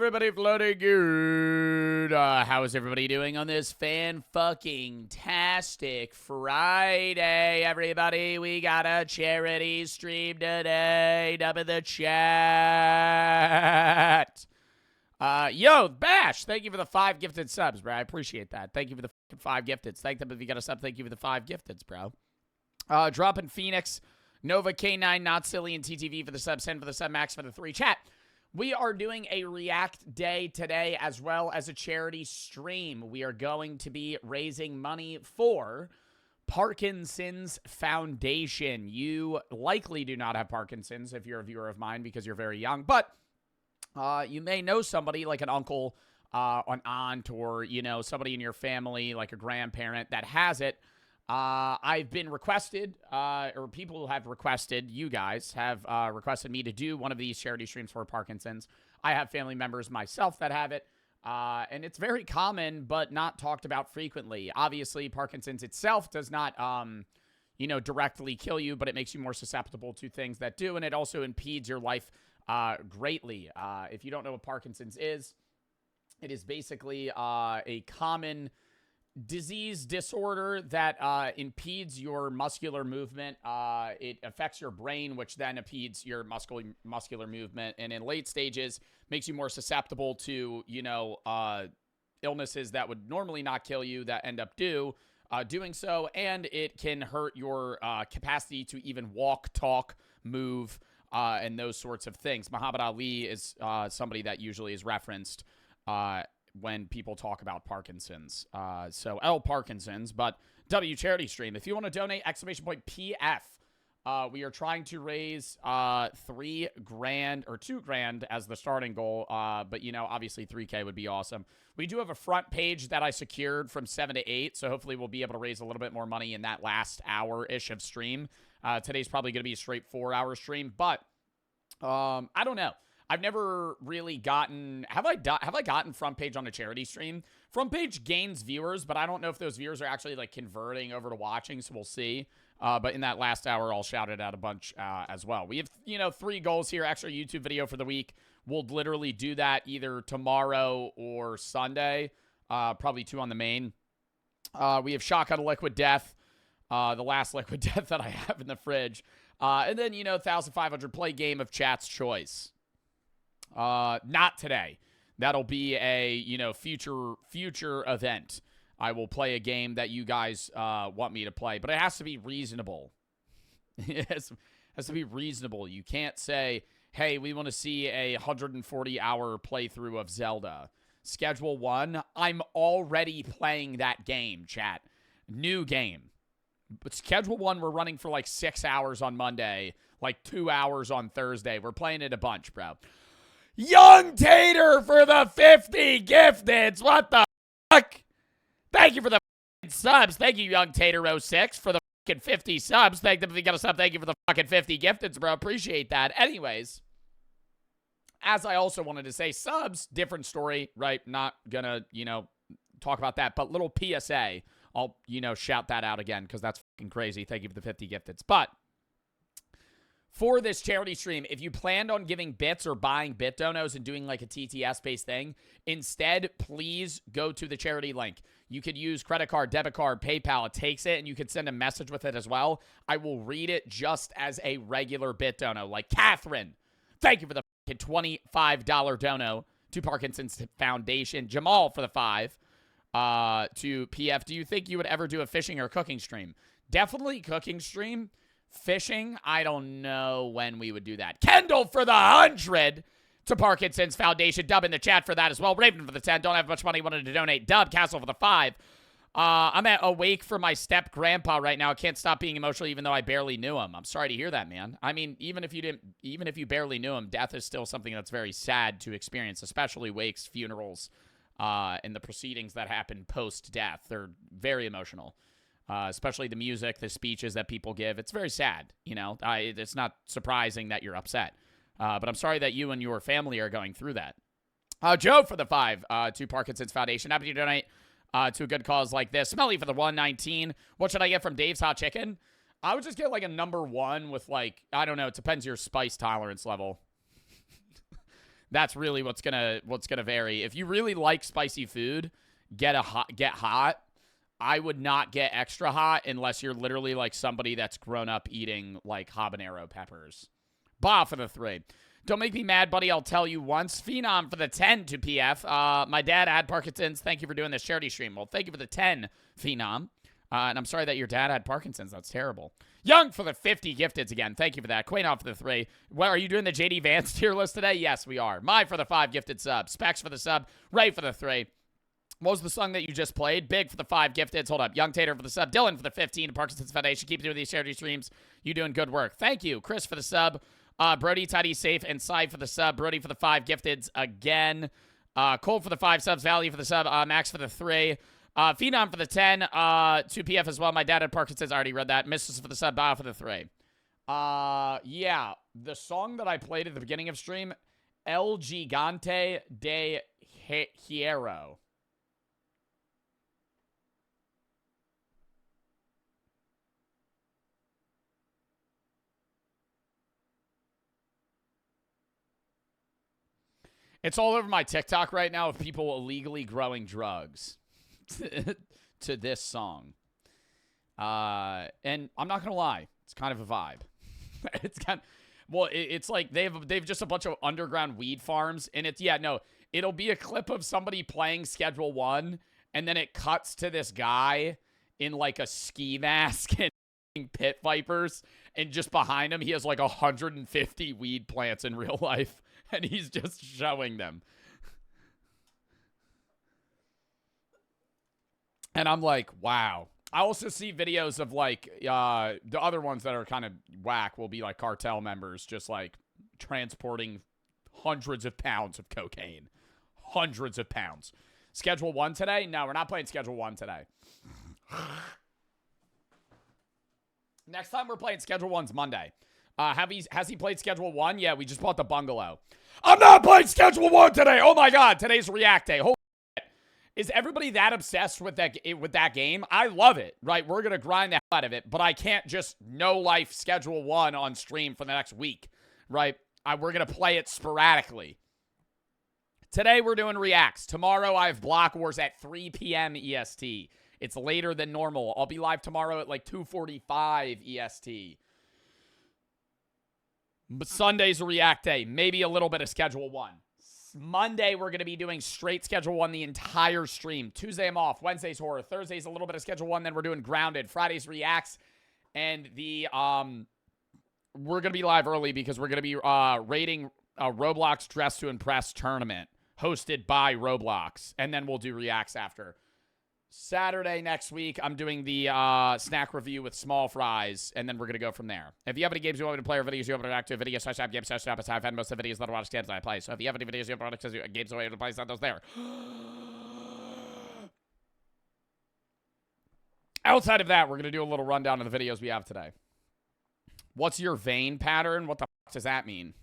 everybody floating good? How is everybody doing on this fan-fucking-tastic Friday, everybody? We got a charity stream today. Dub in the chat. Yo, Bash, thank you for the 5 gifted subs, bro. I appreciate that. Thank you for the 5 gifteds. Thank them if you got a sub. Thank you for the 5 gifteds, bro. Dropping Phoenix, Nova K9, Not Silly, and TTV for the sub, 10 for the sub, Max for the 3. Chat. We are doing a React Day today as well as a charity stream. We are going to be raising money for Parkinson's Foundation. You likely do not have Parkinson's if you're a viewer of mine because you're very young, but you may know somebody like an uncle, an aunt, or, you know, somebody in your family like a grandparent that has it. I've been requested, or people have requested, you guys have requested me to do one of these charity streams for Parkinson's. I have family members myself that have it, and it's very common but not talked about frequently. Obviously, Parkinson's itself does not, you know, directly kill you, but it makes you more susceptible to things that do, and it also impedes your life greatly. If you don't know what Parkinson's is, it is basically a common disease disorder that impedes your muscular movement. It affects your brain, which then impedes your muscular movement, and in late stages makes you more susceptible to, you know, illnesses that would normally not kill you that end up doing so, and it can hurt your capacity to even walk, talk, move, and those sorts of things. Muhammad Ali is somebody that usually is referenced when people talk about Parkinson's. So L Parkinson's, but W charity stream. If you want to donate, !PF. We are trying to raise $3 grand or $2 grand as the starting goal. But you know, obviously 3K would be awesome. We do have a front page that I secured from 7 to 8. So hopefully we'll be able to raise a little bit more money in that last hour-ish of stream. Today's probably going to be a straight 4-hour stream, but I don't know. I've never really gotten, have I gotten front page on a charity stream? Front page gains viewers, but I don't know if those viewers are actually like converting over to watching, so we'll see. But in that last hour, I'll shout it out a bunch as well. We have, you know, 3 goals here, extra YouTube video for the week. We'll literally do that either tomorrow or Sunday, probably 2 on the main. We have Shotgun Liquid Death, the last Liquid Death that I have in the fridge. And then, you know, 1,500 play game of chat's choice. Not today. That'll be a, you know, future event. I will play a game that you guys want me to play, but it has to be reasonable. It has to be reasonable. You can't say, hey, we want to see a 140-hour playthrough of Zelda. Schedule 1, I'm already playing that game, chat. New game. But Schedule 1, we're running for like 6 hours on Monday, like 2 hours on Thursday. We're playing it a bunch, bro. Young Tater for the 50 gifteds. What the fuck? Thank you for the subs. Thank you, Young Tater 06, for the fucking 50 subs. Thank them if you got a sub. Thank you for the fucking 50 gifteds, bro. Appreciate that. Anyways, as I also wanted to say, subs, different story, right? Not gonna, you know, talk about that. But little PSA, I'll, you know, shout that out again because that's fucking crazy. Thank you for the 50 gifteds. But for this charity stream, if you planned on giving bits or buying bit donos and doing like a TTS-based thing, instead, please go to the charity link. You could use credit card, debit card, PayPal. It takes it, and you could send a message with it as well. I will read it just as a regular bit dono. Like Catherine, thank you for the $25 dono to Parkinson's Foundation. Jamal for the 5 to PF. Do you think you would ever do a fishing or cooking stream? Definitely cooking stream. Fishing, I don't know when we would do that. Kendall for the 100 to Parkinson's Foundation. Dub in the chat for that as well. Raven for the 10. Don't have much money. Wanted to donate. Dub. Castle for the 5. I'm at awake for my step grandpa right now. I can't stop being emotional even though I barely knew him. I'm sorry to hear that, man. I mean, even if you barely knew him, death is still something that's very sad to experience, especially wakes, funerals, and the proceedings that happen post-death. They're very emotional. Especially the music, the speeches that people give. It's very sad, you know. It's not surprising that you're upset. But I'm sorry that you and your family are going through that. Joe for the 5 to Parkinson's Foundation. Happy to donate to a good cause like this. Smelly for the 119. What should I get from Dave's Hot Chicken? I would just get like a number 1 with like, I don't know, it depends your spice tolerance level. That's really what's gonna vary. If you really like spicy food, get hot. I would not get extra hot unless you're literally like somebody that's grown up eating like habanero peppers. Bah for the 3. Don't make me mad, buddy. I'll tell you once. Phenom for the 10 to PF. My dad had Parkinson's. Thank you for doing this charity stream. Well, thank you for the 10, Phenom. And I'm sorry that your dad had Parkinson's. That's terrible. Young for the 50 gifteds again. Thank you for that. Quainoff for the 3. Well, are you doing the JD Vance tier list today? Yes, we are. My for the 5 gifted subs. Specs for the sub. Ray for the 3. What was the song that you just played? Big for the 5 gifteds. Hold up. Young Tater for the sub. Dylan for the 15. Parkinson's Foundation. Keep doing these charity streams. You doing good work. Thank you. Chris for the sub. Brody, Tidy, Safe, and Cy for the sub. Brody for the 5 gifteds again. Cole for the 5 subs. Valley for the sub. Max for the 3. Phenom for the 10. 2 PF as well. My dad had Parkinson's. I already read that. Mrs. for the sub. Bow for the 3. Yeah. The song that I played at the beginning of stream, El Gigante de Hierro. It's all over my TikTok right now of people illegally growing drugs to this song. And I'm not going to lie. It's kind of a vibe. It's kind of, well, it's like they've just a bunch of underground weed farms. And it's, yeah, no, it'll be a clip of somebody playing Schedule 1. And then it cuts to this guy in like a ski mask and pit vipers. And just behind him, he has like 150 weed plants in real life. And he's just showing them. And I'm like, wow. I also see videos of like the other ones that are kind of whack will be like cartel members just like transporting hundreds of pounds of cocaine. Hundreds of pounds. Schedule 1 today? No, we're not playing Schedule 1 today. Next time we're playing Schedule 1's Monday. Has he played Schedule 1? Yeah, we just bought the bungalow. I'm not playing Schedule 1 today. Oh my God, today's React Day. Holy shit. Is everybody that obsessed with that game? I love it, right? We're going to grind the hell out of it, but I can't just no life Schedule 1 on stream for the next week, right? We're going to play it sporadically. Today we're doing Reacts. Tomorrow I have Block Wars at 3 p.m. EST. It's later than normal. I'll be live tomorrow at like 2:45 EST. But Sunday's a React Day. Maybe a little bit of Schedule 1. Monday, we're going to be doing straight Schedule 1 the entire stream. Tuesday, I'm off. Wednesday's horror. Thursday's a little bit of Schedule 1. Then we're doing Grounded. Friday's Reacts. And we're going to be live early because we're going to be rating a Roblox Dress to Impress tournament hosted by Roblox. And then we'll do Reacts after. Saturday next week, I'm doing the snack review with Small Fries, and then we're going to go from there. If you have any games you want me to play or videos you want me to react to, video /app, game /app, I've had most of the videos that I watch games I play. So if you have any videos you want me to games you want me to play, send those there. Outside of that, we're going to do a little rundown of the videos we have today. What's your vein pattern? What the fuck does that mean?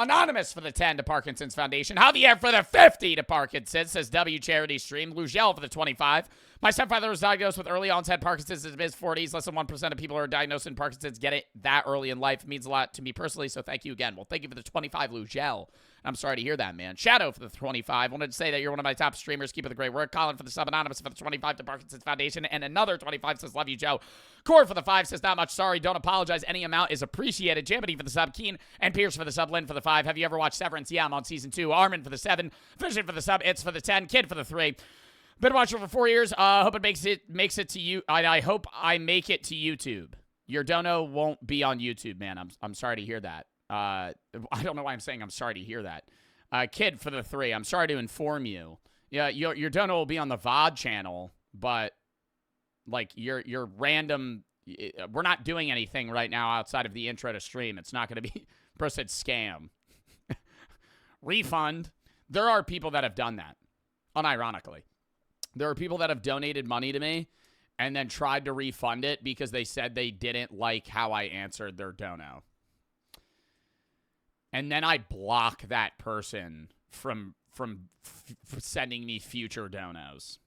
Anonymous for the 10 to Parkinson's Foundation. Javier for the 50 to Parkinson's, says W Charity Stream. Lugel for the 25. My stepfather was diagnosed with early onset Parkinson's in his 40s. Less than 1% of people who are diagnosed in Parkinson's get it that early in life. It means a lot to me personally, so thank you again. Well, thank you for the 25, Lugel. I'm sorry to hear that, man. Shadow for the 25. Wanted to say that you're one of my top streamers. Keep up the great work. Colin for the sub. Anonymous for the 25 to Parkinson's Foundation. And another 25 says, love you, Joe. Core for the 5 says, not much. Sorry. Don't apologize. Any amount is appreciated. Jamity for the sub. Keen and Pierce for the sub. Lynn for the 5. Have you ever watched Severance? Yeah, I'm on season 2. Armin for the 7. Vision for the sub. It's for the 10. Kid for the 3. Been watching for 4 years. Hope it makes it to you. I hope I make it to YouTube. Your dono won't be on YouTube, man. I'm sorry to hear that. I don't know why I'm saying I'm sorry to hear that. Kid for the 3. I'm sorry to inform you. Yeah, your dono will be on the VOD channel, but like your random. We're not doing anything right now outside of the intro to stream. It's not going to be. Bro said scam. Refund. There are people that have done that. Unironically, there are people that have donated money to me and then tried to refund it because they said they didn't like how I answered their dono. And then I block that person from sending me future donos.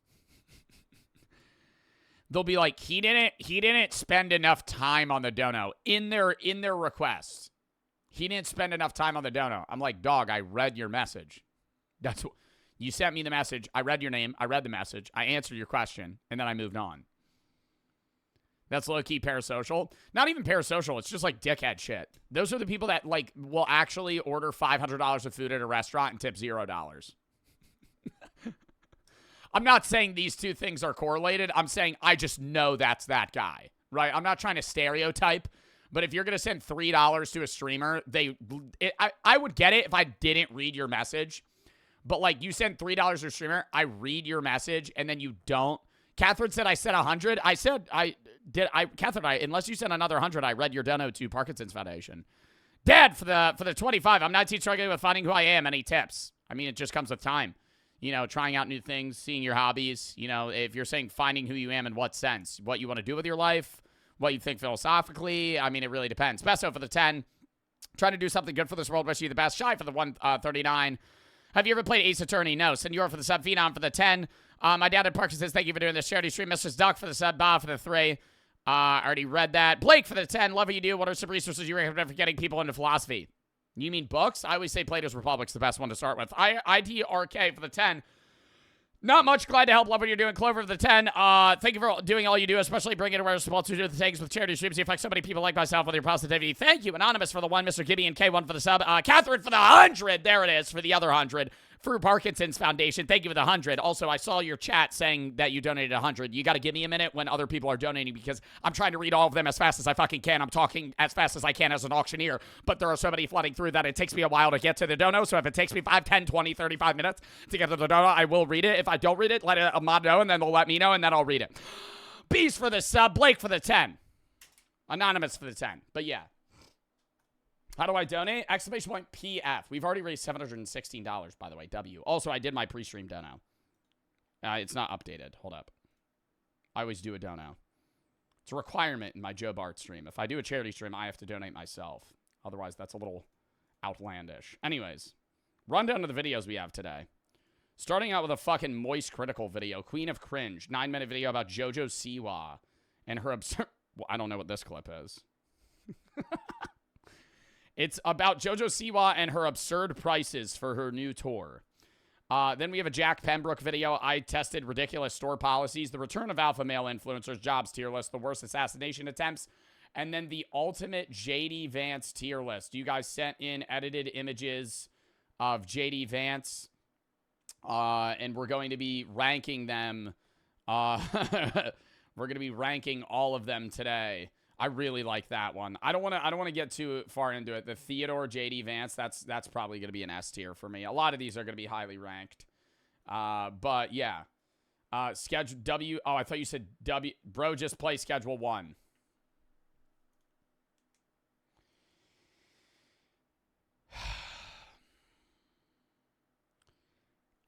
They'll be like, he didn't spend enough time on the dono in their request. He didn't spend enough time on the dono. I'm like, dog, I read your message. That's what you sent me the message. I read your name. I read the message. I answered your question, and then I moved on. That's low-key parasocial. Not even parasocial. It's just like dickhead shit. Those are the people that like will actually order $500 of food at a restaurant and tip $0. I'm not saying these two things are correlated. I'm saying I just know that's that guy, right? I'm not trying to stereotype, but if you're going to send $3 to a streamer, I would get it if I didn't read your message. But like you send $3 to a streamer, I read your message, and then you don't. Catherine said I said 100. I said Catherine, unless you sent another 100, I read your dono to Parkinson's Foundation. Dad, for the 25, I'm 19, struggling with finding who I am. Any tips? I mean, it just comes with time. You know, trying out new things, seeing your hobbies. You know, if you're saying finding who you am in what sense? What you want to do with your life? What you think philosophically? I mean, it really depends. Besso for the 10. Trying to do something good for this world. Wish you the best. Shy for the 139. Have you ever played Ace Attorney? No. Senor for the sub. Phenom for the 10. My dad at Parker says, thank you for doing this charity stream. Mr. Duck for the sub. Bob for the 3. I already read that. Blake for the 10. Love what you do. What are some resources you recommend for getting people into philosophy? You mean books? I always say Plato's Republic's the best one to start with. IDRK for the 10. Not much. Glad to help. Love what you're doing. Clover for the 10. Thank you for doing all you do, especially bringing awareness to multitude of things with charity streams. You affect so many people like myself with your positivity. Thank you. Anonymous for the 1. Mr. Gibby and K1 for the sub. Catherine for the 100. There it is for the other 100. For Parkinson's Foundation, thank you for the 100. Also, I saw your chat saying that you donated 100. You got to give me a minute when other people are donating because I'm trying to read all of them as fast as I fucking can. I'm talking as fast as I can as an auctioneer, but there are so many flooding through that it takes me a while to get to the dono. So if it takes me 5, 10, 20, 35 minutes to get to the dono, I will read it. If I don't read it, let a mod know, and then they'll let me know, and then I'll read it. Beast for the sub. Blake for the 10. Anonymous for the 10. But yeah. How do I donate? Exclamation point PF. We've already raised $716, by the way. W. Also, I did my pre-stream dono. It's not updated. Hold up. I always do a dono. It's a requirement in my Joe Bart stream. If I do a charity stream, I have to donate myself. Otherwise, that's a little outlandish. Anyways, rundown of the videos we have today. Starting out with a fucking Moist Critical video. Queen of Cringe. 9-minute video about JoJo Siwa and her absurd... Well, I don't know what this clip is. It's about JoJo Siwa and her absurd prices for her new tour. Then we have a Jack Pembroke video. I tested ridiculous store policies. The return of alpha male influencers, jobs tier list, the worst assassination attempts, and then the ultimate JD Vance tier list. You guys sent in edited images of JD Vance, and we're going to be ranking them. We're going to be ranking all of them today. I really like that one. I don't want to get too far into it. The Theodore JD Vance, that's probably going to be an S tier for me. A lot of these are going to be highly ranked. But yeah. Schedule W. Oh, I thought you said W. Bro, just play schedule 1.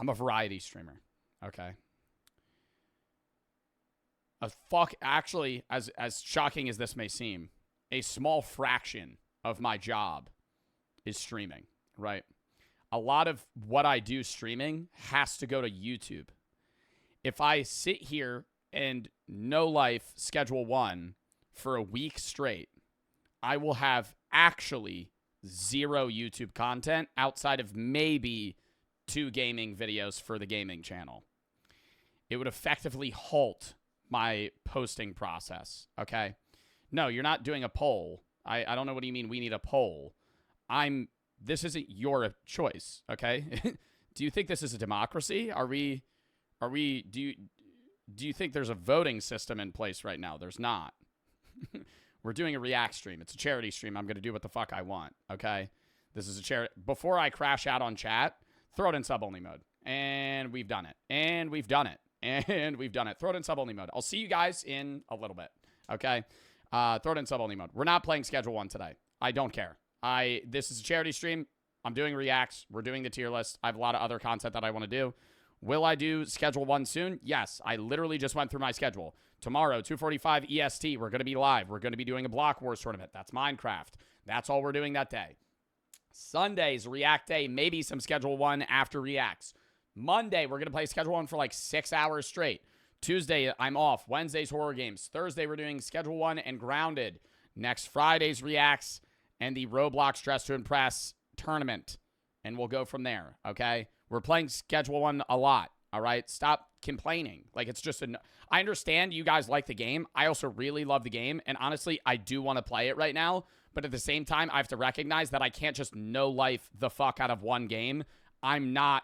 I'm a variety streamer. Okay. Actually, as shocking as this may seem, a small fraction of my job is streaming, right? A lot of what I do streaming has to go to YouTube. If I sit here and no life schedule 1 for a week straight, I will have actually 0 YouTube content outside of maybe 2 gaming videos for the gaming channel. It would effectively halt my posting process, okay? No, you're not doing a poll. I don't know what do you mean we need a poll. This isn't your choice, okay? Do you think this is a democracy? Do you think there's a voting system in place right now? There's not. We're doing a React stream. It's a charity stream. I'm going to do what the fuck I want, okay? This is a charity. Before I crash out on chat, throw it in sub-only mode. And we've done it. And we've done it. And we've done it. Throw it in sub-only mode. I'll see you guys in a little bit, okay? Throw it in sub-only mode. We're not playing Schedule 1 today. I don't care. This is a charity stream. I'm doing reacts. We're doing the tier list. I have a lot of other content that I want to do. Will I do Schedule 1 soon? Yes. I literally just went through my schedule. Tomorrow, 2:45 EST, we're going to be live. We're going to be doing a Block Wars tournament. That's Minecraft. That's all we're doing that day. Sunday's React Day, maybe some Schedule 1 after Reacts. Monday, we're going to play Schedule 1 for like 6 hours straight. Tuesday, I'm off. Wednesday's Horror Games. Thursday, we're doing Schedule 1 and Grounded. Next Friday's Reacts. and the Roblox Dress to Impress tournament, and we'll go from there, okay? We're playing Schedule 1 a lot, all right? Stop complaining. Like, it's just I understand you guys like the game. I also really love the game, and honestly, I do want to play it right now, but at the same time, I have to recognize that I can't just no-life the fuck out of one game. I'm not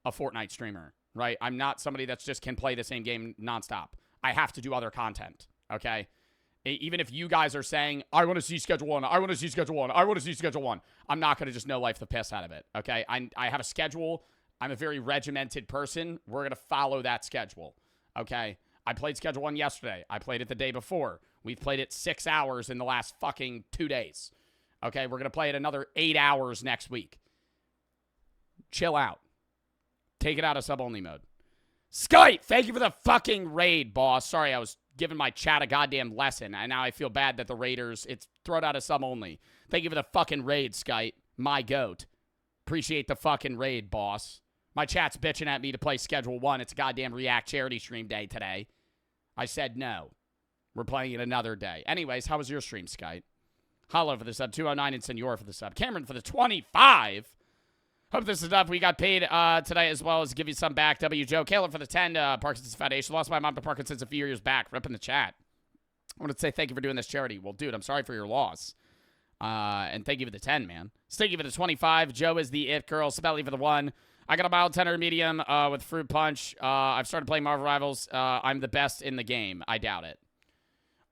a Fortnite streamer, right? I'm not somebody that's just can play the same game nonstop. I have to do other content, okay? Even if you guys are saying, I want to see Schedule 1, I want to see Schedule 1, I want to see Schedule 1, I'm not going to just no-life the piss out of it, okay? I have a schedule. I'm a very regimented person. We're going to follow that schedule, okay? I played Schedule 1 yesterday. I played it the day before. We've played it 6 hours in the last fucking 2 days, okay? We're going to play it another 8 hours next week. Chill out. Take it out of sub-only mode. Skype, thank you for the fucking raid, boss. Sorry, I was giving my chat a goddamn lesson, and now I feel bad that the raiders, it's thrown out of sub-only. Thank you for the fucking raid, Skype. My goat. Appreciate the fucking raid, boss. My chat's bitching at me to play Schedule 1. It's a goddamn React charity stream day today. I said no. We're playing it another day. Anyways, how was your stream, Skype? Hollow for the sub, 209, and Senor for the sub. Cameron for the 25. Hope this is enough. We got paid today as well as give you some back. W. Joe. Caleb for the 10. Parkinson's Foundation. Lost my mom to Parkinson's a few years back. Rip in the chat. I want to say thank you for doing this charity. Well, dude, I'm sorry for your loss. And thank you for the 10, man. Stinky for the 25. Joe is the it girl. Smelly for the 1. I got a mild tenor medium with fruit punch. I've started playing Marvel Rivals. I'm the best in the game. I doubt it.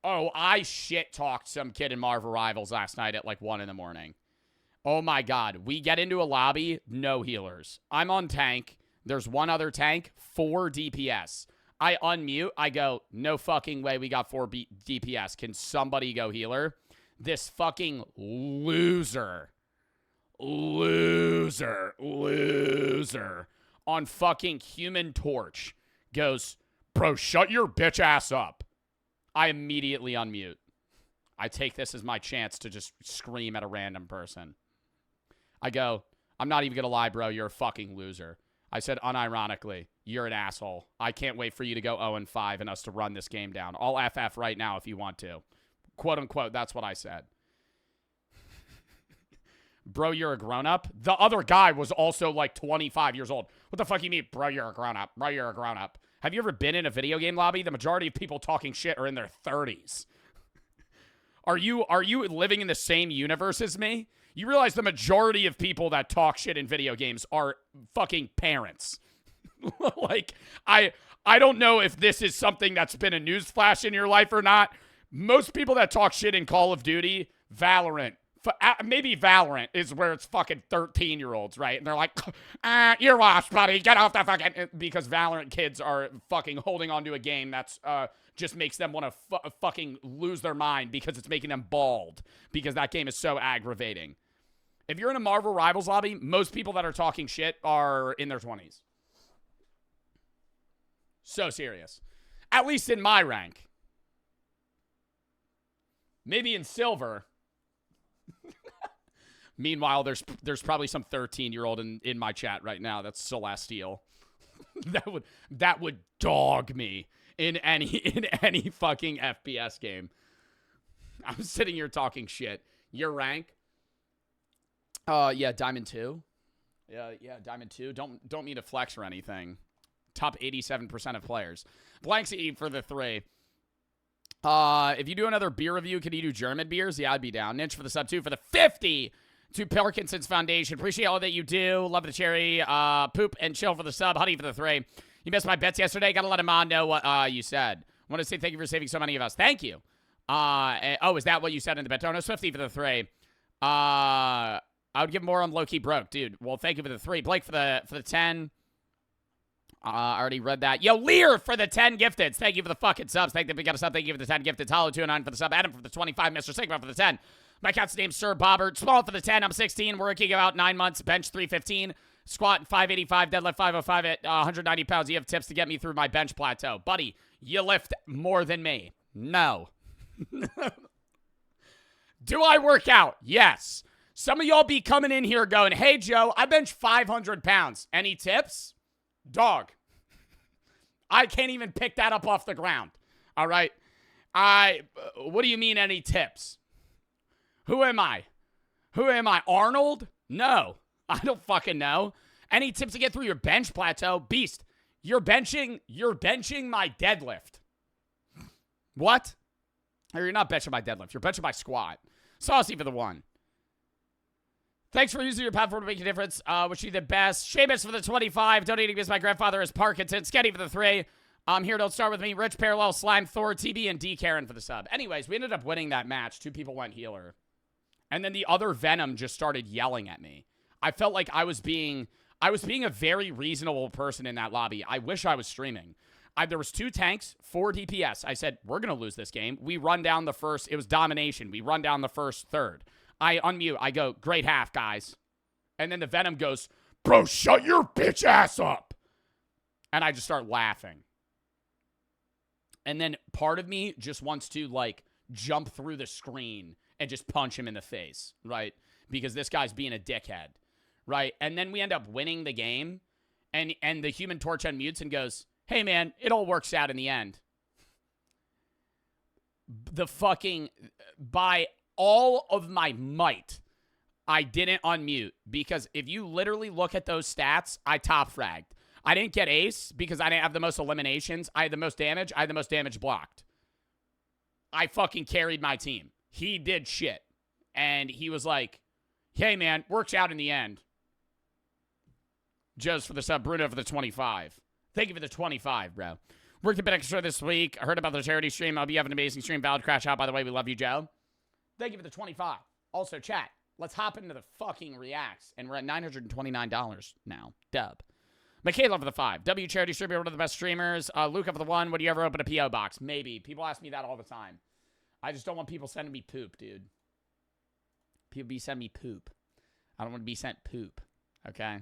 Oh, I shit-talked some kid in Marvel Rivals last night at like 1 in the morning. Oh my god. We get into a lobby, no healers. I'm on tank. There's one other tank, 4 DPS. I unmute. I go, no fucking way we got 4 DPS. Can somebody go healer? This fucking loser on fucking Human Torch goes, bro, shut your bitch ass up. I immediately unmute. I take this as my chance to just scream at a random person. I go, I'm not even going to lie, bro. You're a fucking loser. I said unironically, you're an asshole. I can't wait for you to go 0-5 and us to run this game down. I'll FF right now if you want to. Quote unquote, that's what I said. Bro, you're a grown-up? The other guy was also like 25 years old. What the fuck you mean, bro, you're a grown-up? Bro, you're a grown-up. Have you ever been in a video game lobby? The majority of people talking shit are in their 30s. Are you living in the same universe as me? You realize the majority of people that talk shit in video games are fucking parents. Like, I don't know if this is something that's been a newsflash in your life or not. Most people that talk shit in Call of Duty, Valorant, maybe Valorant is where it's fucking 13-year-olds, right? And they're like, you're lost, buddy. Get off the fucking... Because Valorant kids are fucking holding on to a game that's just makes them want to fucking lose their mind because it's making them bald. Because that game is so aggravating. If you're in a Marvel Rivals lobby, most people that are talking shit are in their 20s. So serious. At least in my rank. Maybe in silver. Meanwhile, there's probably some 13-year-old in my chat right now that's Celestial. that would dog me in any fucking FPS game. I'm sitting here talking shit. Your rank? Yeah, Diamond 2. Yeah, Diamond 2. Don't mean to flex or anything. Top 87% of players. Blanks E for the 3. If you do another beer review, can you do German beers? Yeah, I'd be down. Ninch for the sub 2 for the 50 to Parkinson's Foundation. Appreciate all that you do. Love the cherry. Poop and chill for the sub. Honey for the 3. You missed my bets yesterday. Gotta let him on know what you said. Want to say thank you for saving so many of us. Thank you. Oh, is that what you said in the bet? Oh, no, Swifty for the 3. I would give more on low-key broke, dude. Well, thank you for the 3. Blake for the 10. I already read that. Yo, Lear for the 10 gifteds. Thank you for the fucking subs. Thank you for the sub. Thank you for the 10 gifteds. Hollow 209 for the sub. Adam for the 25. Mr. Sigma for the 10. My cat's name's Sir Bobbert. Small for the 10. I'm 16. Working about 9 months. Bench 315. Squat 585. Deadlift 505 at 190 pounds. You have tips to get me through my bench plateau. Buddy, you lift more than me. No. Do I work out? Yes. Some of y'all be coming in here going, hey, Joe, I bench 500 pounds. Any tips? Dog. I can't even pick that up off the ground. All right? What do you mean any tips? Who am I? Who am I, Arnold? No, I don't fucking know. Any tips to get through your bench plateau? Beast, you're benching my deadlift. What? Or you're not benching my deadlift. You're benching my squat. Saucy for the 1. Thanks for using your platform to make a difference. Wish you the best. Seamus for the 25. Donating because my grandfather is Parkinson's. Sketty for the 3. Here, don't start with me. Rich, Parallel, Slime, Thor, TB, and D. Karen for the sub. Anyways, we ended up winning that match. 2 people went healer. And then the other Venom just started yelling at me. I felt like I was being a very reasonable person in that lobby. I wish I was streaming. There was 2 tanks, 4 DPS. I said, we're going to lose this game. We run down the first. It was domination. We run down the first third. I unmute. I go, great half, guys. And then the Venom goes, bro, shut your bitch ass up. And I just start laughing. And then part of me just wants to, like, jump through the screen and just punch him in the face, right? Because this guy's being a dickhead, right? And then we end up winning the game. And the Human Torch unmutes and goes, hey, man, it all works out in the end. By all of my might, I didn't unmute. Because if you literally look at those stats, I top fragged. I didn't get ace because I didn't have the most eliminations. I had the most damage. I had the most damage blocked. I fucking carried my team. He did shit. And he was like, hey, man, works out in the end. Joe's for the sub. Bruno for the 25. Thank you for the 25, bro. Worked a bit extra this week. I heard about the charity stream. I hope you have an amazing stream. Valid crash out, by the way. We love you, Joe. Thank you for the 25. Also, chat, let's hop into the fucking reacts. And we're at $929 now. Dub. Michaela for the 5. W charity stream. One of the best streamers. Luca for the 1. Would you ever open a P.O. box? Maybe. People ask me that all the time. I just don't want people sending me poop, dude. People be sending me poop. I don't want to be sent poop. Okay?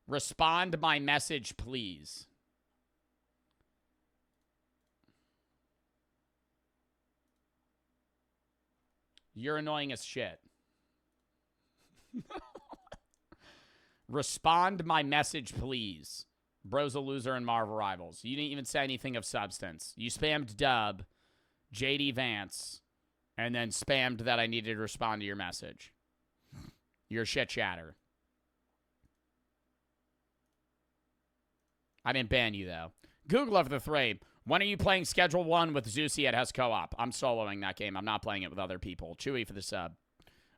Respond to my message, please. You're annoying as shit. Respond my message, please. Bro's a loser and Marvel Rivals. You didn't even say anything of substance. You spammed Dub, JD Vance, and then spammed that I needed to respond to your message. You're a shit chatter. I didn't ban you, though. Google of the 3. When are you playing Schedule 1 with Zeusy at Has Co-op? I'm soloing that game. I'm not playing it with other people. Chewy for the sub.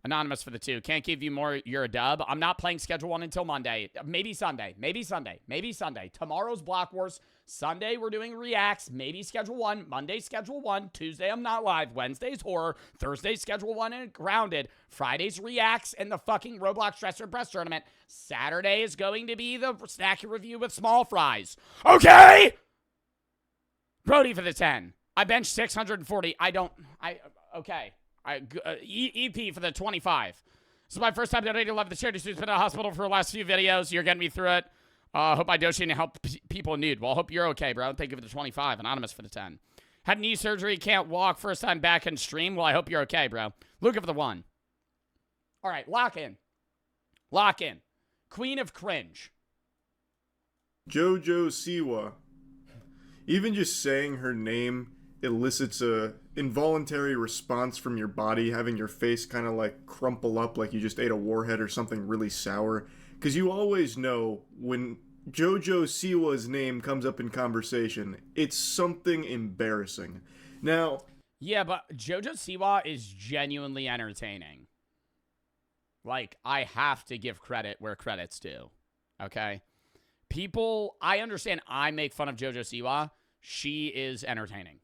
Anonymous for the 2. Can't give you more. You're a dub. I'm not playing Schedule 1 until Monday. Maybe Sunday. Maybe Sunday. Maybe Sunday. Tomorrow's Block Wars. Sunday, we're doing Reacts. Maybe Schedule 1. Monday, Schedule 1. Tuesday, I'm not live. Wednesday's Horror. Thursday, Schedule 1 and Grounded. Friday's Reacts and the fucking Roblox Dresser Press Tournament. Saturday is going to be the snack review with small fries. Okay? Brody for the 10. I benched 640. Okay. EP for the 25. This is my first time donating. Love the charity students. Been in the hospital for the last few videos. You're getting me through it. Hope I donate to help people in need. Well, I hope you're okay, bro. Thank you for the 25. Anonymous for the 10. Had knee surgery. Can't walk. First time back in stream. Well, I hope you're okay, bro. Luca for the 1. All right. Lock in. Lock in. Queen of Cringe. JoJo Siwa. Even just saying her name elicits a involuntary response from your body, having your face kind of like crumple up like you just ate a warhead or something really sour. Because you always know when JoJo Siwa's name comes up in conversation, it's something embarrassing. Now... Yeah, but JoJo Siwa is genuinely entertaining. Like, I have to give credit where credit's due. Okay? People, I understand I make fun of JoJo Siwa. She is entertaining.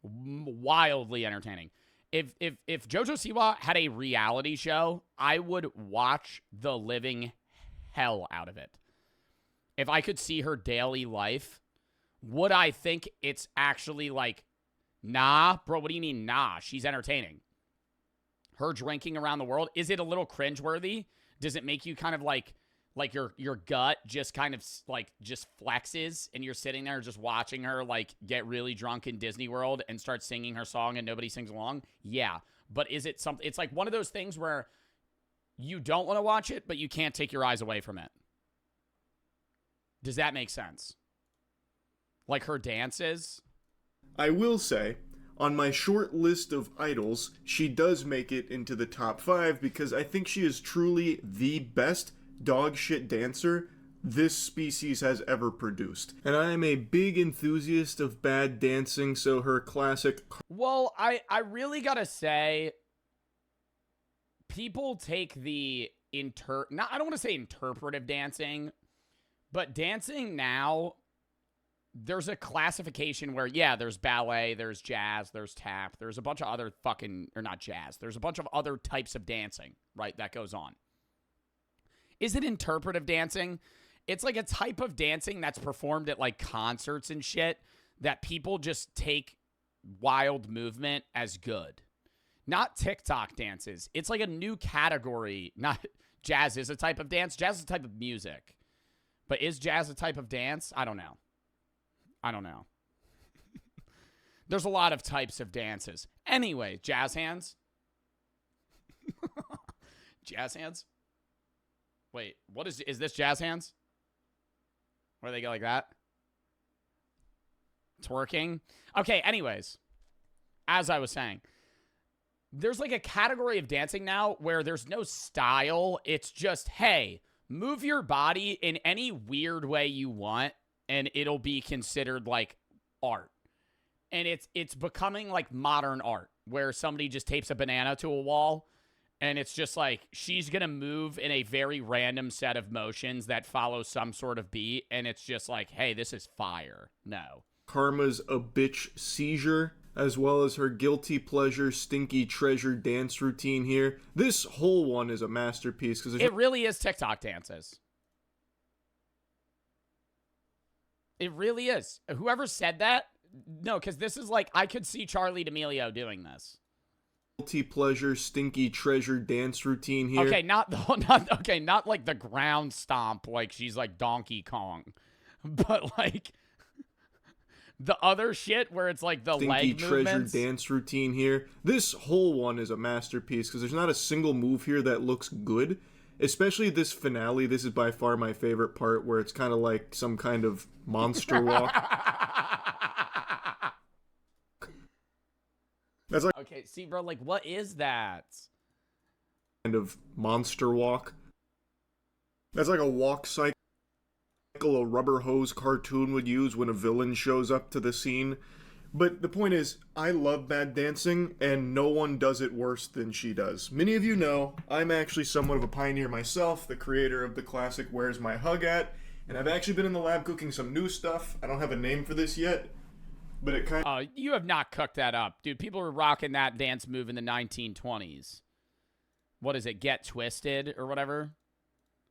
Wildly entertaining. If JoJo Siwa had a reality show, I would watch the living hell out of it. If I could see her daily life, would I think it's actually like, nah, bro, what do you mean, nah? She's entertaining. Her drinking around the world, is it a little cringeworthy? Does it make you kind of like your gut just kind of like just flexes and you're sitting there just watching her like get really drunk in Disney World and start singing her song and nobody sings along? Yeah. But is it something, it's like one of those things where you don't want to watch it, but you can't take your eyes away from it. Does that make sense? Like her dances? I will say, on my short list of idols, she does make it into the top 5 because I think she is truly the best dog shit dancer this species has ever produced. And I am a big enthusiast of bad dancing, so her classic... Well, I really gotta say, people take the I don't want to say interpretive dancing, but dancing now, there's a classification where, yeah, there's ballet, there's jazz, there's tap, there's a bunch of other not jazz, there's a bunch of other types of dancing, right, that goes on. Is it interpretive dancing? It's like a type of dancing that's performed at like concerts and shit that people just take wild movement as good. Not TikTok dances. It's like a new category. Not jazz is a type of dance. Jazz is a type of music. But is jazz a type of dance? I don't know. There's a lot of types of dances. Anyway, jazz hands. Jazz hands? Wait, what is this jazz hands? Where they go like that? Twerking? Okay, anyways. As I was saying, there's like a category of dancing now where there's no style. It's just, hey, move your body in any weird way you want, and it'll be considered like art. And it's becoming like modern art, where somebody just tapes a banana to a wall, and it's just like, she's going to move in a very random set of motions that follow some sort of beat, and it's just like, hey, this is fire. No. Karma's a bitch seizure, as well as her guilty pleasure stinky treasure dance routine here. This whole one is a masterpiece because it really is TikTok dances. It really is. Whoever said that, no, because this is like, I could see Charlie D'Amelio doing this. Guilty pleasure stinky treasure dance routine here. Okay, not like the ground stomp like she's like Donkey Kong, but like the other shit where it's like the stinky leg treasure movements. Dance routine here. This whole one is a masterpiece because there's not a single move here that looks good. Especially this finale. This is by far my favorite part, where it's kind of like some kind of monster walk. That's like, okay, see, bro, like, what is that? Kind of monster walk. That's like a walk cycle a rubber hose cartoon would use when a villain shows up to the scene. But the point is, I love bad dancing, and no one does it worse than she does. Many of you know, I'm actually somewhat of a pioneer myself, the creator of the classic Where's My Hug At? And I've actually been in the lab cooking some new stuff. I don't have a name for this yet, but it kind of... you have not cooked that up. Dude, people were rocking that dance move in the 1920s. What is it, Get Twisted or whatever?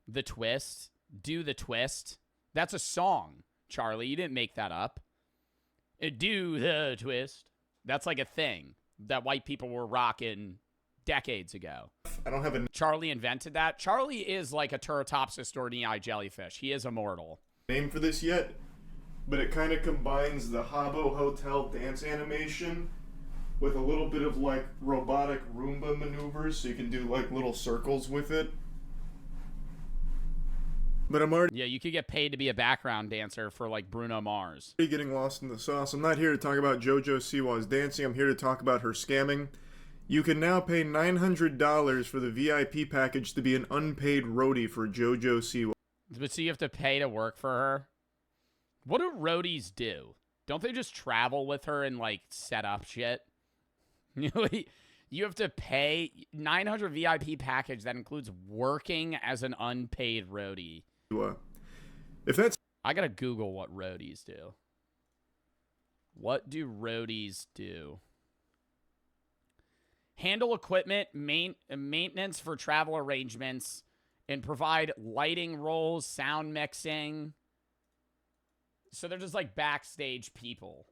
The Twist? Do the Twist? That's a song, Charlie. You didn't make that up. Do the twist. That's like a thing that white people were rocking decades ago. I don't have a Charlie invented that. Charlie is like a Turritopsis dornii jellyfish. He is immortal. Name for this yet, but it kind of combines the Habbo Hotel dance animation with a little bit of like robotic Roomba maneuvers, so you can do like little circles with it. But I'm already... Yeah, you could get paid to be a background dancer for, like, Bruno Mars. Getting lost in the sauce. I'm not here to talk about JoJo Siwa's dancing. I'm here to talk about her scamming. You can now pay $900 for the VIP package to be an unpaid roadie for JoJo Siwa. But so you have to pay to work for her? What do roadies do? Don't they just travel with her and, like, set up shit? You have to pay $900 VIP package that includes working as an unpaid roadie. If that's... I gotta Google what roadies do. What do roadies do? Handle equipment, maintenance for travel arrangements, and provide lighting roles, sound mixing. So they're just like backstage people.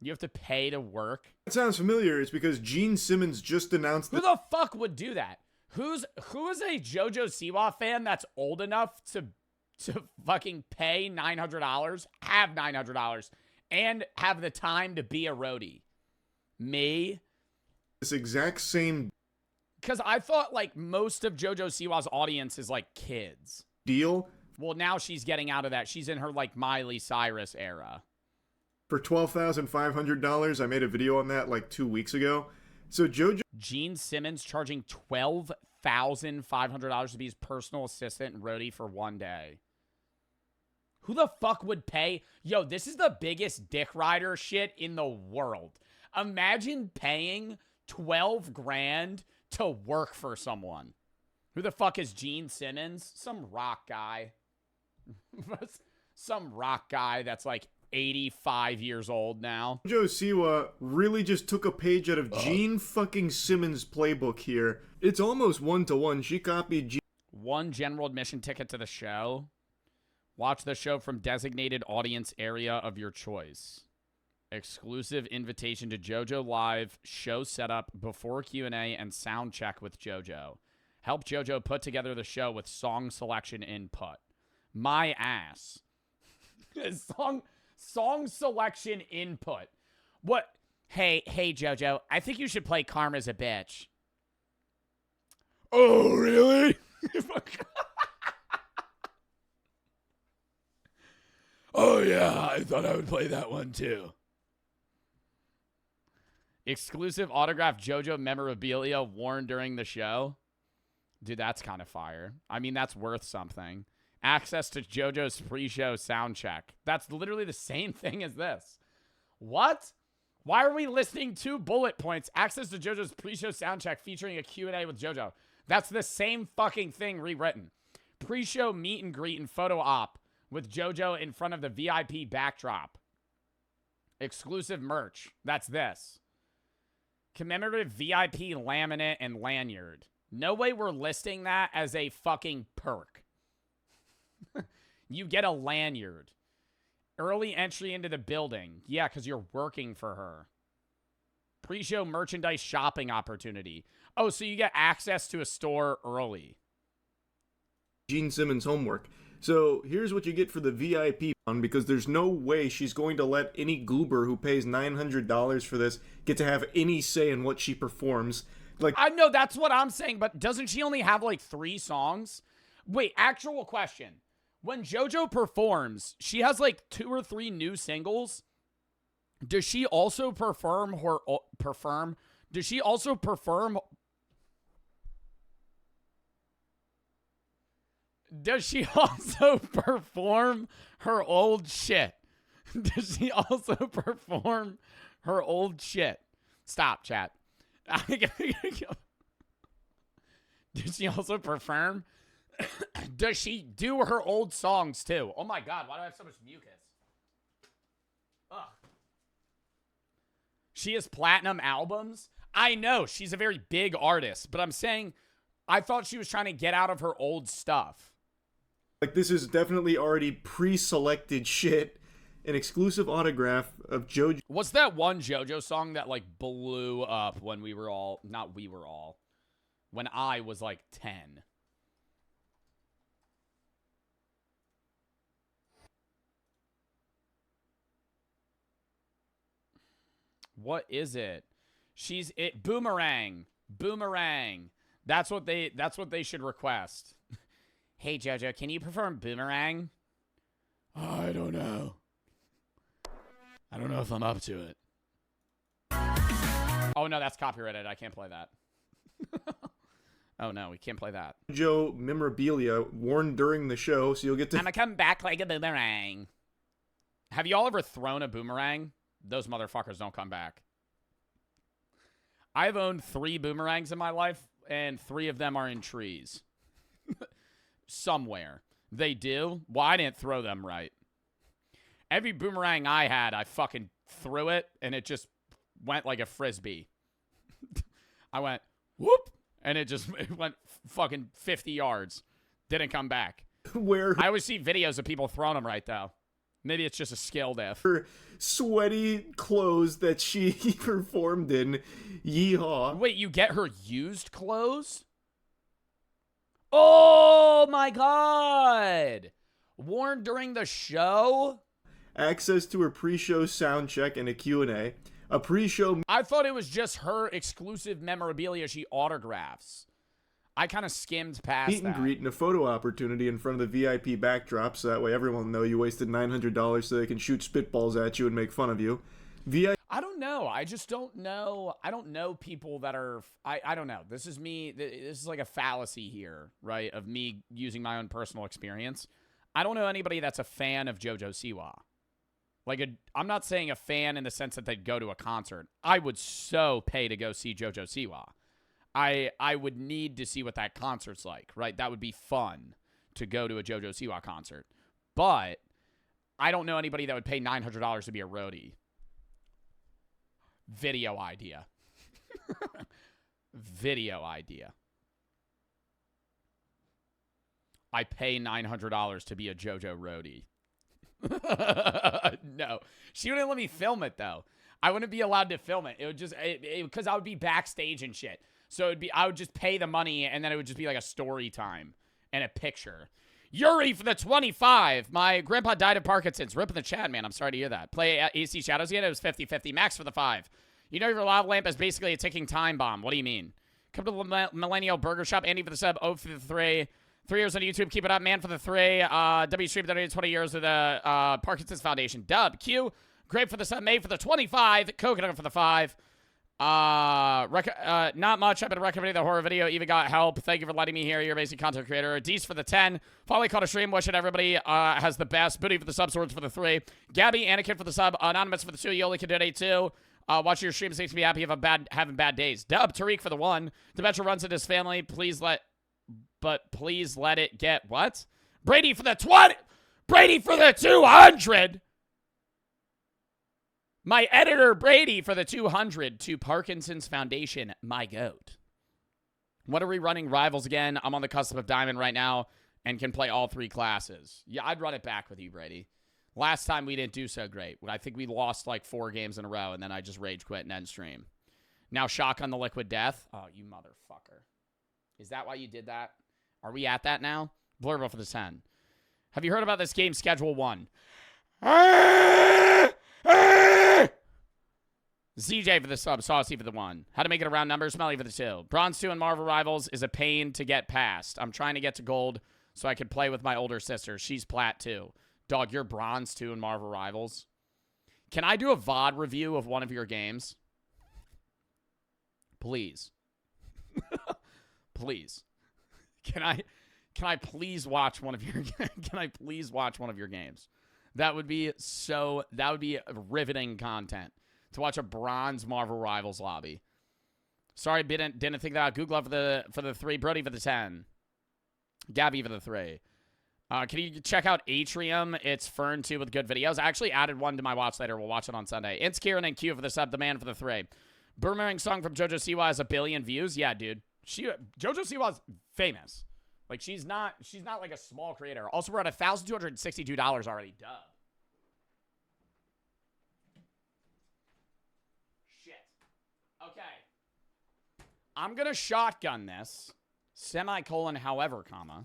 You have to pay to work. That sounds familiar. It's because Gene Simmons just announced that... Who the fuck would do that? Who is a JoJo Siwa fan that's old enough to fucking pay $900, have $900, and have the time to be a roadie? Me? This exact same... Because I thought, like, most of JoJo Siwa's audience is, like, kids. Deal? Well, now she's getting out of that. She's in her, like, Miley Cyrus era. for $12,500. I made a video on that like 2 weeks ago. So JoJo Gene Simmons charging $12,500 to be his personal assistant and roadie for one day. Who the fuck would pay? Yo, this is the biggest dick rider shit in the world. Imagine paying 12 grand to work for someone. Who the fuck is Gene Simmons? Some rock guy. Some rock guy that's like 85 years old now. Siwa really just took a page out of Gene fucking Simmons' playbook here. It's almost 1-to-1. She copied Gene. One general admission ticket to the show. Watch the show from designated audience area of your choice. Exclusive invitation to JoJo Live, show setup before Q&A, and sound check with JoJo. Help JoJo put together the show with song selection input. My ass. Song selection input. What? Hey, JoJo, I think you should play Karma's a Bitch. Oh, really? Oh, yeah, I thought I would play that one, too. Exclusive autographed JoJo memorabilia worn during the show. Dude, that's kind of fire. I mean, that's worth something. Access to JoJo's pre-show sound check. That's literally the same thing as this. What? Why are we listing 2 bullet points? Access to JoJo's pre-show sound check featuring a Q&A with JoJo. That's the same fucking thing rewritten. Pre-show meet and greet and photo op with JoJo in front of the VIP backdrop. Exclusive merch. That's this. Commemorative VIP laminate and lanyard. No way we're listing that as a fucking perk. You get a lanyard. Early entry into the building. Yeah, because you're working for her. Pre-show merchandise shopping opportunity. Oh, so you get access to a store early. Gene Simmons' homework. So here's what you get for the VIP one, because there's no way she's going to let any goober who pays $900 for this get to have any say in what she performs. Like, I know, that's what I'm saying, but doesn't she only have like 3 songs? Wait, actual question. When JoJo performs, she has like 2 or 3 new singles. Does she also perform her Does she also perform Does she also perform her old shit? Does she also perform her old shit? Stop, chat. Does she also perform? Does she do her old songs too? Oh my god, why do I have so much mucus? Ugh. She has platinum albums? I know, she's a very big artist, but I'm saying, I thought she was trying to get out of her old stuff. Like, this is definitely already pre-selected shit. An exclusive autograph of JoJo. What's that one JoJo song that, like, blew up when we were all... Not we were all. When I was, like, 10. What is it? Boomerang. Boomerang. That's what they should request. Hey, JoJo, can you perform Boomerang? I don't know. I don't know if I'm up to it. Oh, no, that's copyrighted. I can't play that. Oh, no, we can't play that. JoJo memorabilia worn during the show, so you'll get to... I'm gonna come back like a boomerang. Have y'all ever thrown a boomerang? Those motherfuckers don't come back. I've owned 3 boomerangs in my life, and 3 of them are in trees. Somewhere. They do? Well, I didn't throw them right. Every boomerang I had, I fucking threw it, and it just went like a frisbee. I went, whoop, and it went fucking 50 yards. Didn't come back. Where I always see videos of people throwing them right, though. Maybe it's just a skill diff. her sweaty clothes that she performed in. Yeehaw. Wait, you get her used clothes? Oh my god! Worn during the show? Access to her pre-show sound check and a Q&A. A pre-show... I thought it was just her exclusive memorabilia she autographs. I kind of skimmed past Meet and that. greet and a photo opportunity in front of the VIP backdrop, so that way everyone will know you wasted $900 so they can shoot spitballs at you and make fun of you. VIP I don't know. I just don't know. I don't know people that are. I don't know. This is me. This is like a fallacy here, right? Of me using my own personal experience. I don't know anybody that's a fan of JoJo Siwa. I'm not saying a fan in the sense that they'd go to a concert. I would so pay to go see JoJo Siwa. I would need to see what that concert's like, right? That would be fun to go to a JoJo Siwa concert. But I don't know anybody that would pay $900 to be a roadie. Video idea. Video idea. I pay $900 to be a JoJo roadie. No. She wouldn't let me film it, though. I wouldn't be allowed to film it. It would just, because I would be backstage and shit. So I would just pay the money, and then it would just be like a story time and a picture. Yuri for the 25. My grandpa died of Parkinson's. Rip in the chat, man. I'm sorry to hear that. Play AC Shadows again. It was 50-50. Max for the 5. You know your lava lamp is basically a ticking time bomb. What do you mean? Come to the Millennial Burger Shop. Andy for the sub. O for the 3. 3 years on YouTube. Keep it up, man, for the 3. W Stream 20 years with the Parkinson's Foundation. Dub. Q. Great for the sub. May for the 25. Coconut for the 5. Not much. I've been recommending the horror video. Even got help. Thank you for letting me hear. You're a basic content creator. Dees for the 10. Finally caught a stream. Wishing everybody has the best. Booty for the sub. Swords for the 3. Gabby, Anakin for the sub. Anonymous for the 2. Yoli can donate 2. Watching your streams makes me happy if I'm having bad days. Dub. Tariq for the 1. Dementia runs in his family. Please let it get what? Brady for the 20. Brady for the 200. My editor, Brady, for the 200 to Parkinson's Foundation, my goat. When are we running Rivals again? I'm on the cusp of Diamond right now and can play all 3 classes. Yeah, I'd run it back with you, Brady. Last time we didn't do so great. I think we lost like 4 games in a row, and then I just rage quit and end stream. Now Shotgun the Liquid Death. Oh, you motherfucker. Is that why you did that? Are we at that now? Blurbo for the 10. Have you heard about this game, Schedule 1? ZJ for the sub, Saucy for the 1. How to make it around numbers, Smelly for the 2. Bronze 2 in Marvel Rivals is a pain to get past. I'm trying to get to gold so I can play with my older sister. She's plat 2. Dog, you're bronze 2 in Marvel Rivals. Can I do a VOD review of one of your games? Please. Please. Can I please watch one of your games? That would be riveting content. To watch a bronze Marvel Rivals lobby. Sorry, didn't think that. Google for the 3. Brody for the 10. Gabby for the 3. Can you check out Atrium? It's Fern 2 with good videos. I actually added one to my watch later. We'll watch it on Sunday. It's Kieran and Q for the sub. The man for the 3. Boomerang song from JoJo Siwa has 1 billion views. Yeah, dude. JoJo Siwa's famous. Like she's not like a small creator. Also, we're at $1,262 already. Dub. Okay. I'm going to shotgun this. Semicolon, however, comma.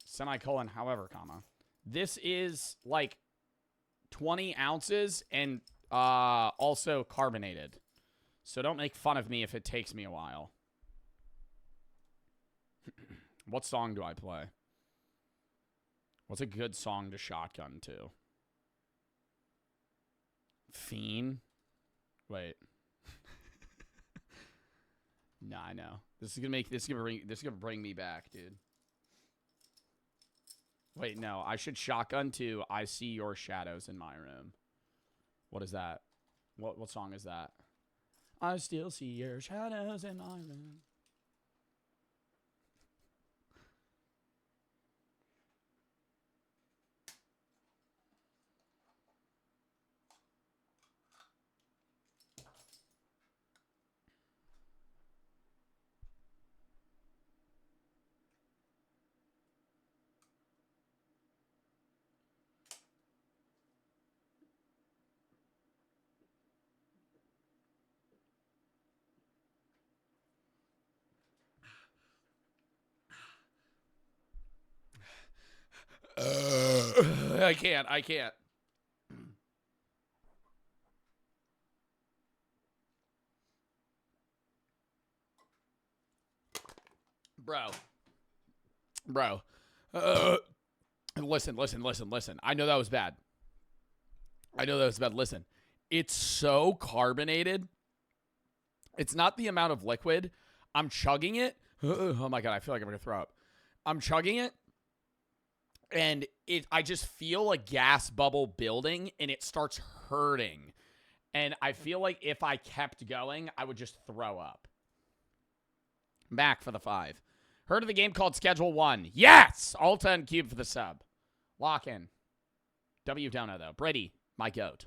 Semicolon, however, comma. This is like 20 ounces and also carbonated. So don't make fun of me if it takes me a while. What song do I play? What's a good song to shotgun to? Fiend? Wait. Nah, I know. This is gonna bring me back, dude. Wait, no. I should shotgun to I See Your Shadows in My Room. What is that? What song is that? I still see your shadows in my room. I can't. Bro. Listen. I know that was bad. Listen. It's so carbonated. It's not the amount of liquid. I'm chugging it. Oh my God, I feel like I'm going to throw up. I'm chugging it. And I just feel a gas bubble building, and it starts hurting. And I feel like if I kept going, I would just throw up. Back for the 5. Heard of the game called Schedule 1? Yes! Alta and Cube for the sub. Lock in. W don't know, though. Brady, my goat.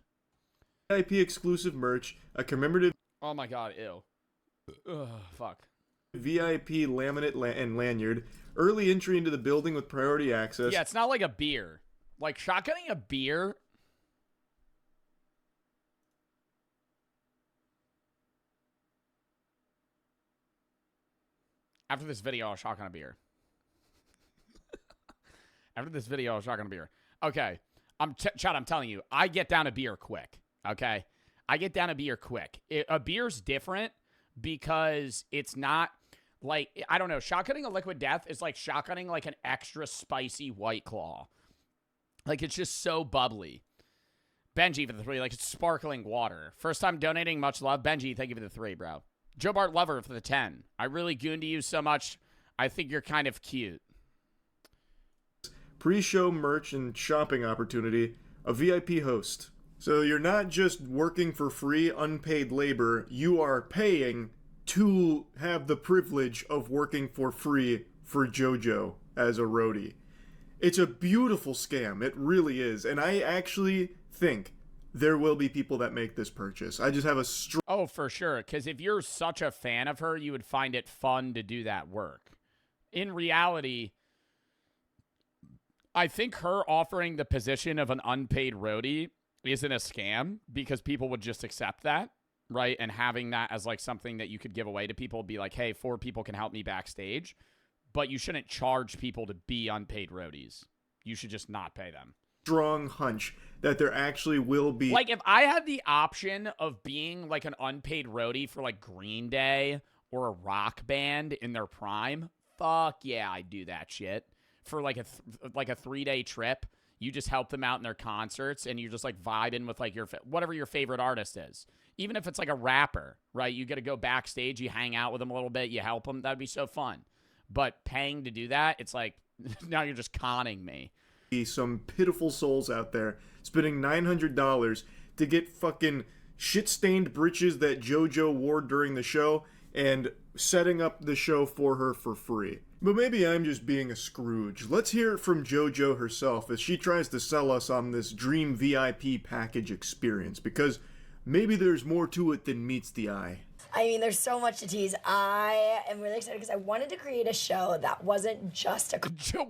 VIP exclusive merch, a commemorative... Oh my God, ew. Ugh, fuck. VIP laminate and lanyard, early entry into the building with priority access. Yeah, it's not like a beer. Like, shotgunning a beer... After this video, I'll shotgun a beer. After this video, I'll shotgun a beer. Okay. Chad, I'm telling you, I get down a beer quick. Okay? I get down a beer quick. A beer's different because it's not like, I don't know, shotgunning a liquid death is like shotgunning like an extra spicy White Claw. Like, it's just so bubbly. Benji for the 3, like it's sparkling water. First time donating, much love. Benji, thank you for the 3, bro. Joe Bart Lover for the 10. I really goon to you so much. I think you're kind of cute. Pre-show merch and shopping opportunity. A VIP host. So you're not just working for free, unpaid labor. You are paying to have the privilege of working for free for JoJo as a roadie. It's a beautiful scam. It really is. And I actually think there will be people that make this purchase. I just have a strong... Oh, for sure. Because if you're such a fan of her, you would find it fun to do that work. In reality, I think her offering the position of an unpaid roadie isn't a scam because people would just accept that, right? And having that as like something that you could give away to people, be like, hey, 4 people can help me backstage. But you shouldn't charge people to be unpaid roadies. You should just not pay them. Strong hunch that there actually will be... Like, if I had the option of being, like, an unpaid roadie for, like, Green Day or a rock band in their prime, fuck yeah, I'd do that shit. For, like, a 3-day trip, you just help them out in their concerts, and you're just, like, vibing with, like, whatever your favorite artist is. Even if it's, like, a rapper, right? You get to go backstage, you hang out with them a little bit, you help them. That'd be so fun. But paying to do that, it's like, now you're just conning me. Some pitiful souls out there spending $900 to get fucking shit-stained breeches that JoJo wore during the show and setting up the show for her for free. But maybe I'm just being a Scrooge. Let's hear it from JoJo herself as she tries to sell us on this dream VIP package experience, because maybe there's more to it than meets the eye. I mean, there's so much to tease. I am really excited because I wanted to create a show that wasn't just a...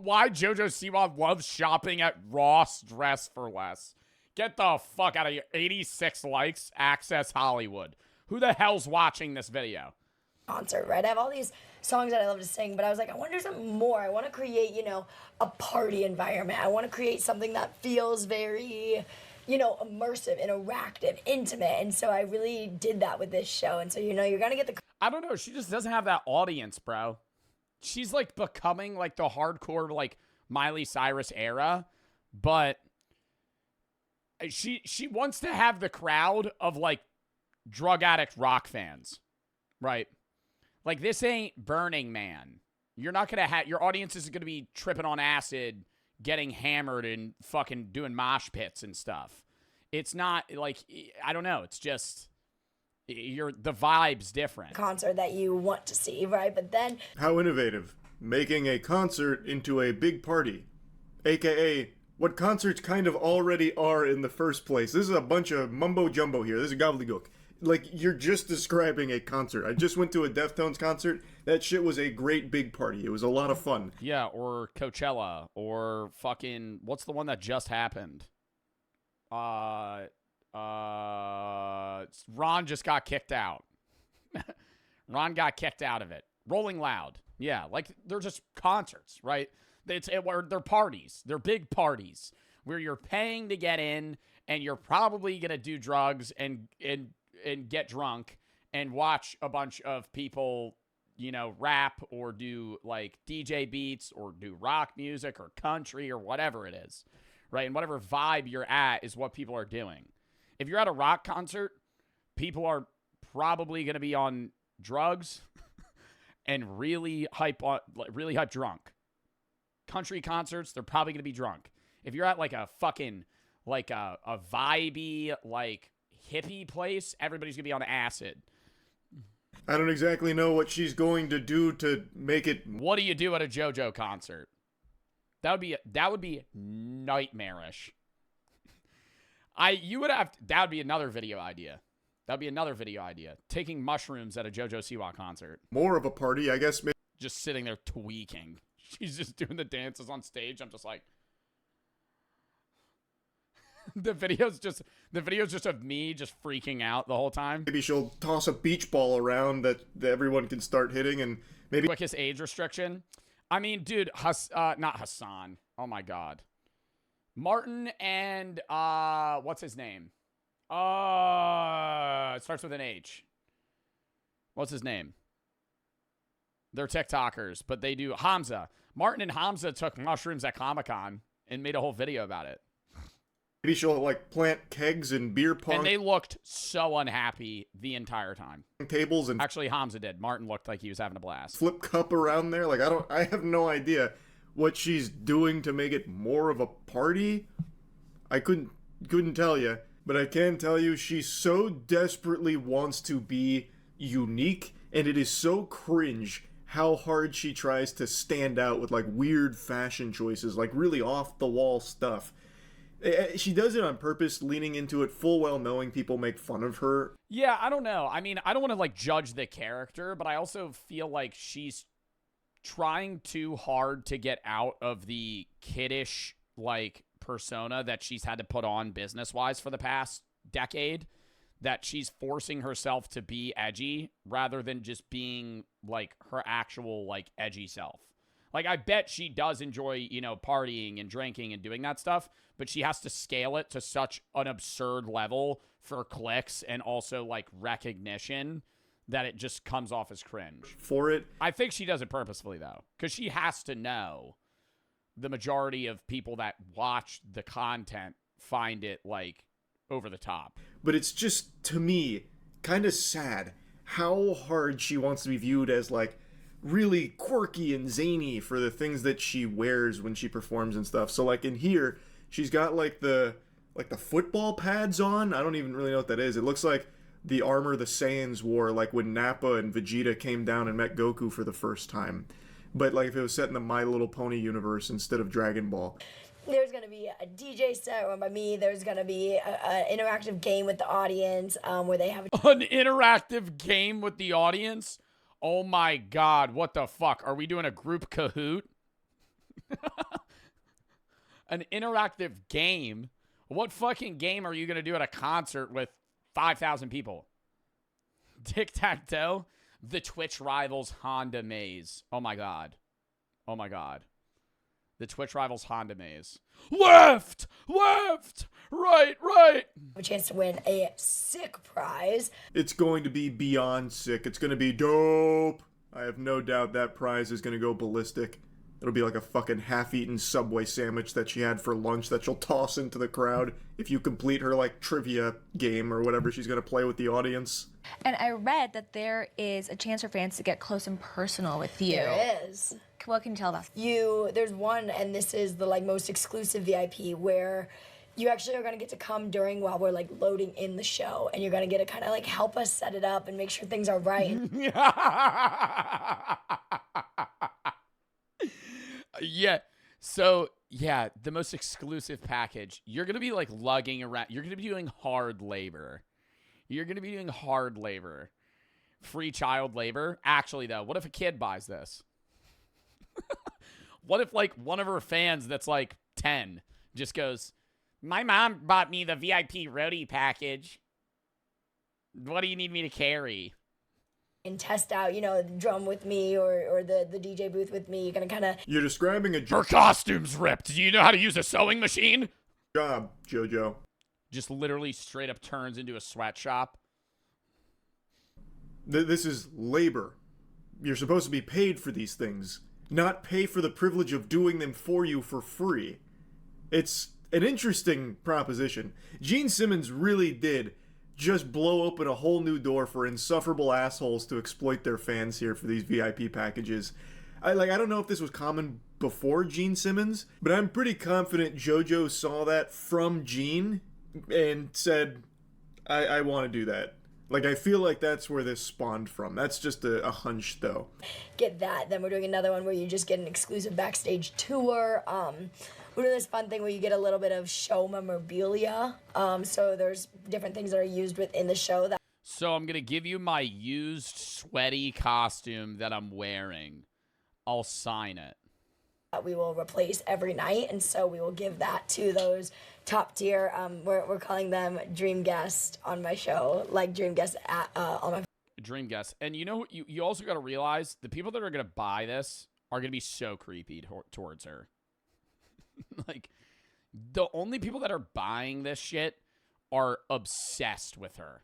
Why JoJo Siwa loves shopping at Ross Dress for Less. Get the fuck out of here. 86 likes, Access Hollywood. Who the hell's watching this video? Concert, right? I have all these songs that I love to sing, but I was like, I want to do something more. I want to create, you know, a party environment. I want to create something that feels very... you know, immersive, interactive, intimate. And so I really did that with this show. And so, you know, you're going to get the... I don't know. She just doesn't have that audience, bro. She's, like, becoming, like, the hardcore, like, Miley Cyrus era. But she wants to have the crowd of, like, drug addict rock fans. Right? Like, this ain't Burning Man. You're not going to have... Your audience isn't going to be tripping on acid, getting hammered and fucking doing mosh pits and stuff. It's not like, I don't know. It's just, the vibe's different. Concert that you want to see, right? But then... How innovative. Making a concert into a big party. AKA, what concerts kind of already are in the first place. This is a bunch of mumbo jumbo here. This is gobbledygook. Like, you're just describing a concert. I just went to a Deftones concert. That shit was a great big party. It was a lot of fun. Yeah, or Coachella, or fucking, what's the one that just happened? Ron just got kicked out. Ron got kicked out of it. Rolling Loud. Yeah, like, they're just concerts, right? They're parties. They're big parties where you're paying to get in, and you're probably going to do drugs and get drunk and watch a bunch of people you know, rap or do like DJ beats or do rock music or country or whatever it is, right? And whatever vibe you're at is what people are doing. If you're at a rock concert, people are probably going to be on drugs and really hype drunk. Country concerts, they're probably going to be drunk. If you're at like a fucking, like a vibey, like hippie place, everybody's going to be on acid. I don't exactly know what she's going to do to make it. What do you do at a JoJo concert? That would be nightmarish. That would be another video idea. That'd be another video idea. Taking mushrooms at a JoJo Siwa concert. More of a party, I guess. Just sitting there tweaking. She's just doing the dances on stage. I'm just like, the video's just of me just freaking out the whole time. Maybe she'll toss a beach ball around that everyone can start hitting, and maybe quickest age restriction. I mean, dude, not Hassan. Oh my God, Martin and what's his name? It starts with an H. What's his name? They're TikTokers, but they do Hamza. Martin and Hamza took mushrooms at Comic-Con and made a whole video about it. maybe she'll like plant kegs and beer pong And they looked so unhappy the entire time. tables and Actually, Hamza did. Martin looked like he was having a blast. flip cup around there. Like I have no idea what she's doing to make it more of a party. I couldn't tell you, but I can tell you she so desperately wants to be unique, and it is so cringe how hard she tries to stand out with like weird fashion choices, like really off the wall stuff. She does it on purpose, leaning into it full well knowing people make fun of her. Yeah, I don't know. I mean, I don't want to like judge the character, but I also feel like she's trying too hard to get out of the kiddish like persona that she's had to put on business-wise for the past decade, that she's forcing herself to be edgy rather than just being like her actual like edgy self. Like, I bet she does enjoy, you know, partying and drinking and doing that stuff, but she has to scale it to such an absurd level for clicks and also like recognition that it just comes off as cringe. For it, I think she does it purposefully though, because she has to know the majority of people that watch the content find it like over the top. but it's just, to me, kind of sad how hard she wants to be viewed as like really quirky and zany for the things that she wears when she performs and stuff. So like in here, she's got like the football pads on. I don't even really know what that is. It looks like the armor the Saiyans wore like when Nappa and Vegeta came down and met Goku for the first time. But like if it was set in the My Little Pony universe instead of Dragon Ball. There's going to be a DJ set run by me. There's going to be an interactive game with the audience where they have An interactive game with the audience? Oh my God, what the fuck? Are we doing a group Kahoot? An interactive game? What fucking game are you going to do at a concert with 5,000 people? Tic-tac-toe? The Twitch Rivals Honda Maze. Oh my God. Oh my God. The Twitch Rivals Honda Maze. Left! Left! Right! Right! a chance to win a sick prize. It's going to be beyond sick. It's going to be dope. I have no doubt that prize is going to go ballistic. It'll be like a fucking half-eaten Subway sandwich that she had for lunch that she'll toss into the crowd if you complete her, like, trivia game or whatever she's going to play with the audience. And I read that there is a chance for fans to get close and personal with you. There is. What can you tell us? There's one, and this is the like most exclusive VIP, where you actually are going to get to come during while we're like loading in the show, and you're going to get to kind of like help us set it up and make sure things are right. Yeah. So, yeah, the most exclusive package. You're going to be like lugging around. You're going to be doing hard labor. You're going to be doing hard labor. Free child labor. Actually, though, what if a kid buys this? What if, like, one of her fans that's, like, 10 just goes, my mom bought me the VIP roadie package. What do you need me to carry? And test out, the drum with me or the DJ booth with me. You're going to kind of... You're describing a Her costume's ripped. Do you know how to use a sewing machine? job, JoJo. Just literally straight up turns into a sweatshop. This is labor. you're supposed to be paid for these things, not pay for the privilege of doing them for you for free. It's an interesting proposition. Gene Simmons really did just blow open a whole new door for insufferable assholes to exploit their fans here for these VIP packages. I don't know if this was common before Gene Simmons, but I'm pretty confident JoJo saw that from Gene and said, I want to do that. Like, I feel like that's where this spawned from. That's just a hunch, though. Get that. Then we're doing another one where you just get an exclusive backstage tour. We're doing this fun thing where you get a little bit of show memorabilia. So there's different things that are used within the show. So I'm going to give you my used sweaty costume that I'm wearing. I'll sign it. We will replace every night, and so we will give that to those top tier. We're calling them dream guests on my show, like dream guests on my Dream guests. And you know, you also got to realize the people that are going to buy this are going to be so creepy towards her. Like, the only people that are buying this shit are obsessed with her.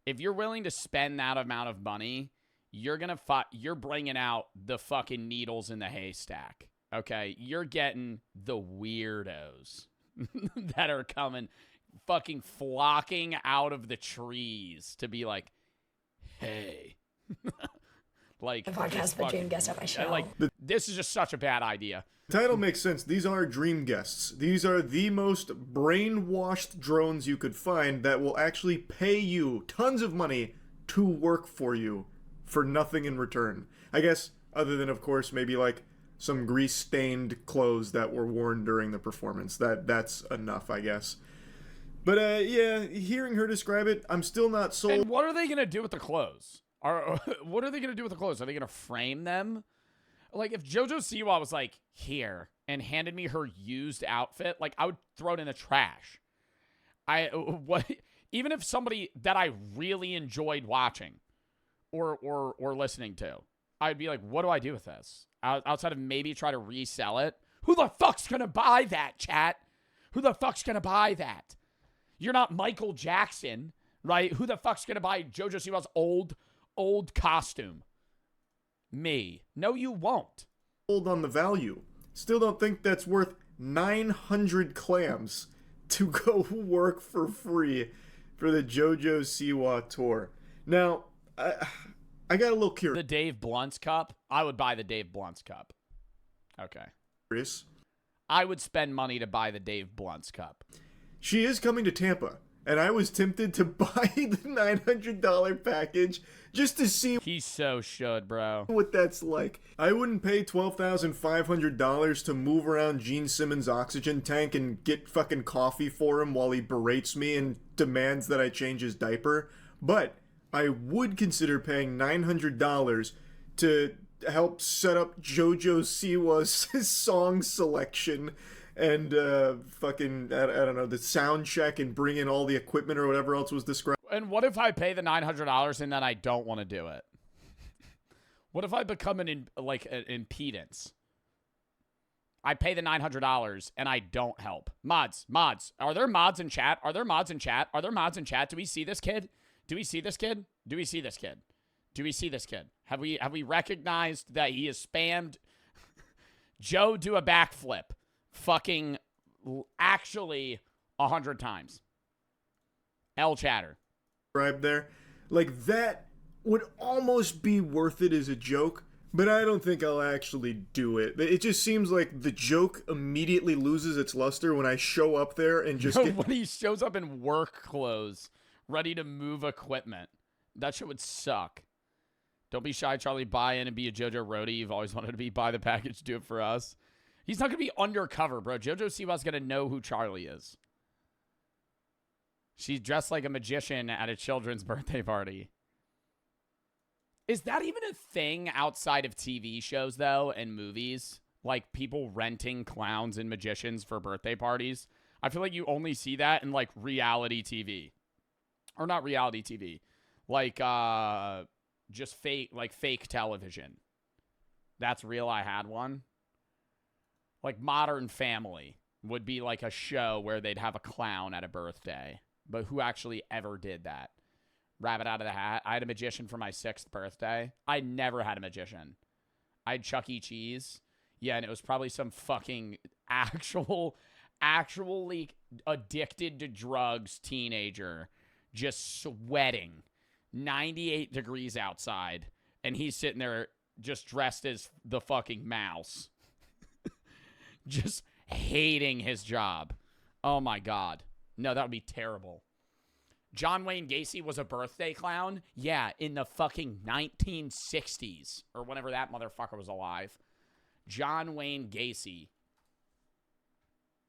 If you're willing to spend that amount of money, you're bringing out the fucking needles in the haystack. Okay, you're getting the weirdos that are coming, fucking flocking out of the trees to be like, hey. Like, the podcast, but dream guests on my show. Like, this is just such a bad idea. The title makes sense. These are dream guests. These are the most brainwashed drones you could find that will actually pay you tons of money to work for you for nothing in return. I guess, other than, of course, maybe like some grease-stained clothes that were worn during the performance. That's enough, I guess. But, yeah, hearing her describe it, I'm still not sold. And what are they going to do with the clothes? What are they going to do with the clothes? Are they going to frame them? Like, if JoJo Siwa was like, here, and handed me her used outfit, like, I would throw it in the trash. Even if somebody that I really enjoyed watching or listening to, I'd be like, what do I do with this? Outside of maybe try to resell it. Who the fuck's going to buy that, chat? Who the fuck's going to buy that? You're not Michael Jackson, right? Who the fuck's going to buy JoJo Siwa's old costume? Me. No, you won't. Hold on the value. Still don't think that's worth 900 clams to go work for free for the JoJo Siwa tour. Now, I got a little curious. The Dave Blunt's cup? I would buy the Dave Blunt's cup. Okay. I would spend money to buy the Dave Blunt's cup. She is coming to Tampa, and I was tempted to buy the $900 package just to see. He so should, bro. What that's like. I wouldn't pay $12,500 to move around Gene Simmons' oxygen tank and get fucking coffee for him while he berates me and demands that I change his diaper, but I would consider paying $900 to help set up JoJo Siwa's song selection and fucking, I don't know, the sound check and bring in all the equipment or whatever else was described. And what if I pay the $900 and then I don't want to do it? What if I become an impedance? I pay the $900 and I don't help. Mods. Are there mods in chat? Are there mods in chat? Do we see this kid? Have we recognized that he has spammed Joe do a backflip fucking actually 100 times? L chatter. Right there. Like, that would almost be worth it as a joke, but I don't think I'll actually do it. It just seems like the joke immediately loses its luster when I show up there and just get... When he shows up in work clothes, ready to move equipment. That shit would suck. Don't be shy, Charlie. Buy in and be a JoJo roadie. You've always wanted to be. Buy the package. Do it for us. He's not going to be undercover, bro. JoJo Siwa's going to know who Charlie is. She's dressed like a magician at a children's birthday party. Is that even a thing outside of TV shows, though, and movies? Like, people renting clowns and magicians for birthday parties? I feel like you only see that in, like, reality TV. Or not reality TV. Like, just fake television. That's real. I had one. Like, Modern Family would be like a show where they'd have a clown at a birthday. But who actually ever did that? Rabbit out of the hat. I had a magician for my 6th birthday. I never had a magician. I had Chuck E. Cheese. Yeah, and it was probably some fucking actually addicted to drugs teenager just sweating. 98 degrees outside. And he's sitting there just dressed as the fucking mouse. Just hating his job. Oh my God. No, that would be terrible. John Wayne Gacy was a birthday clown? Yeah, in the fucking 1960s. Or whenever that motherfucker was alive. John Wayne Gacy.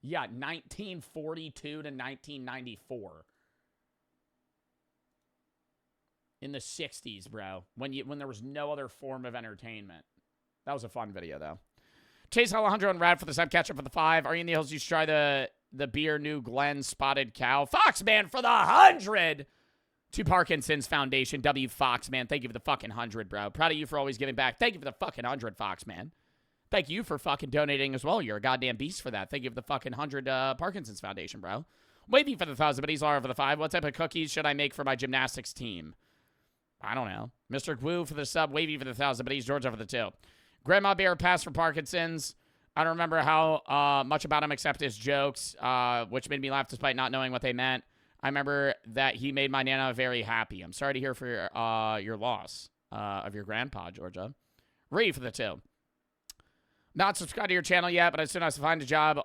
Yeah, 1942 to 1994. In the 60s, bro. When there was no other form of entertainment. That was a fun video, though. Chase Alejandro and Rad for the sub. Catch up for the 5. Are you in the hills? You should try the beer New Glen Spotted Cow. Foxman for the 100 to Parkinson's Foundation. W Foxman. Thank you for the fucking 100, bro. Proud of you for always giving back. Thank you for the fucking 100, Foxman. Thank you for fucking donating as well. You're a goddamn beast for that. Thank you for the fucking 100 Parkinson's Foundation, bro. Wavy for the 1,000, but he's all for the 5. What type of cookies should I make for my gymnastics team? I don't know. Mr. Gwoo for the sub. Wavy for the 1,000, but he's Georgia for the 2. Grandma Bear passed for Parkinson's. I don't remember how much about him except his jokes, which made me laugh despite not knowing what they meant. I remember that he made my Nana very happy. I'm sorry to hear for your loss of your grandpa, Georgia. Ree for the 2. Not subscribed to your channel yet, but as soon as I find a job,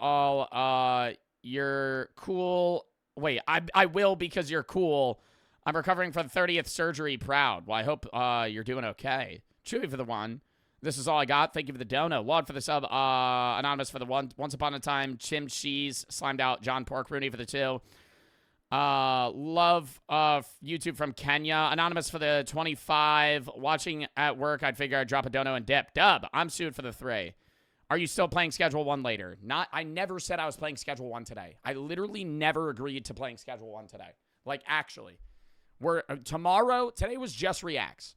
you're cool. Wait, I will because you're cool. I'm recovering from the 30th surgery. Proud. Well, I hope you're doing okay. Chewy for the 1. This is all I got. Thank you for the dono. Lord for the sub. Anonymous for the 1. Once upon a time, Chim Cheese slimed out. John Pork Rooney for the 2. Love YouTube from Kenya. Anonymous for the 25. Watching at work, I'd figure I'd drop a dono and dip. Dub. I'm sued for the 3. Are you still playing Schedule 1 later? Not. I never said I was playing Schedule 1 today. I literally never agreed to playing Schedule 1 today. Like, actually. Today was just Reacts.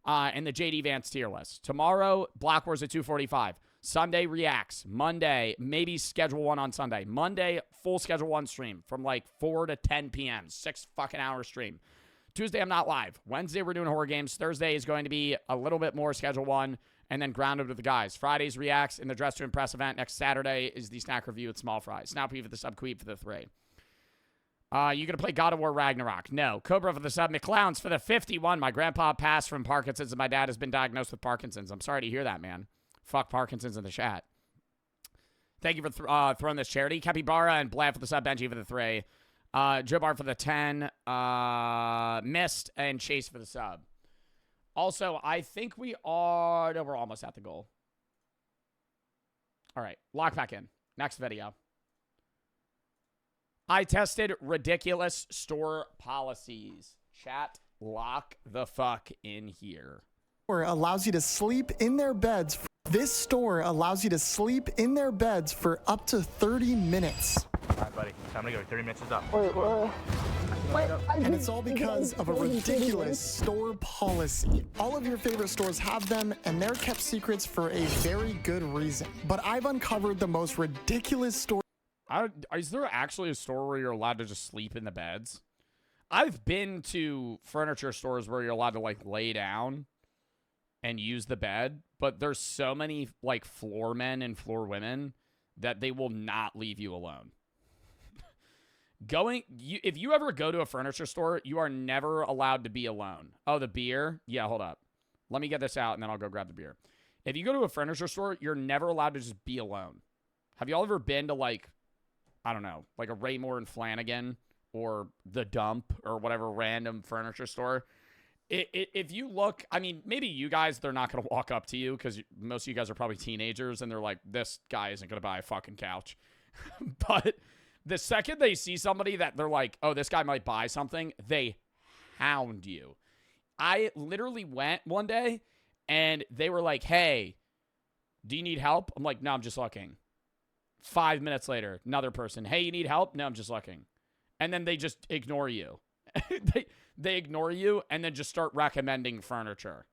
And the JD Vance tier list. Tomorrow, Block Wars at 2:45. Sunday, Reacts. Monday, maybe Schedule 1 on Sunday. Monday, full Schedule 1 stream from like 4 to 10 p.m. 6 fucking hour stream. Tuesday, I'm not live. Wednesday, we're doing horror games. Thursday is going to be a little bit more Schedule 1 and then Grounded with the guys. Friday's Reacts in the Dress to Impress event. Next Saturday is the snack review with Small Fry. Snappy for the sub, Queep for the 3. You gonna play God of War Ragnarok? No. Cobra for the sub. McClowns for the 51. My grandpa passed from Parkinson's and my dad has been diagnosed with Parkinson's. I'm sorry to hear that, man. Fuck Parkinson's in the chat. Thank you for throwing this charity. Capybara and Blab for the sub. Benji for the 3. Joe Bar for the 10. Mist and Chase for the sub. Also, I think we are... No, we're almost at the goal. All right. Lock back in. Next video. I tested ridiculous store policies. Chat, lock the fuck in here. Allows you to sleep in their beds. This store allows you to sleep in their beds for up to 30 minutes. All right, buddy. Time to go. 30 minutes is up. And it's all because of a ridiculous store policy. All of your favorite stores have them, and they're kept secrets for a very good reason. But I've uncovered the most ridiculous store. Is there actually a store where you're allowed to just sleep in the beds? I've been to furniture stores where you're allowed to, like, lay down and use the bed, but there's so many, like, floor men and floor women that they will not leave you alone. If you ever go to a furniture store, you are never allowed to be alone. Oh, the beer? Yeah, hold up. Let me get this out, and then I'll go grab the beer. If you go to a furniture store, you're never allowed to just be alone. Have you all ever been to, like, I don't know, like a Raymore and Flanagan or The Dump or whatever random furniture store? If you look, I mean, maybe you guys, they're not going to walk up to you because most of you guys are probably teenagers and they're like, this guy isn't going to buy a fucking couch. But the second they see somebody that they're like, oh, this guy might buy something, they hound you. I literally went one day and they were like, hey, do you need help? I'm like, no, I'm just looking. 5 minutes later, another person, hey, you need help? No, I'm just looking. And then they just ignore you. They ignore you and then just start recommending furniture.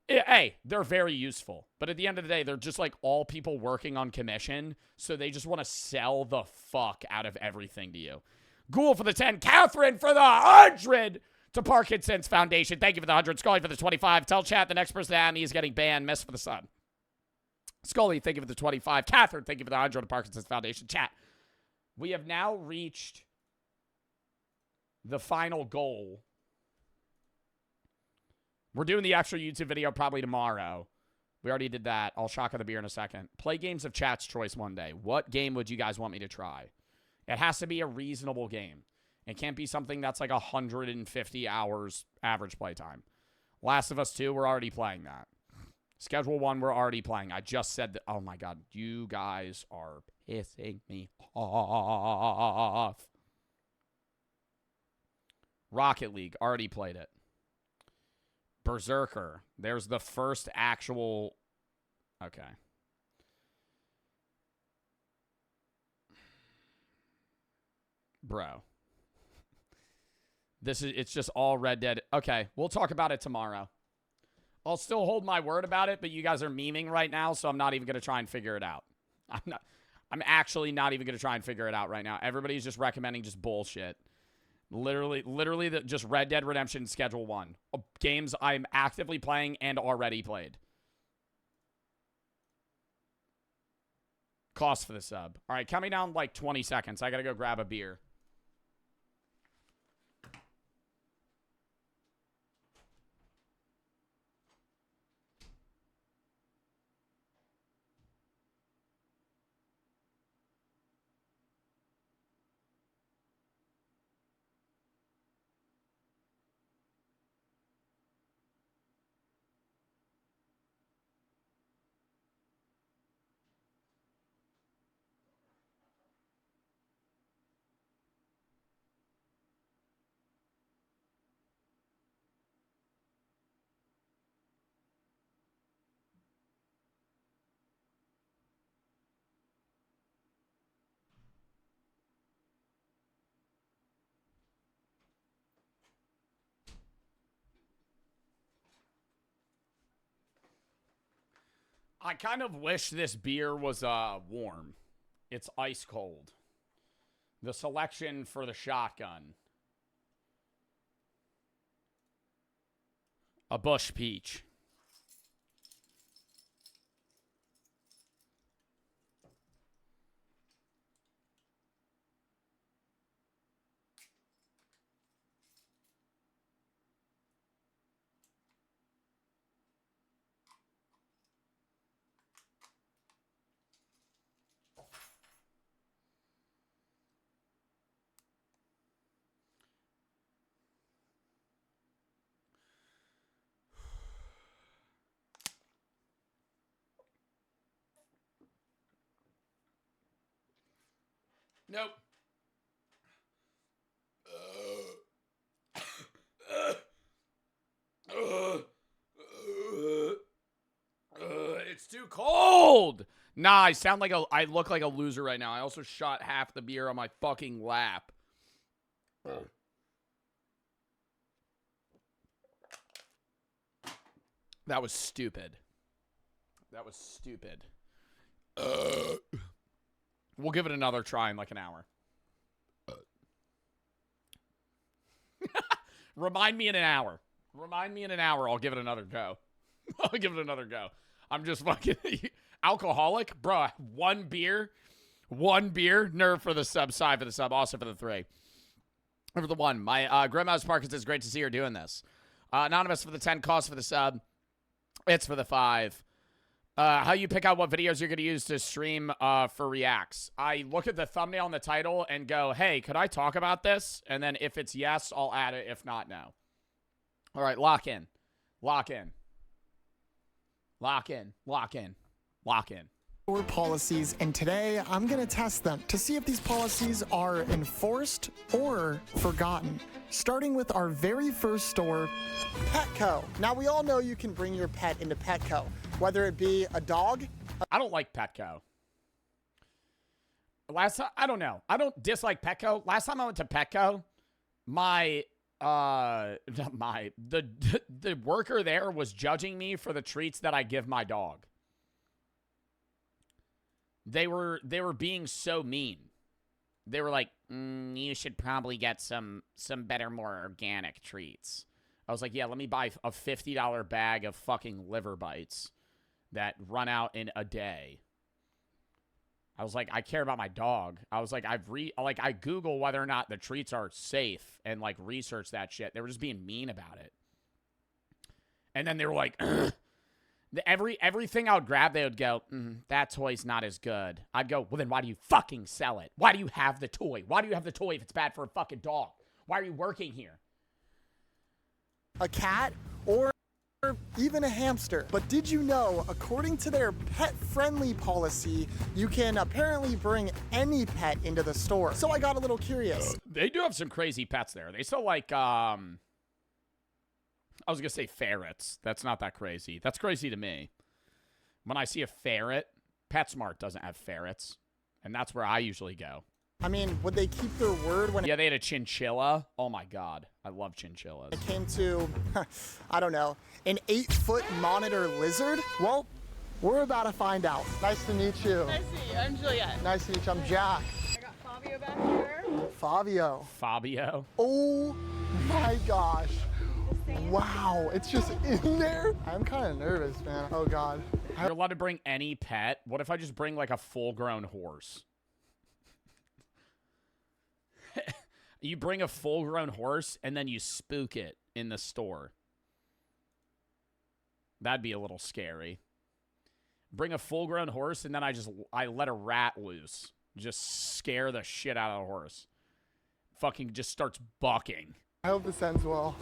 Hey, they're very useful. But at the end of the day, they're just like all people working on commission. So they just want to sell the fuck out of everything to you. Ghoul for the 10. Catherine for the 100 to Parkinson's Foundation. Thank you for the 100. Scully for the 25. Tell chat the next person to add me is getting banned. Miss for the sun. Scully, thank you for the 25. Catherine, thank you for the 100 to Parkinson's Foundation. Chat. We have now reached the final goal. We're doing the extra YouTube video probably tomorrow. We already did that. I'll shock of the beer in a second. Play games of chat's choice one day. What game would you guys want me to try? It has to be a reasonable game. It can't be something that's like 150 hours average playtime. Last of Us 2, we're already playing that. Schedule 1, we're already playing. I just said that. Oh my God. You guys are pissing me off. Rocket League, already played it. Berserker. There's the first actual... Okay. Bro. It's just all Red Dead. Okay, we'll talk about it tomorrow. I'll still hold my word about it, but you guys are memeing right now, so I'm not even going to try and figure it out. I'm actually not even going to try and figure it out right now. Everybody's just recommending just bullshit. Literally just Red Dead Redemption Schedule 1. Games I'm actively playing and already played. Cost for the sub. All right, coming down like 20 seconds. I got to go grab a beer. I kind of wish this beer was warm. It's ice cold. The selection for the shotgun. A Bush Peach. Nope. It's too cold. Nah, I look like a loser right now. I also shot half the beer on my fucking lap. That was stupid. That was stupid. We'll give it another try in like an hour. Remind me in an hour. Remind me in an hour. I'll give it another go. I'll give it another go. I'm just fucking alcoholic. Bro, one beer. Nerve for the sub, side for the sub, also for the 3. For the 1. My grandma's Parkinson's. Great to see her doing this. Anonymous for the 10. Cost for the sub. It's for the 5. How you pick out what videos you're going to use to stream for reacts. I look at the thumbnail and the title and go, hey, could I talk about this? And then if it's yes, I'll add it. If not, no. All right, lock in. Lock in. Lock in. Lock in. Lock in. Store policies, and today I'm going to test them to see if these policies are enforced or forgotten. Starting with our very first store, Petco. Now, we all know you can bring your pet into Petco, whether it be a dog. I don't like Petco. Last time, I don't know. I don't dislike Petco. Last time I went to Petco, the worker there was judging me for the treats that I give my dog. They were being so mean. they were like, you should probably get some better, more organic treats. I was like, yeah, let me buy a $50 bag of fucking liver bites that run out in a day. I was like, I care about my dog. I was like, I Google whether or not the treats are safe and like research that shit. They were just being mean about it. And then they were like, everything I would grab, they would go, that toy's not as good. I'd go, well, then why do you fucking sell it? Why do you have the toy? Why do you have the toy if it's bad for a fucking dog? Why are you working here? A cat, or even a hamster. But did you know, according to their pet-friendly policy, you can apparently bring any pet into the store. So I got a little curious. They do have some crazy pets there. They still like, I was going to say ferrets. That's not that crazy. That's crazy to me. When I see a ferret, PetSmart doesn't have ferrets. And that's where I usually go. I mean, would they keep their word when Yeah, they had a chinchilla. Oh my God. I love chinchillas. it came to, I don't know, an 8-foot monitor lizard? Well, we're about to find out. Nice to meet you. Nice to meet you. I'm Juliet. Nice to meet you. I'm Jack. I got Fabio back here. Fabio. Fabio. Oh my gosh. Wow, it's just in there. I'm kind of nervous, man. Oh God. You're allowed to bring any pet. What if I just bring like a full-grown horse? You bring a full-grown horse and then you spook it in the store. That'd be a little scary. Bring a full-grown horse and then I let a rat loose. Just scare the shit out of the horse. Fucking just starts bucking. I hope this ends well.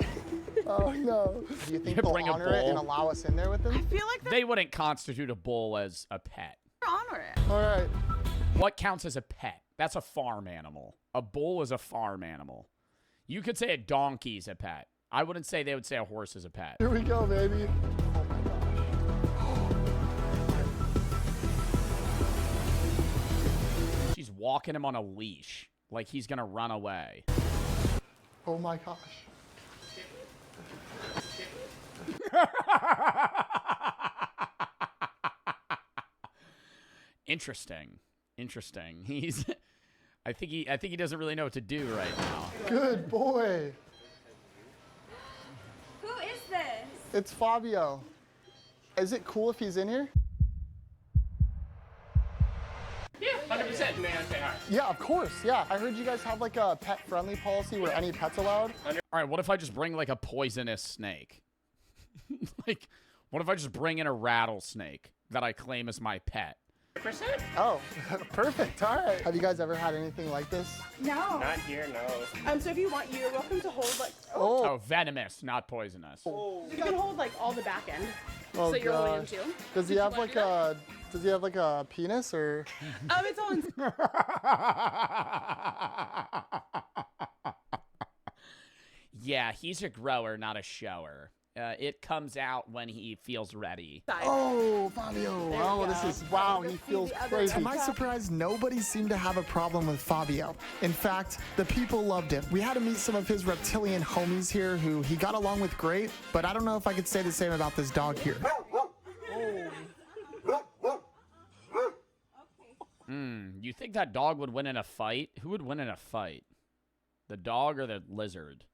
Oh no. Do you think they'll Bring a honor it and bull. allow us in there with them? I feel like They wouldn't constitute a bull as a pet. they're honor it. All right. What counts as a pet? That's a farm animal. A bull is a farm animal. You could say a donkey's a pet. I wouldn't say they would say a horse is a pet. Here we go, baby. She's walking him on a leash like he's gonna run away. Oh my gosh. Interesting. I think he doesn't really know what to do right now. Good boy. Who is this? It's Fabio. Is it cool if he's in here? Yeah, 100%. Man, say hi. Yeah, of course. Yeah. I heard you guys have like a pet-friendly policy where any pet's allowed. All right, what if I just bring like a poisonous snake? Like, what if I just bring in a rattlesnake that I claim as my pet? Oh, perfect. All right. Have you guys ever had anything like this? No. Not here, no. So if you want, you're welcome to hold like. Oh, venomous, not poisonous. You can hold like all the back end. Oh, So you're holding him gosh. too. Does he Did you have wanna like do that? a? Does he have like a penis or? It's all in. Yeah, he's a grower, not a shower. It comes out when he feels ready. Oh, Fabio. There we Oh, go. this is wow. He feels The other crazy. To two. my surprise, nobody seemed to have a problem with Fabio. In fact, the people loved him. We had to meet some of his reptilian homies here who he got along with great, but I don't know if I could say the same about this dog here. You think that dog would win in a fight? Who would win in a fight? The dog or the lizard?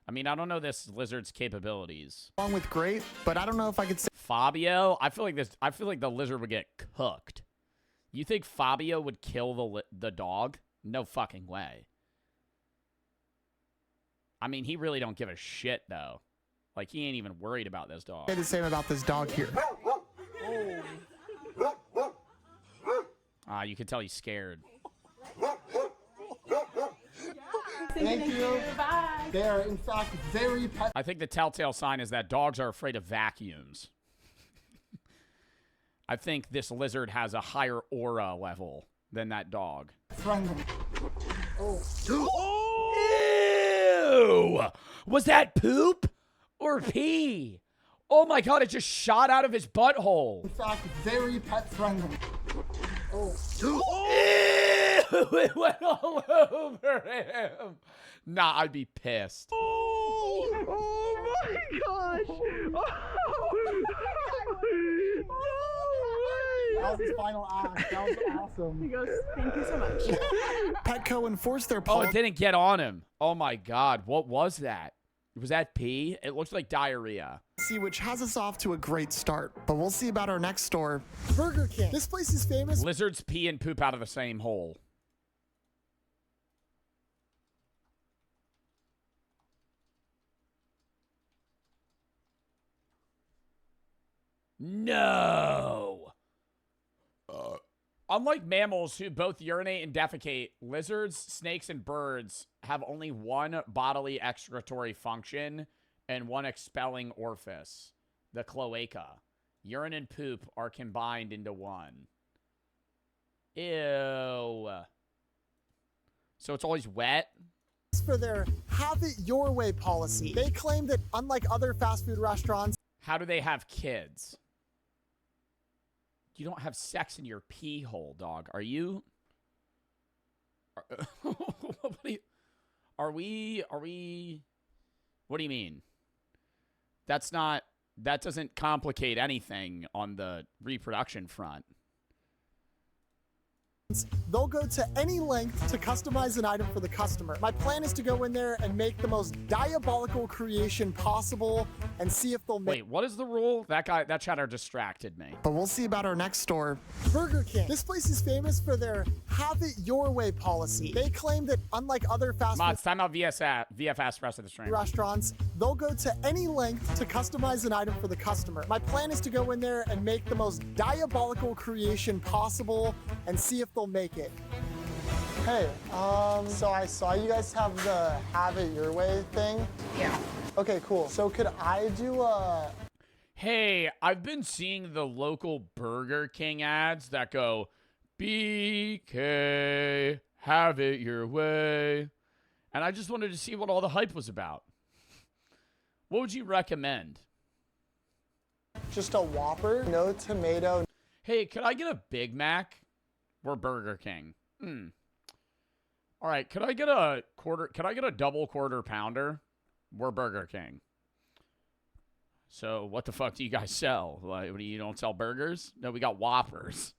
I mean, I don't know this lizard's capabilities. Along with great, but I don't know if I could say. Fabio? I feel like the lizard would get cooked. You think Fabio would kill the dog? No fucking way. I mean, he really don't give a shit though. Like he ain't even worried about this dog. Say the same about this dog here. You can tell he's scared. Thank you. Bye. They are, in fact, very pet. I think the telltale sign is that dogs are afraid of vacuums. I think this lizard has a higher aura level than that dog. Friendly. Ew! Was that poop or pee? Oh my god, it just shot out of his butthole. In fact, very pet friendly. Ew! It went all over him. Nah, I'd be pissed. Oh my gosh! That was his final act. That was awesome. He goes, thank you so much. Petco enforced their Oh, policy. it didn't get on him. Oh my God. What was that? Was that pee? It looks like diarrhea. Which has us off to a great start. But we'll see about our next store, Burger King. This place is famous. Lizards pee and poop out of the same hole. No. Unlike mammals who both urinate and defecate, lizards, snakes, and birds have only one bodily excretory function and one expelling orifice, the cloaca. Urine and poop are combined into one. Ew. So it's always wet? For their have it your way policy. They claim that unlike other fast food restaurants, How do they have kids? You don't have sex in your pee hole, dog. Are you? Are we? What do you mean? That doesn't complicate anything on the reproduction front. they'll go to any length to customize an item for the customer. My plan is to go in there and make the most diabolical creation possible and see if they'll make. Wait, what is the rule? That chatter distracted me. But we'll see about our next store, Burger King. This place is famous for their have it your way policy. They claim that unlike other fast Mods, time out VFS rest of the stream. restaurants, they'll go to any length to customize an item for the customer. My plan is to go in there and make the most diabolical creation possible and see if they'll make it. Hey, so I saw you guys have the have it your way thing. Yeah. Okay, cool. So could I do a... Hey, I've been seeing the local Burger King ads that go, BK, have it your way. And I just wanted to see what all the hype was about. What would you recommend? Just a Whopper, no tomato. Hey, could I get a Big Mac? We're Burger King. All right, could I get a double quarter pounder? We're Burger King. So what the fuck do you guys sell? Like, you don't sell burgers? No, we got Whoppers.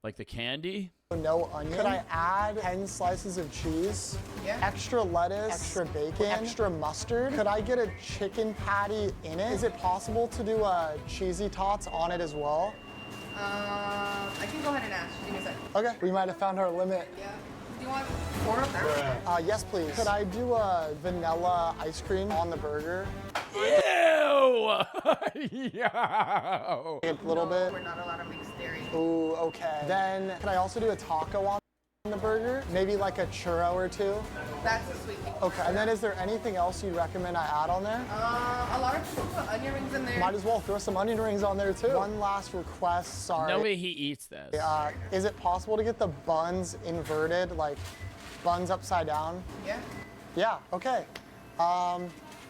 Like the candy? No onion. Could I add 10 slices of cheese? Yeah. Extra lettuce, extra bacon, extra mustard. Could I get a chicken patty in it? Is it possible to do cheesy tots on it as well? I can go ahead and ask. Give me a second. Okay, we might have found our limit. Yeah. Do you want 4 of them? Yes, please. Could I do a vanilla ice cream on the burger? Ew! Yo! A little bit. We're not allowed to mix dairy. Ooh, okay. Then could I also do a taco on the burger? Maybe like a churro or two? That's a sweet thing. Okay, and then is there anything else you recommend I add on there? A lot of people put onion rings in there. Might as well throw some onion rings on there too. One last request, sorry. No way he eats this. Is it possible to get the buns inverted, like buns upside down? Yeah. Yeah, okay.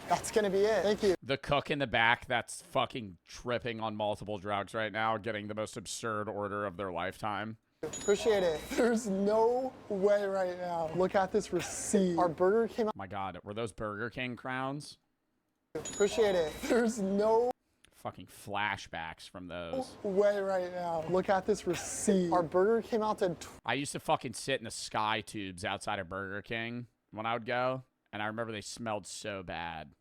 That's gonna be it. Thank you. The cook in the back that's fucking tripping on multiple drugs right now, getting the most absurd order of their lifetime. Appreciate it. There's no way right now. Look at this receipt. Our burger came out. Oh my God, were those Burger King crowns? Appreciate it. There's no Fucking flashbacks from those. way right now. Look at this receipt. Our burger came out to I used to fucking sit in the sky tubes outside of Burger King when I would go, and I remember they smelled so bad.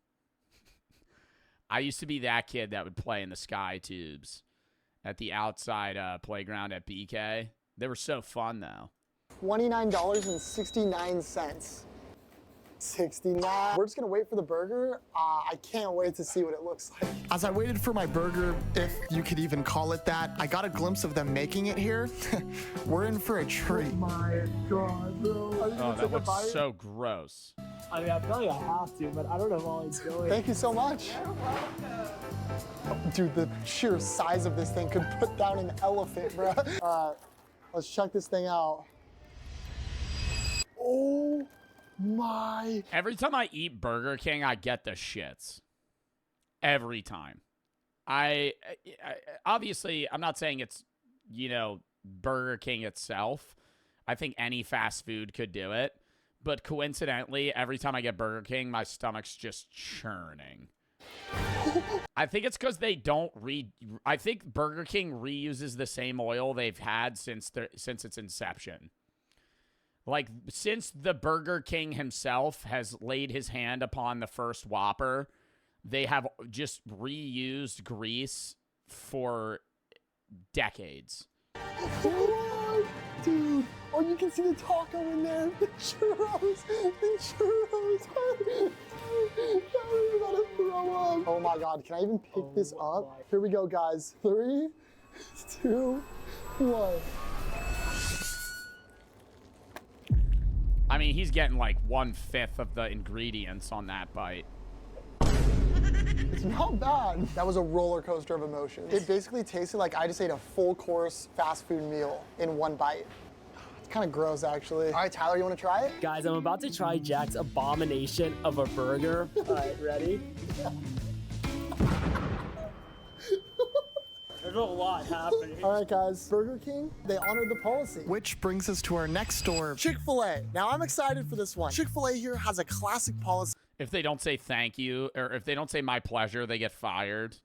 I used to be that kid that would play in the sky tubes at the outside playground at BK. They were so fun, though. $29.69. 69. We're just gonna wait for the burger. I can't wait to see what it looks like. As I waited for my burger, if you could even call it that, I got a glimpse of them making it here. We're in for a treat. Oh my God, bro. Oh, that looks so gross. I mean, I feel like I have to, but I don't know if I'll enjoy it. Thank you so much. Dude, the sheer size of this thing could put down an elephant, bro. All right, let's check this thing out. Oh my. Every time I eat Burger King, I get the shits. Every time. I obviously, I'm not saying it's, Burger King itself. I think any fast food could do it. But coincidentally, every time I get Burger King, my stomach's just churning. I think it's because they don't I think Burger King reuses the same oil they've had since its inception. Like, since the Burger King himself has laid his hand upon the first Whopper, they have just reused grease for decades. What? Dude, oh, you can see the taco in there. The churros. Dude, I'm about to throw up. Oh my God, can I even pick this up? Here we go, guys. 3, 2, 1. I mean, he's getting like 1/5 of the ingredients on that bite. It's not bad. That was a roller coaster of emotions. It basically tasted like I just ate a full course fast food meal in one bite. It's kind of gross, actually. All right, Tyler, you want to try it? Guys, I'm about to try Jack's abomination of a burger. All right, ready? There's a lot happening. All right, guys. Burger King, they honored the policy. Which brings us to our next store, Chick-fil-A. Now, I'm excited for this one. Chick-fil-A here has a classic policy. If they don't say thank you, or if they don't say my pleasure, they get fired.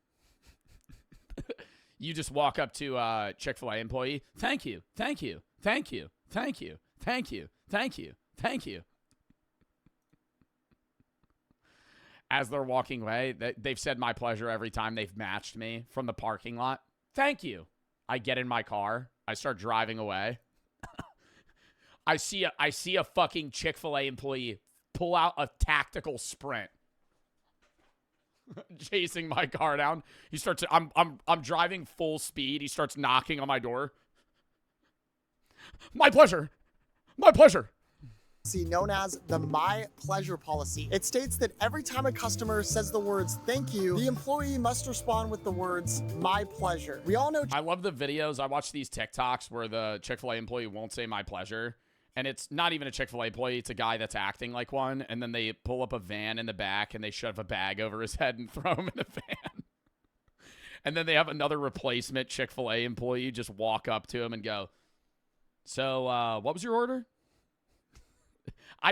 You just walk up to a Chick-fil-A employee. Thank you, thank you, thank you, thank you, thank you, thank you, thank you. As they're walking away, they've said my pleasure every time they've matched me from the parking lot. Thank you. I get in my car. I start driving away. I see a fucking Chick-fil-A employee pull out a tactical sprint, chasing my car down. He starts. I'm driving full speed. He starts knocking on my door. My pleasure. My pleasure. Known as the My Pleasure policy. It states that every time a customer says the words thank you, the employee must respond with the words my pleasure. We all know. I love the videos. I watch these TikToks where the Chick-fil-A employee won't say my pleasure. And it's not even a Chick-fil-A employee. It's a guy that's acting like one. And then they pull up a van in the back and they shove a bag over his head and throw him in the van. And then they have another replacement Chick-fil-A employee just walk up to him and go, so what was your order?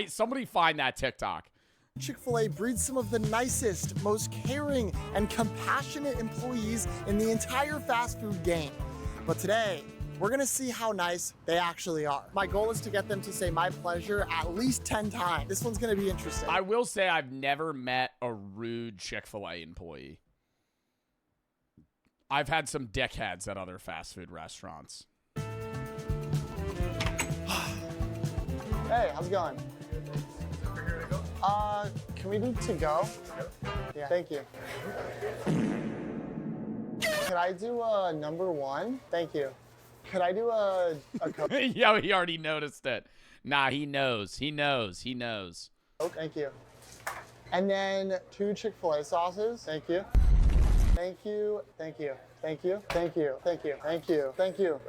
Somebody find that TikTok. Chick-fil-A breeds some of the nicest, most caring, and compassionate employees in the entire fast food game. But today, we're gonna see how nice they actually are. My goal is to get them to say my pleasure at least 10 times. This one's gonna be interesting. I will say I've never met a rude Chick-fil-A employee. I've had some dickheads at other fast food restaurants. Hey, how's it going? Can we do to go? Yeah, thank you. Could I do a number 1? Thank you. Could I do a Coke? Yo, he already noticed it. Nah, he knows. He knows. He knows. Oh, thank you. And then 2 Chick-fil-A sauces. Thank you. Thank you. Thank you. Thank you. Thank you. Thank you. Thank you. Thank you.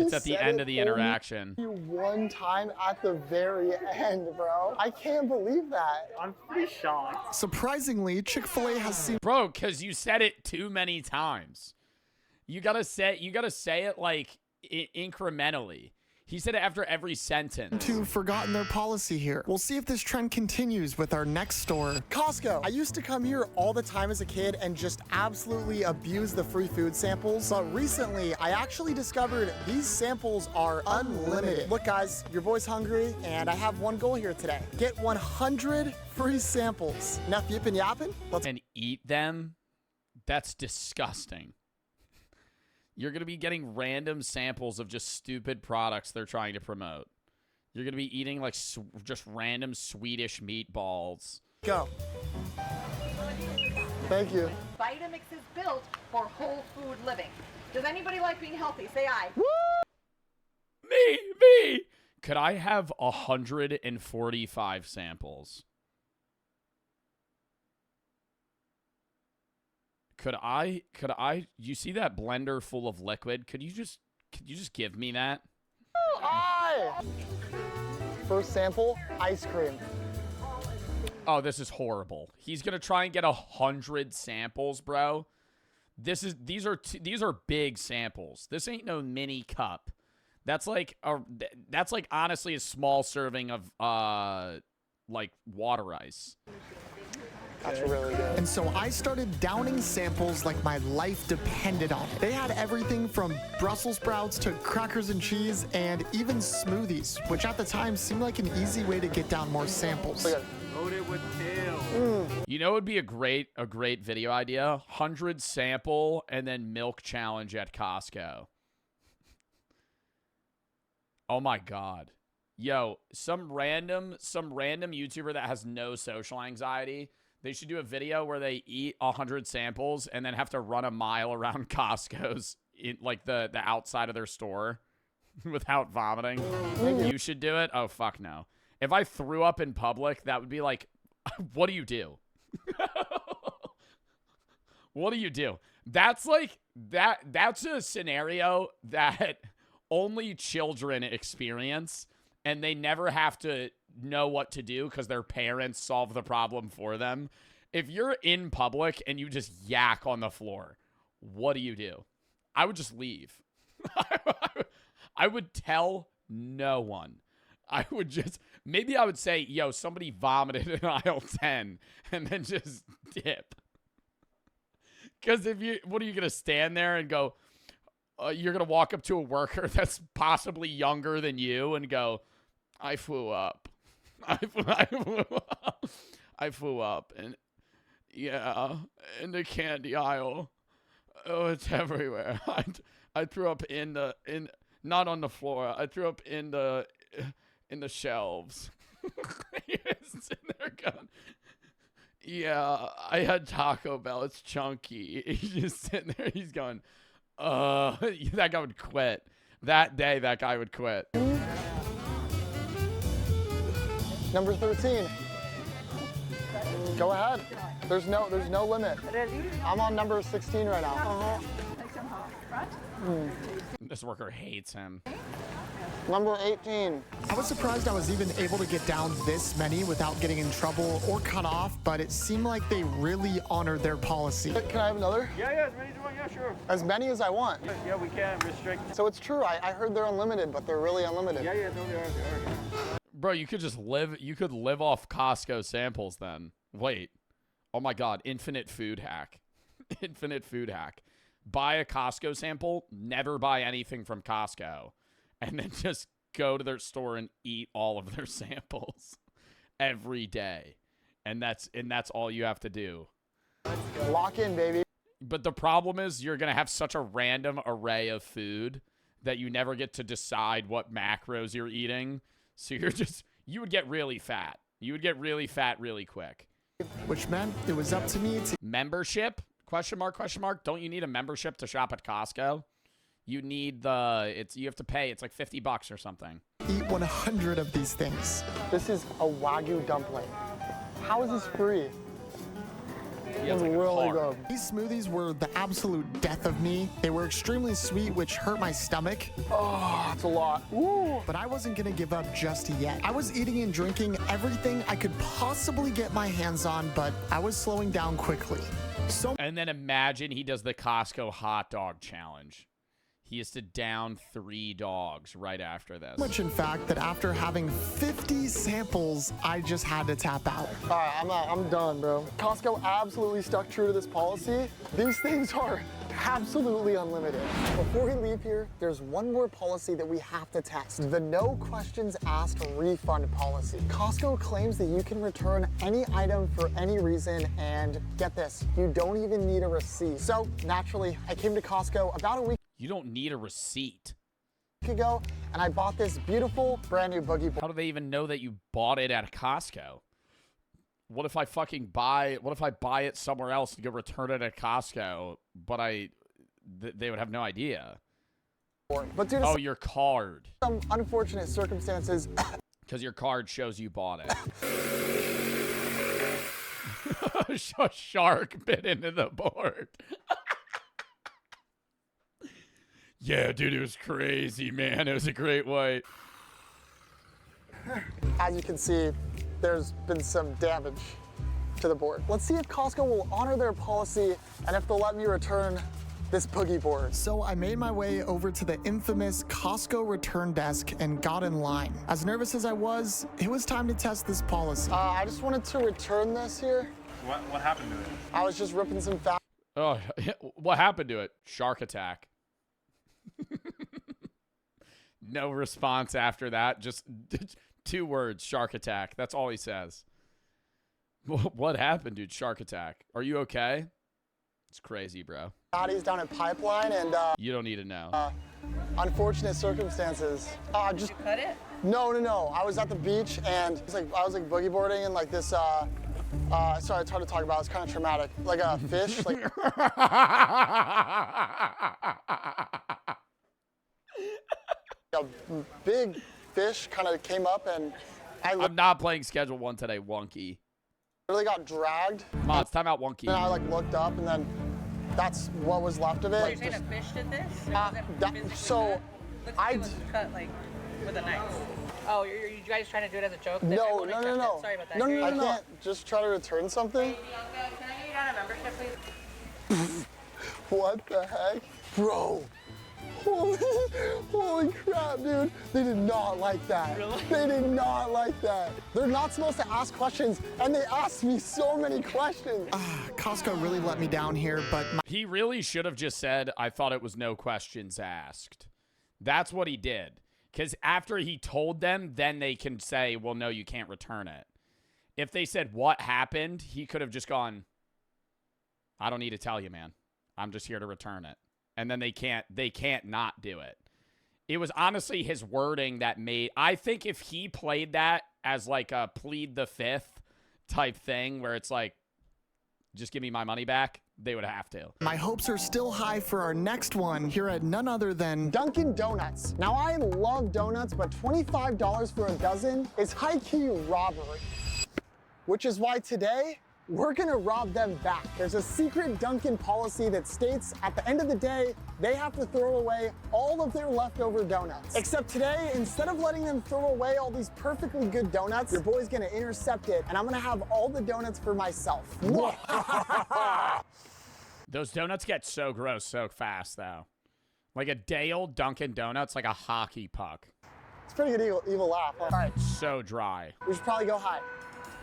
It's at the end of the interaction. One time at the very end, bro. I can't believe that. I'm pretty shocked. Surprisingly, Chick-fil-A has seen. Bro, because you said it too many times. You gotta say it like incrementally. He said it after every sentence. To forgotten their policy here. We'll see if this trend continues with our next store, Costco. I used to come here all the time as a kid and just absolutely abuse the free food samples. But recently, I actually discovered these samples are unlimited. Look, guys, your boy's hungry, and I have one goal here today. Get 100 free samples. Enough yippin' yappin'? And eat them? That's disgusting. You're going to be getting random samples of just stupid products they're trying to promote. You're going to be eating like just random Swedish meatballs. Go. Thank you. Vitamix is built for whole food living. Does anybody like being healthy? Say aye. Woo! Me! Could I have 145 samples? Could I, you see that blender full of liquid? Could you just give me that? Hi! First sample, ice cream. Oh, this is horrible. He's gonna try and get 100 samples, bro. These are big samples. This ain't no mini cup. That's like honestly a small serving of like water ice. That's really good. And so I started downing samples like my life depended on it. They had everything from Brussels sprouts to crackers and cheese and even smoothies, which at the time seemed like an easy way to get down more samples. Loaded with tail. You know, it would be a great video idea. 100 sample and then milk challenge at Costco. Oh my God. Yo, some random YouTuber that has no social anxiety, they should do a video where they eat 100 samples and then have to run a mile around Costco's in like the outside of their store without vomiting. You should do it. Oh fuck no. If I threw up in public, that would be like, what do you do? What do you do? That's like that's a scenario that only children experience, and they never have to know what to do because their parents solve the problem for them. If you're in public and you just yak on the floor, what do you do? I would just leave. I would tell no one. I would just, maybe I would say, yo, somebody vomited in aisle 10 and then just dip. Because what are you going to stand there and go, you're going to walk up to a worker that's possibly younger than you and go, I flew up. I flew up. And yeah, in the candy aisle. Oh, it's everywhere. I threw up not on the floor. I threw up in the shelves. He's sitting there going, yeah, I had Taco Bell. It's chunky. He's just sitting there. He's going, that guy would quit. That day, that guy would quit. Number 13. Go ahead. There's no limit. I'm on number 16 right now. This worker hates him. Number 18. I was surprised I was even able to get down this many without getting in trouble or cut off, but it seemed like they really honored their policy. Can I have another? Yeah, as many as you want, yeah, sure. As many as I want? Yeah, we can't restrict. So it's true, I heard they're unlimited, but they're really unlimited. Yeah, no, they are. Bro, you could just live off Costco samples then. Wait. Oh my God, infinite food hack. Infinite food hack. Buy a Costco sample, never buy anything from Costco, and then just go to their store and eat all of their samples every day. And that's all you have to do. Lock in, baby. But the problem is you're going to have such a random array of food that you never get to decide what macros you're eating. So you would get really fat. You would get really fat really quick. Which meant it was up to me to... Membership? Question mark, question mark. Don't you need a membership to shop at Costco? You need you have to pay. It's like $50 or something. Eat 100 of these things. This is a Wagyu dumpling. How is this free? Yeah, it's like really good. These smoothies were the absolute death of me. They were extremely sweet, which hurt my stomach. Oh, it's a lot. Ooh. But I wasn't gonna give up just yet. I was eating and drinking everything I could possibly get my hands on, but I was slowing down quickly. And then imagine he does the Costco hot dog challenge. He has to down 3 dogs right after this. Much, in fact, that after having 50 samples, I just had to tap out. All right, I'm done, bro. Costco absolutely stuck true to this policy. These things are absolutely unlimited. Before we leave here, there's one more policy that we have to test. The no questions asked refund policy. Costco claims that you can return any item for any reason, and get this, you don't even need a receipt. So naturally, I came to Costco about a week You don't need a receipt ago, and I bought this beautiful brand new boogie board. How do they even know that you bought it at Costco? What if I buy it somewhere else and go return it at Costco, but they would have no idea? But due to your card. some unfortunate circumstances, because your card shows you bought it. A shark bit into the board. Yeah, dude, it was crazy, man. It was a great white. as you can see, there's been some damage to the board. Let's see if Costco will honor their policy and if they'll let me return this boogie board. So I made my way over to the infamous Costco return desk and got in line. As nervous as I was, it was time to test this policy. I just wanted to return this here. What happened to it? I was just ripping some fat. Oh, what happened to it? Shark attack. No response after that. Just 2 words, shark attack. That's all he says. What happened, dude? Shark attack. Are you okay? It's crazy, bro. Fatties down at Pipeline and you don't need to know. unfortunate circumstances. Just Did you cut it? no. I was at the beach and I was like boogie boarding and like this sorry, it's hard to talk about. It's kind of traumatic. Like a fish, like a big fish kind of came up and I'm not playing Schedule 1 today, Wonky. really got dragged. Mods, time out, Wonky. And I like looked up and then that's what was left of it. So you're saying a fish did this? It wasn't physically so cut? Looks like it was cut like with a knife. Oh, you guys trying to do it as a joke? No. Sorry about that. No. I can't just try to return something. Hey, Bianca, can I get you down a membership, please? What the heck? Bro. Holy crap, dude. They did not like that. Really? They did not like that. They're not supposed to ask questions, and they asked me so many questions. Costco really let me down here, but He really should have just said, I thought it was no questions asked. That's what he did. Because after he told them, then they can say, well, no, you can't return it. If they said what happened, he could have just gone, I don't need to tell you, man. I'm just here to return it. And then they can't not do it. It was honestly his wording that made, I think if he played that as like a plead the fifth type thing where it's like, just give me my money back, they would have to. my hopes are still high for our next one here at none other than Dunkin' Donuts. Now, I love donuts, but $25 for a dozen is high-key robbery. Which is why today, we're gonna rob them back. There's a secret Dunkin' policy that states at the end of the day, they have to throw away all of their leftover donuts. Except today, instead of letting them throw away all these perfectly good donuts, your boy's gonna intercept it, and I'm gonna have all the donuts for myself. Those donuts get so gross so fast, though. Like a day-old Dunkin' Donuts, like a hockey puck. It's a pretty good evil laugh. All right, So dry. we should probably go hide.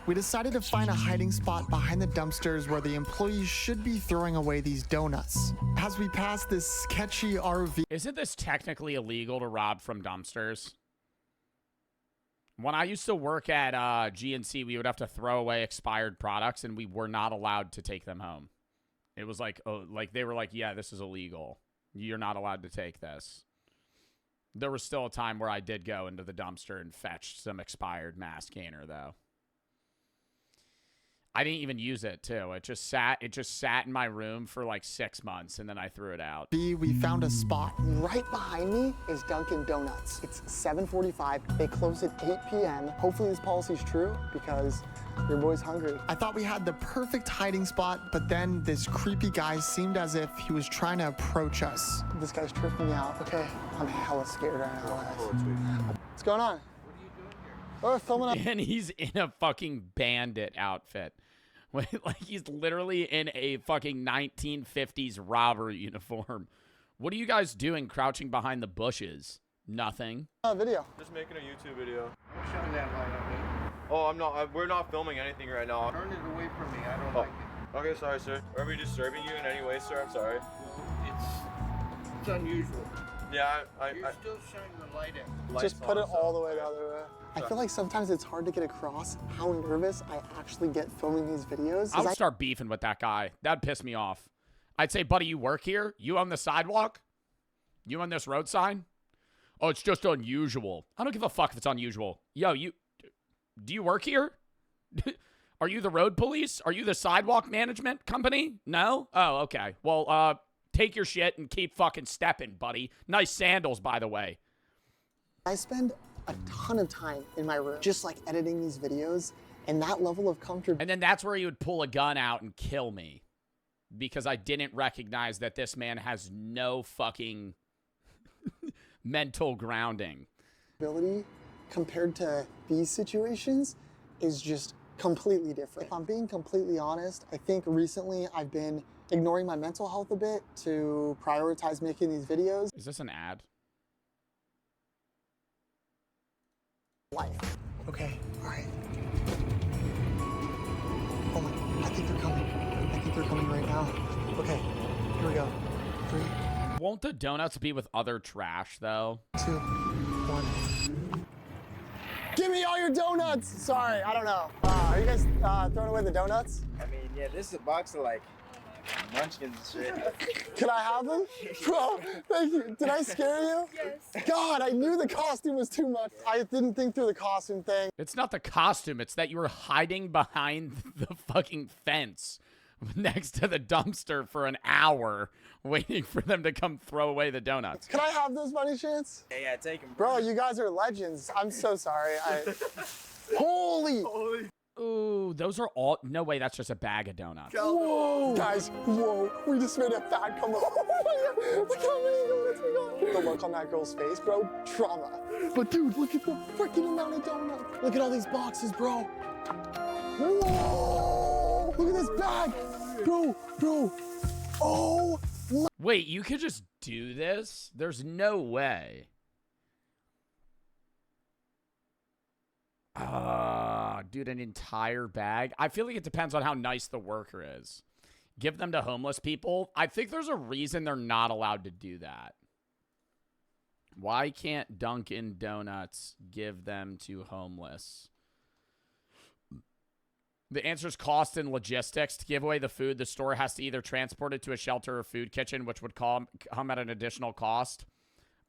We decided to find a hiding spot behind the dumpsters where the employees should be throwing away these donuts. As we passed this sketchy RV, Isn't this technically illegal to rob from dumpsters? When I used to work at GNC, we would have to throw away expired products, and we were not allowed to take them home. It was like, oh, like they were like, yeah, this is illegal. You're not allowed to take this. There was still a time where I did go into the dumpster and fetch some expired mass gainer, though. I didn't even use it, too. It just sat in my room for like 6 months, and then I threw it out. we found a spot. Right behind me is Dunkin' Donuts. It's 7:45. They close at 8 p.m. Hopefully this policy's true because your boy's hungry. I thought we had the perfect hiding spot, but then this creepy guy seemed as if he was trying to approach us. This guy's tripping me out. Okay, I'm hella scared right now. What's going on? What are you doing here? Oh, filming up. And he's in a fucking bandit outfit. Like he's literally in a fucking 1950s robber uniform. What are you guys doing crouching behind the bushes? Nothing. Video. Just making a YouTube video. Don't shine that light on me. Oh, I'm not. We're not filming anything right now. Turn it away from me. I don't like it. Okay, sorry, sir. Are we disturbing you in any way, sir? I'm sorry. It's unusual. Yeah, You're still shining the light at me. Just put it all the way the other way. I feel like sometimes it's hard to get across how nervous I actually get filming these videos. I would start beefing with that guy. That'd piss me off. I'd say, buddy, you work here? You on the sidewalk? You on this road sign? Oh, it's just unusual. I don't give a fuck if it's unusual. Yo, do you work here? Are you the road police? Are you the sidewalk management company? No? Oh, okay. Well, take your shit and keep fucking stepping, buddy. Nice sandals, by the way. I spend a ton of time in my room just like editing these videos, and that level of comfort. And then that's where he would pull a gun out and kill me because I didn't recognize that this man has no fucking mental grounding. Ability compared to these situations is just completely different. If I'm being completely honest, I think recently I've been ignoring my mental health a bit to prioritize making these videos. Is this an ad? Life. Okay, all right. Oh my, I think they're coming. I think they're coming right now. Okay, here we go. 3, Won't the donuts be with other trash, though? 2, 1. Give me all your donuts! Sorry, I don't know. Are you guys throwing away the donuts? I mean, yeah, this is a box of like munchkins and shit. Can I have them? Bro, thank you. Did I scare you? Yes. God, I knew the costume was too much. I didn't think through the costume thing. It's not the costume. It's that you were hiding behind the fucking fence next to the dumpster for an hour waiting for them to come throw away the donuts. Can I have those by any chance? Yeah, take them. Bro, you guys are legends. I'm so sorry. Holy! Ooh, those are all... No way, that's just a bag of donuts. Whoa! Guys, whoa. We just made a fat come up. Oh my God. Look how many donuts we got. The look on that girl's face, bro. Trauma. But dude, look at the freaking amount of donuts. Look at all these boxes, bro. Whoa! Look at this bag. Bro. Oh my... Wait, you could just do this? There's no way. Dude, an entire bag? I feel like it depends on how nice the worker is. Give them to homeless people? I think there's a reason they're not allowed to do that. Why can't Dunkin' Donuts give them to homeless? The answer is cost and logistics. To give away the food, the store has to either transport it to a shelter or food kitchen, which would come at an additional cost,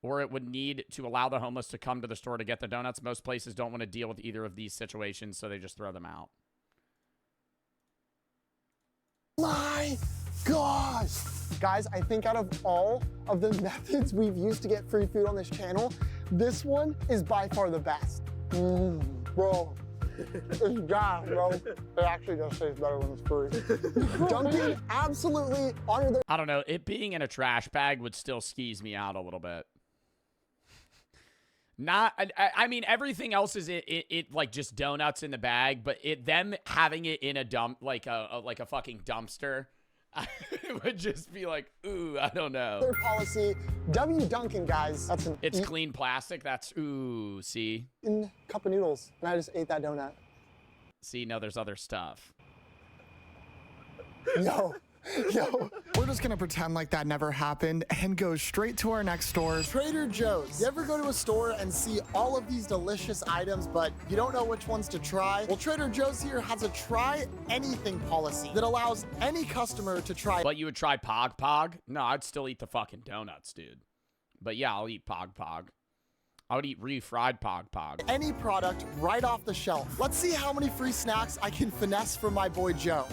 or it would need to allow the homeless to come to the store to get the donuts. Most places don't want to deal with either of these situations, so they just throw them out. My gosh! Guys, I think out of all of the methods we've used to get free food on this channel, this one is by far the best. Bro. It's gas, bro. It actually does taste better when it's free. Dunkin' absolutely honored their... I don't know. It being in a trash bag would still skeeze me out a little bit. I mean, everything else is it like just donuts in the bag, but them having it in a dump, like a fucking dumpster, it would just be like, ooh, I don't know. Their policy, Dunkin', guys. That's an... It's clean plastic. That's, ooh, see? In cup of noodles, and I just ate that donut. See, no, there's other stuff. Yo. We're just gonna pretend like that never happened and go straight to our next store, Trader Joe's. You ever go to a store and see all of these delicious items, but you don't know which ones to try? Well, Trader Joe's here has a try anything policy that allows any customer to try. But you would try Pog Pog? No, I'd still eat the fucking donuts, dude. But yeah, I'll eat Pog Pog. I would eat refried Pog Pog. Any product right off the shelf. Let's see how many free snacks I can finesse from my boy Joe.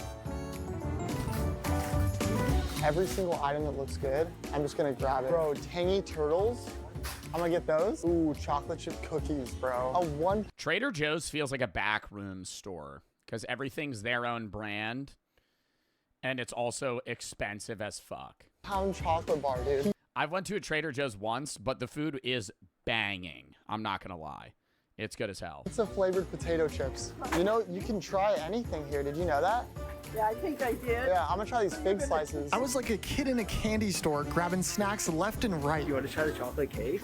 Every single item that looks good, I'm just gonna grab it. Bro, tangy turtles, I'm gonna get those. Ooh, chocolate chip cookies, bro. Trader Joe's feels like a backroom store because everything's their own brand and it's also expensive as fuck. £1 chocolate bar, dude. I went to a Trader Joe's once, but the food is banging. I'm not gonna lie. It's good as hell. It's a flavored potato chips. You know, you can try anything here. Did you know that? Yeah, I think I did. Yeah, I'm gonna try these fig slices. I was like a kid in a candy store grabbing snacks left and right. You want to try the chocolate cake?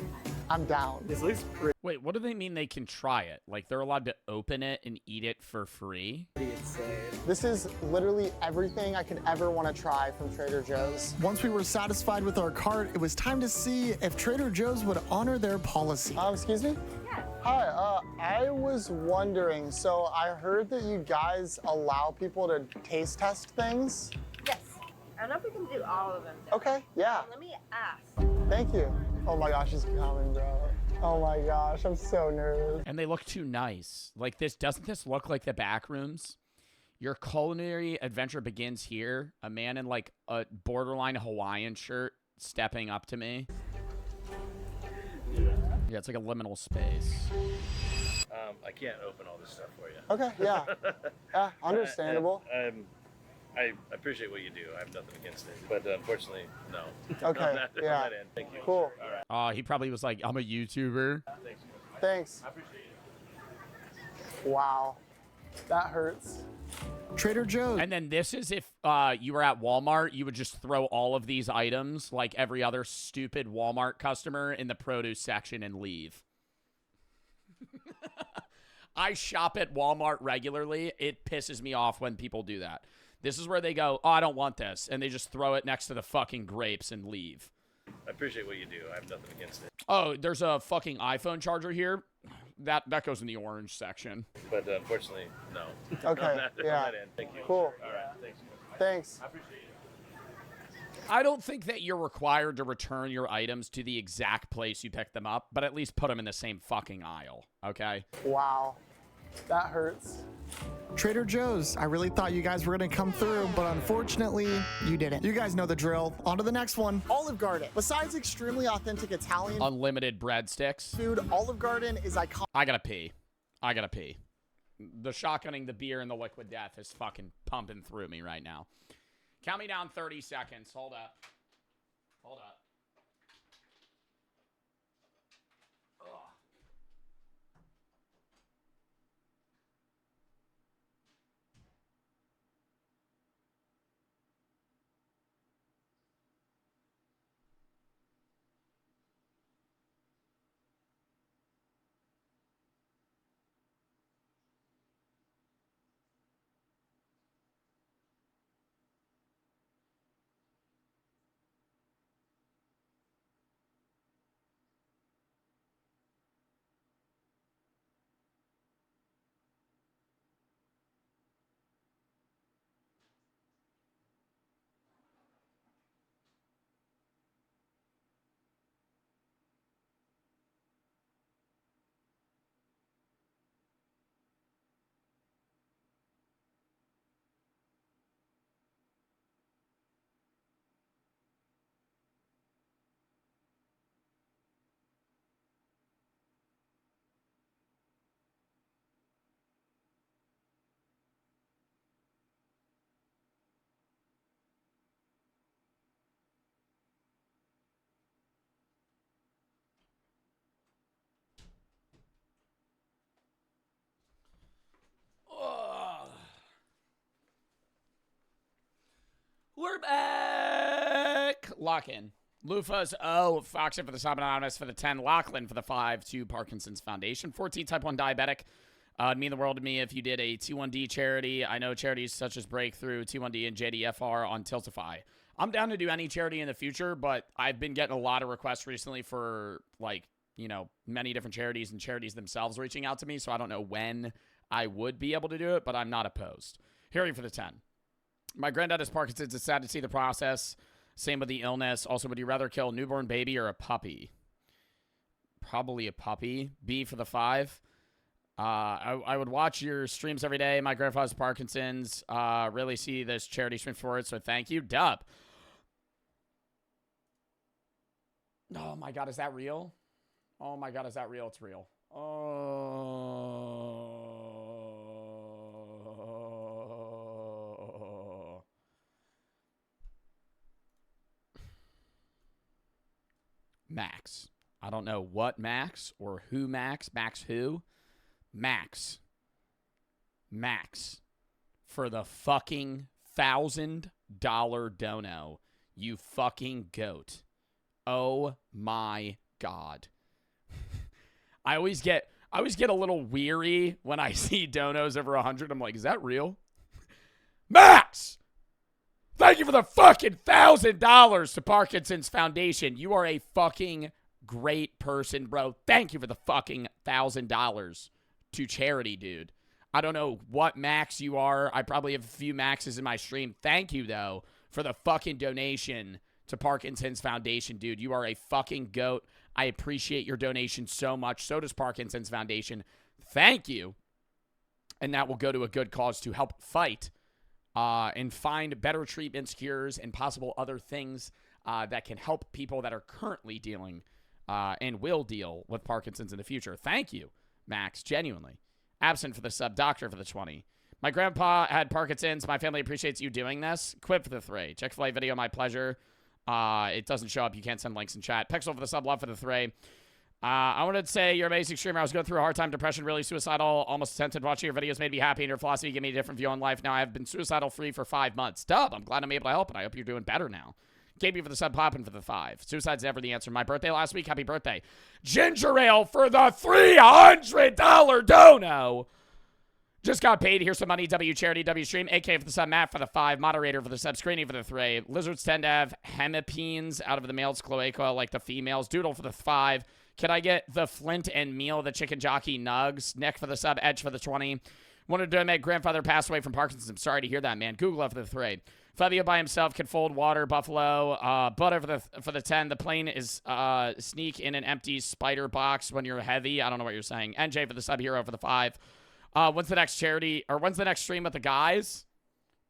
I'm down. This looks pretty Wait, what do they mean they can try it? Like they're allowed to open it and eat it for free? insane. This is literally everything I could ever want to try from Trader Joe's. Once we were satisfied with our cart, it was time to see if Trader Joe's would honor their policy. Excuse me? Yeah. Hi, I was wondering, so I heard that you guys allow people to taste test things? Yes. I don't know if we can do all of them, though. Okay, yeah. Let me ask. Thank you. Oh my gosh, he's coming, bro. Oh my gosh, I'm so nervous. And they look too nice. Like this, doesn't this look like the back rooms? Your culinary adventure begins here. A man in like a borderline Hawaiian shirt stepping up to me. Yeah, it's like a liminal space. I can't open all this stuff for you. Okay, yeah. Yeah, understandable. I appreciate what you do. I have nothing against it, but unfortunately, no. Okay, On that yeah. end. Thank you. Cool. All right. He probably was like, I'm a YouTuber. Thanks. I appreciate it. Wow. That hurts. Trader Joe's. And then this is if you were at Walmart, you would just throw all of these items, like every other stupid Walmart customer, in the produce section and leave. I shop at Walmart regularly. It pisses me off when people do that. This is where they go, oh, I don't want this. And they just throw it next to the fucking grapes and leave. I appreciate what you do. I have nothing against it. Oh, there's a fucking iPhone charger here. That goes in the orange section. But unfortunately, no. Okay, On that end. Thank you. Cool. All right, thanks. Thanks. I appreciate it. I don't think that you're required to return your items to the exact place you picked them up, but at least put them in the same fucking aisle, okay? Wow. That hurts. Trader Joe's. I really thought you guys were going to come through, but unfortunately, you didn't. You guys know the drill. On to the next one. Olive Garden. Besides extremely authentic Italian Unlimited breadsticks. food, Olive Garden is iconic. I gotta pee. The shotgunning, the beer, and the liquid death is fucking pumping through me right now. Count me down 30 seconds. Hold up. We're back. Lock in. Lufa's Foxy for the sub, Anonymous for the 10, Lachlan for the 5, to Parkinson's Foundation, 14 type 1 diabetic. It'd mean the world to me if you did a T1D charity. I know charities such as Breakthrough, T1D, and JDFR on Tiltify. I'm down to do any charity in the future, but I've been getting a lot of requests recently for, like, you know, many different charities and charities themselves reaching out to me, so I don't know when I would be able to do it, but I'm not opposed. Hearing for the 10. My granddad has Parkinson's. It's sad to see the process. Same with the illness. Also, would you rather kill a newborn baby or a puppy? Probably a puppy. B for the 5. I would watch your streams every day. My grandpa has Parkinson's. Really see this charity stream for it, so thank you. Dub. Oh, my God. Is that real? Oh, my God. Is that real? It's real. Oh. Max. I don't know what Max or who Max. Max who? Max. Max. For the fucking $1,000 dono. You fucking goat. Oh my God. I always get a little weary when I see donos over 100. I'm like, is that real? Max! Thank you for the fucking $1,000 to Parkinson's Foundation. You are a fucking great person, bro. Thank you for the fucking $1,000 to charity, dude. I don't know what max you are. I probably have a few maxes in my stream. Thank you, though, for the fucking donation to Parkinson's Foundation, dude. You are a fucking goat. I appreciate your donation so much. So does Parkinson's Foundation. Thank you. And that will go to a good cause to help fight and find better treatments, cures, and possible other things that can help people that are currently dealing and will deal with Parkinson's in the future. Thank you, Max, genuinely. Absent for the sub, Doctor for the 20. My grandpa had Parkinson's. My family appreciates you doing this. Quip for the 3. Chick-fil-A video, my pleasure. It doesn't show up. You can't send links in chat. Pixel for the sub, love for the 3. I wanted to say you're an amazing streamer. I was going through a hard time, depression, really suicidal, almost tempted. Watching your videos made me happy, and your philosophy gave me a different view on life. Now I have been suicidal free for 5 months. Dub, I'm glad I'm able to help, and I hope you're doing better now. Gave you for the sub, popping for the 5. Suicide's never the answer. My birthday last week. Happy birthday. Ginger Ale for the $300 dono. Just got paid. Here's some money. W charity, W stream. AK for the sub, Matt for the 5. Moderator for the sub, Screening for the 3. Lizards tend to have hemipenes out of the males, cloaca like the females. Doodle for the 5. Can I get the Flint and Meal, the chicken jockey nugs? Nick for the sub, Edge for the 20. Wanted to make grandfather pass away from Parkinson's. I'm sorry to hear that, man. Google it for the 3. Fabio by himself can fold water. Buffalo. Butter for the 10. The plane is sneak in an empty spider box when you're heavy. I don't know what you're saying. NJ for the sub, Hero for the 5. When's the next charity, or when's the next stream with the guys?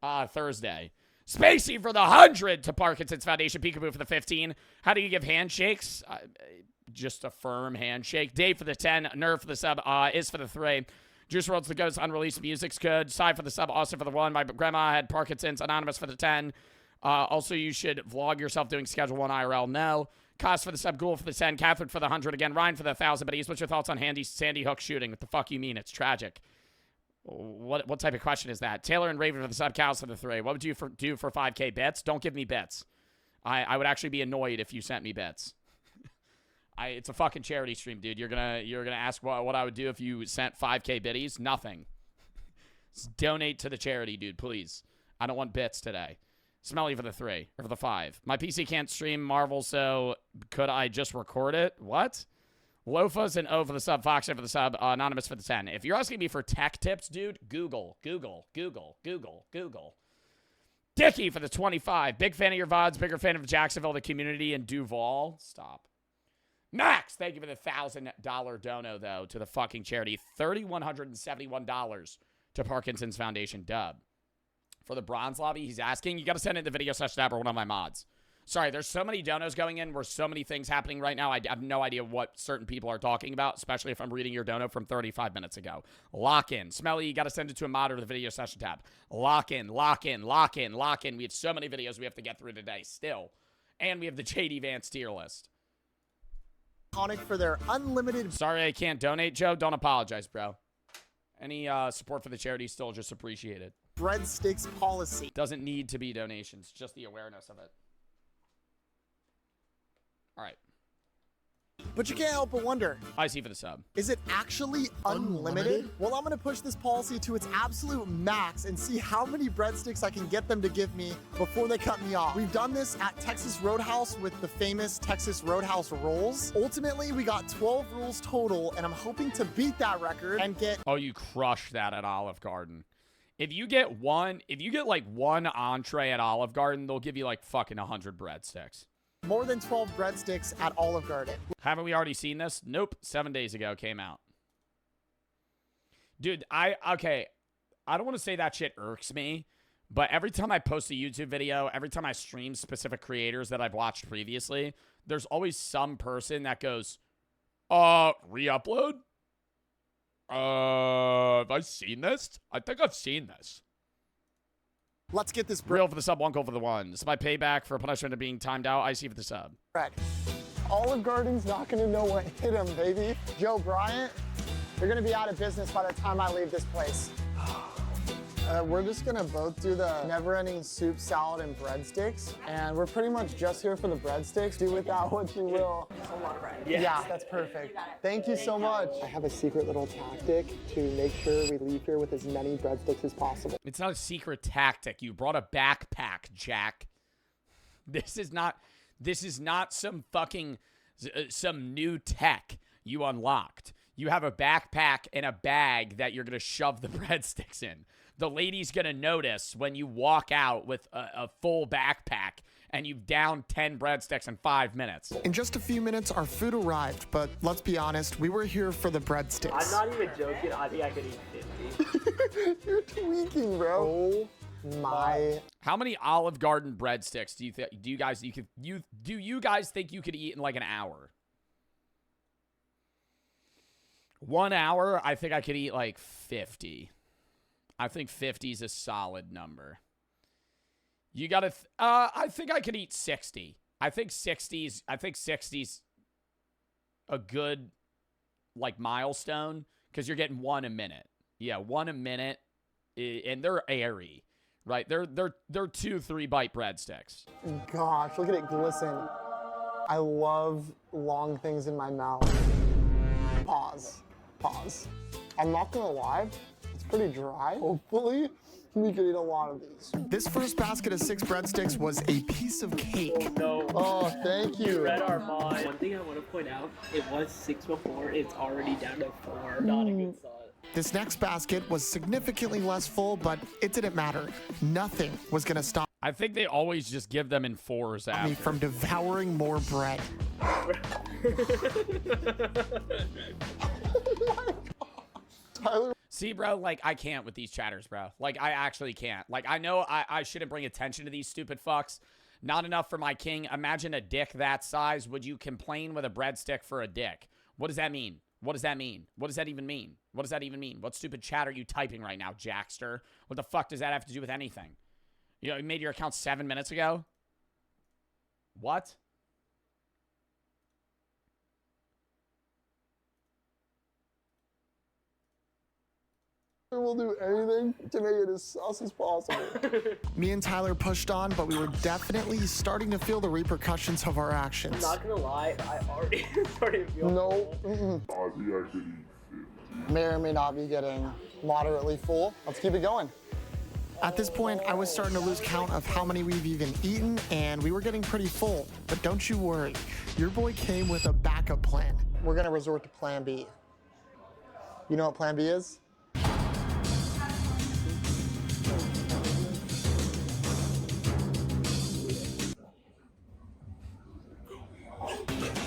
Thursday. Spacey for the 100 to Parkinson's Foundation. Peekaboo for the 15. How do you give handshakes? Just a firm handshake. Dave for the 10. Nerve for the sub. Is for the 3. Juice WRLD's the ghost. Unreleased music's good. Sai for the sub. Austin for the 1. My grandma had Parkinson's. Anonymous for the 10. Also, you should vlog yourself doing Schedule 1 IRL. No. Cost for the sub. Ghoul for the 10. Catherine for the 100 again. Ryan for the 1,000. But what's your thoughts on Sandy Hook shooting? What the fuck you mean? It's tragic. What type of question is that? Taylor and Raven for the sub. Cows for the 3. What would you do for 5K bits? Don't give me bits. I would actually be annoyed if you sent me bits. It's a fucking charity stream, dude. You're gonna ask what I would do if you sent 5K biddies? Nothing. Just donate to the charity, dude, please. I don't want bits today. Smelly for the 3 or for the 5. My PC can't stream Marvel, so could I just record it? What? Lofas and O for the sub. Fox for the sub. Anonymous for the 10. If you're asking me for tech tips, dude, Google. Dickie for the 25. Big fan of your VODs. Bigger fan of Jacksonville, the community, and Duval. Stop. Max, thank you for the $1,000 dono, though, to the fucking charity. $3,171 to Parkinson's Foundation. Dub. For the bronze lobby, he's asking. You got to send it in the video session tab or one of my mods. Sorry, there's so many donos going in. There's so many things happening right now. I have no idea what certain people are talking about, especially if I'm reading your dono from 35 minutes ago. Lock in. Smelly, you got to send it to a mod or the video session tab. Lock in. We have so many videos we have to get through today still. And we have the JD Vance tier list. For their unlimited. Sorry I can't donate, Joe. Don't apologize, bro. Any support for the charity is still just appreciated. Breadsticks policy. Doesn't need to be donations, just the awareness of it. All right. But you can't help but wonder. I see for the sub. Is it actually unlimited? Well, I'm going to push this policy to its absolute max and see how many breadsticks I can get them to give me before they cut me off. We've done this at Texas Roadhouse with the famous Texas Roadhouse rolls. Ultimately, we got 12 rolls total, and I'm hoping to beat that record and get... Oh, you crushed that at Olive Garden. If you get like one entree at Olive Garden, they'll give you like fucking 100 breadsticks. More than 12 breadsticks at Olive Garden. Haven't we already seen this? Nope. 7 days ago came out. Dude, I don't want to say that shit irks me, but every time I post a YouTube video, every time I stream specific creators that I've watched previously, there's always some person that goes, re-upload? Have I seen this? I think I've seen this. Let's get this Real for the sub, one goal for the 1. This is my payback for punishment of being timed out. I see for the sub. Bread. Olive Garden's not going to know what hit him, baby. Joe Bryant, you're going to be out of business by the time I leave this place. We're just going to both do the never-ending soup, salad, and breadsticks. And we're pretty much just here for the breadsticks. Do with that what you will. A lot of bread. Yeah, that's perfect. Thank you so much. I have a secret little tactic to make sure we leave here with as many breadsticks as possible. It's not a secret tactic. You brought a backpack, Jack. This is not some fucking, some new tech you unlocked. You have a backpack and a bag that you're going to shove the breadsticks in. The lady's going to notice when you walk out with a full backpack and you've downed 10 breadsticks in 5 minutes. In just a few minutes, our food arrived, but let's be honest, we were here for the breadsticks. I'm not even joking. I think I could eat 50. You're tweaking, bro. Oh my. How many Olive Garden breadsticks do you guys think you could eat in like an hour? 1 hour, I think I could eat like 50. I think 50 is a solid number. You gotta, I think I could eat 60. I think 60's a good like milestone because you're getting 1 a minute. Yeah, 1 a minute, and they're airy, right? They're 2-3 bite breadsticks. Gosh, look at it glisten. I love long things in my mouth. Pause. I'm not gonna lie, it's pretty dry. Hopefully, we could eat a lot of these. This first basket of 6 breadsticks was a piece of cake. Oh, no. Oh, thank you. Read our mind. One thing I want to point out, it was 6 before, it's already down to 4. Not a good sign. This next basket was significantly less full, but it didn't matter. Nothing was gonna stop I think they always just give them in 4s me after. from devouring more bread. Tyler. See, bro, like, I can't with these chatters, bro. Like, I actually can't. Like, I know I shouldn't bring attention to these stupid fucks. Not enough for my king. Imagine a dick that size. Would you complain with a breadstick for a dick? What does that mean? What does that mean? What does that even mean? What does that even mean? What stupid chat are you typing right now, Jackster? What the fuck does that have to do with anything? You know, you made your account 7 minutes ago? What? We'll do anything to make it as sus as possible. Me and Tyler pushed on, but we were definitely starting to feel the repercussions of our actions. I'm not gonna lie, I already started to feel No. May or may not be getting moderately full. Let's keep it going. At this point, I was starting to lose count of how many we've even eaten, and we were getting pretty full. But don't you worry, your boy came with a backup plan. We're gonna resort to Plan B. You know what Plan B is?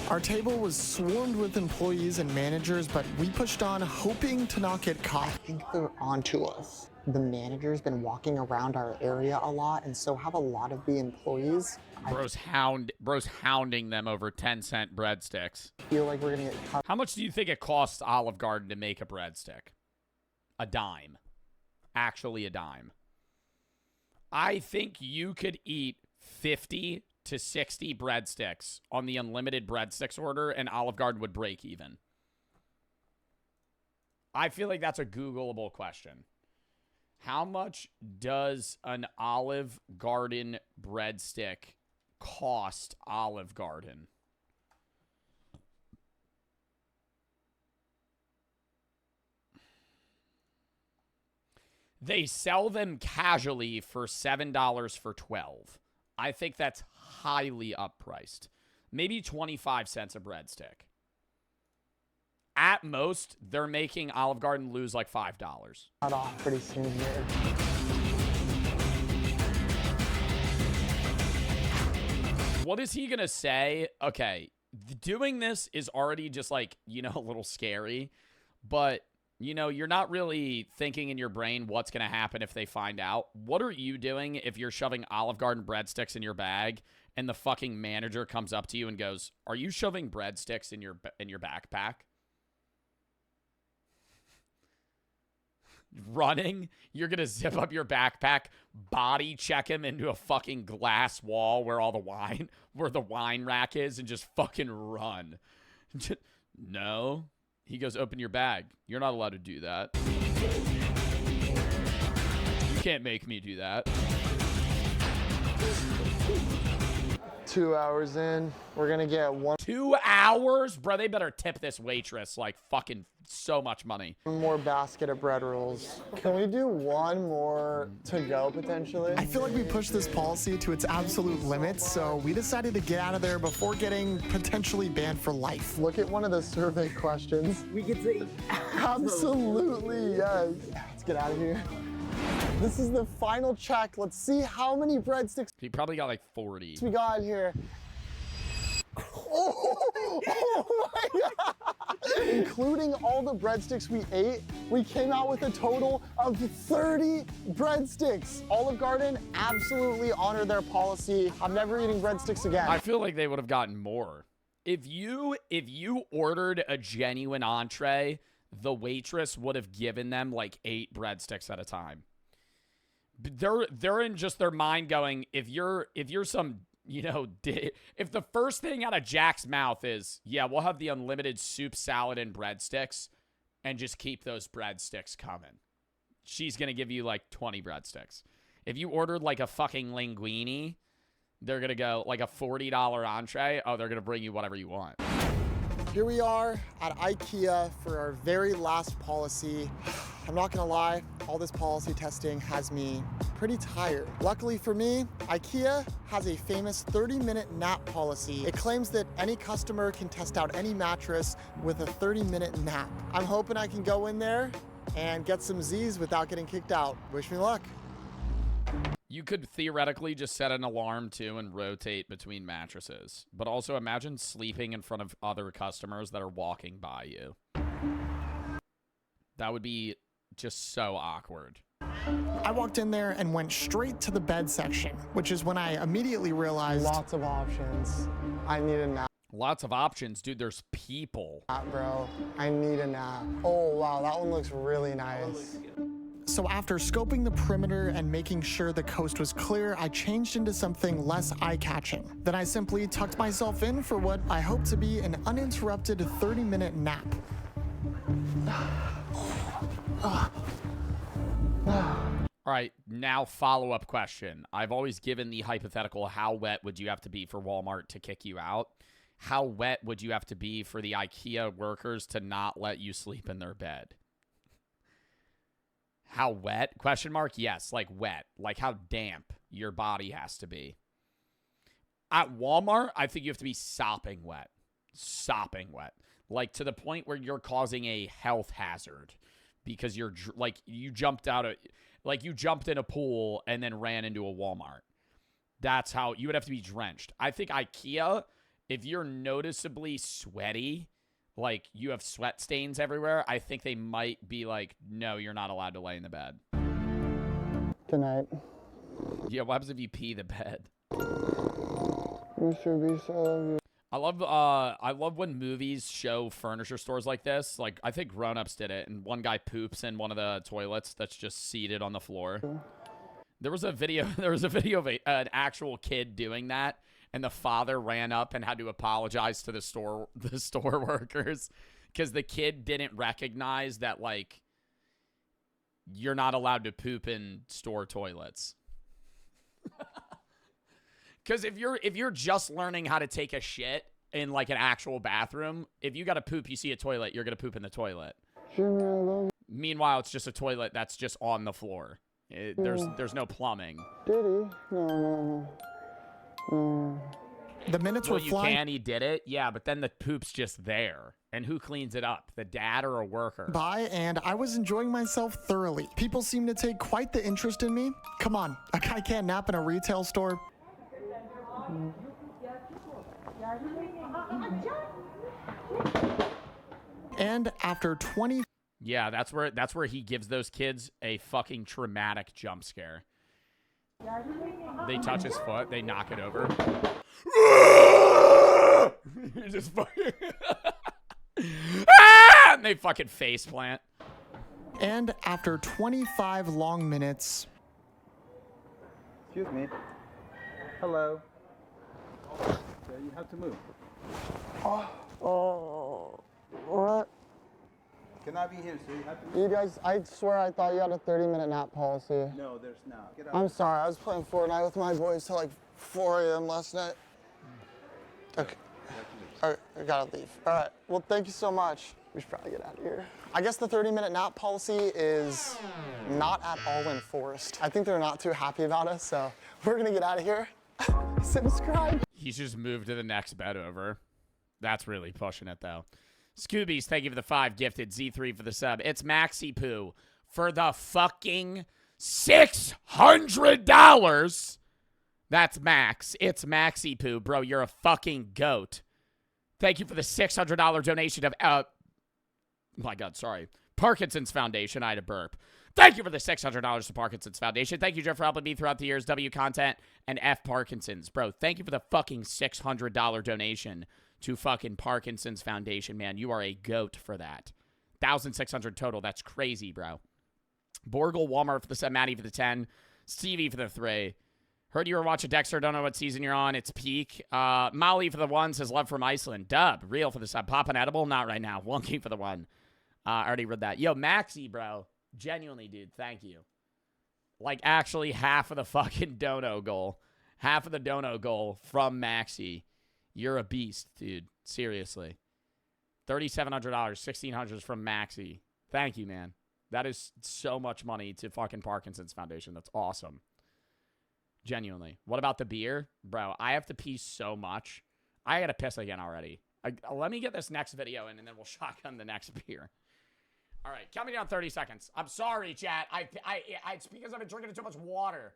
Our table was swarmed with employees and managers, but we pushed on, hoping to not get caught. I think they're onto us. The manager's been walking around our area a lot, and so have a lot of the employees. Bro's hounding them over 10-cent breadsticks. I feel like we're gonna get caught. How much do you think it costs Olive Garden to make a breadstick? A dime. Actually a dime. I think you could eat 50 to 60 breadsticks on the unlimited breadsticks order, and Olive Garden would break even. I feel like that's a Googleable question. How much does an Olive Garden breadstick cost Olive Garden? They sell them casually for $7 for 12. I think that's highly uppriced. Maybe 25 cents a breadstick. At most, they're making Olive Garden lose like $5. Off pretty soon here. What is he gonna say? Okay, doing this is already just like, you know, a little scary, but you know, you're not really thinking in your brain what's going to happen if they find out. What are you doing if you're shoving Olive Garden breadsticks in your bag and the fucking manager comes up to you and goes, "Are you shoving breadsticks in your backpack?" Running, you're going to zip up your backpack, body check him into a fucking glass wall where the wine rack is, and just fucking run. No. He goes, "Open your bag." You're not allowed to do that. You can't make me do that. 2 hours in, we're gonna get 2 hours? Bro, they better tip this waitress like fucking so much money. one more basket of bread rolls. Can we do one more to go potentially? I feel like we pushed this policy to its absolute limits, so we decided to get out of there before getting potentially banned for life. Look at one of the survey questions. We get to eat. Absolutely, yes. Let's get out of here. This is the final check. Let's see how many breadsticks He probably got like 40. we got here. Oh my God. Including all the breadsticks we ate, we came out with a total of 30 breadsticks. Olive Garden absolutely honored their policy. I'm never eating breadsticks again. I feel like they would have gotten more. If you ordered a genuine entree, the waitress would have given them like 8 breadsticks at a time. They're in just their mind going, if you're some you know, if the first thing out of Jack's mouth is, yeah, we'll have the unlimited soup, salad, and breadsticks, and just keep those breadsticks coming, she's going to give you like 20 breadsticks. If you ordered like a fucking linguine, they're going to go like a $40 entree. Oh, they're going to bring you whatever you want. Here we are at IKEA for our very last policy. I'm not gonna lie, all this policy testing has me pretty tired. Luckily for me, IKEA has a famous 30-minute nap policy. It claims that any customer can test out any mattress with a 30-minute nap. I'm hoping I can go in there and get some Z's without getting kicked out. Wish me luck. You could theoretically just set an alarm too and rotate between mattresses. But also imagine sleeping in front of other customers that are walking by you. That would be just so awkward. I walked in there and went straight to the bed section, which is when I immediately realized lots of options. I need a nap. Lots of options, dude. There's people. Bro, I need a nap. Oh, wow, that one looks really nice. So after scoping the perimeter and making sure the coast was clear, I changed into something less eye-catching. Then I simply tucked myself in for what I hope to be an uninterrupted 30-minute nap. All right, now follow-up question. I've always given the hypothetical, how wet would you have to be for Walmart to kick you out? How wet would you have to be for the IKEA workers to not let you sleep in their bed? How wet? Question mark? Yes, like wet. Like how damp your body has to be. At Walmart, I think you have to be sopping wet. Sopping wet. Like to the point where you're causing a health hazard because you're like you jumped in a pool and then ran into a Walmart. That's how you would have to be drenched. I think IKEA, if you're noticeably sweaty, like you have sweat stains everywhere, I think they might be like, no, you're not allowed to lay in the bed. Good night. Yeah, what happens if you pee the bed? Mr. Beast, I love you. I love when movies show furniture stores like this. Like I think Grown Ups did it, and one guy poops in one of the toilets that's just seated on the floor. There was a video of an actual kid doing that. And the father ran up and had to apologize to the store workers because the kid didn't recognize that, like, you're not allowed to poop in store toilets. Because if you're just learning how to take a shit in like an actual bathroom, if you got to poop, you see a toilet, you're gonna poop in the toilet. Meanwhile, it's just a toilet that's just on the floor. There's no plumbing. Diddy? No. The minutes were flying. He did it, yeah, but then the poop's just there. And who cleans it up? The dad or a worker? By, and I was enjoying myself thoroughly. People seem to take quite the interest in me. Come on, a guy can't nap in a retail store. And after 20... Yeah, that's where he gives those kids a fucking traumatic jump scare. They touch his foot, they knock it over. You're just fucking and they fucking face plant. And after 25 long minutes. Excuse me. Hello. So you have to move. Oh, what? Cannot be here, so you have to move. You guys, I swear I thought you had a 30-minute nap policy. No, there's not. Get out. I'm sorry, I was playing Fortnite with my boys till like 4 a.m. last night. Okay. All right, I gotta leave. All right, well, thank you so much. We should probably get out of here. I guess the 30-minute nap policy is not at all enforced. I think they're not too happy about us, so we're gonna get out of here. Subscribe. He's just moved to the next bed over. That's really pushing it, though. Scoobies, thank you for the 5 gifted. Z3 for the sub. It's Maxi Poo for the fucking $600. That's Max. It's Maxi Poo. Bro, you're a fucking goat. Thank you for the $600 donation of, my God, sorry. Parkinson's Foundation. I had a burp. Thank you for the $600 to Parkinson's Foundation. Thank you, Jeff, for helping me throughout the years. W Content and F Parkinson's. Bro, thank you for the fucking $600 donation to fucking Parkinson's Foundation, man. You are a goat for that. 1,600 total. That's crazy, bro. Borgle, Walmart for the 7, Maddie for the 10, Stevie for the 3, Heard you were watching Dexter. Don't know what season you're on. It's peak. Molly for the one says love from Iceland. Dub. Real for the sub. Pop an edible? Not right now. Wonky for the one. I already read that. Yo, Maxi, bro. Genuinely, dude. Thank you. Like, actually, half of the fucking dono goal. Half of the dono goal from Maxi. You're a beast, dude. Seriously. $3,700. $1,600 from Maxi. Thank you, man. That is so much money to fucking Parkinson's Foundation. That's awesome. Genuinely. What about the beer? Bro, I have to pee so much. I gotta piss again already. Let me get this next video in, and then we'll shotgun the next beer. All right, count me down 30 seconds. I'm sorry, chat. It's because I've been drinking too much water.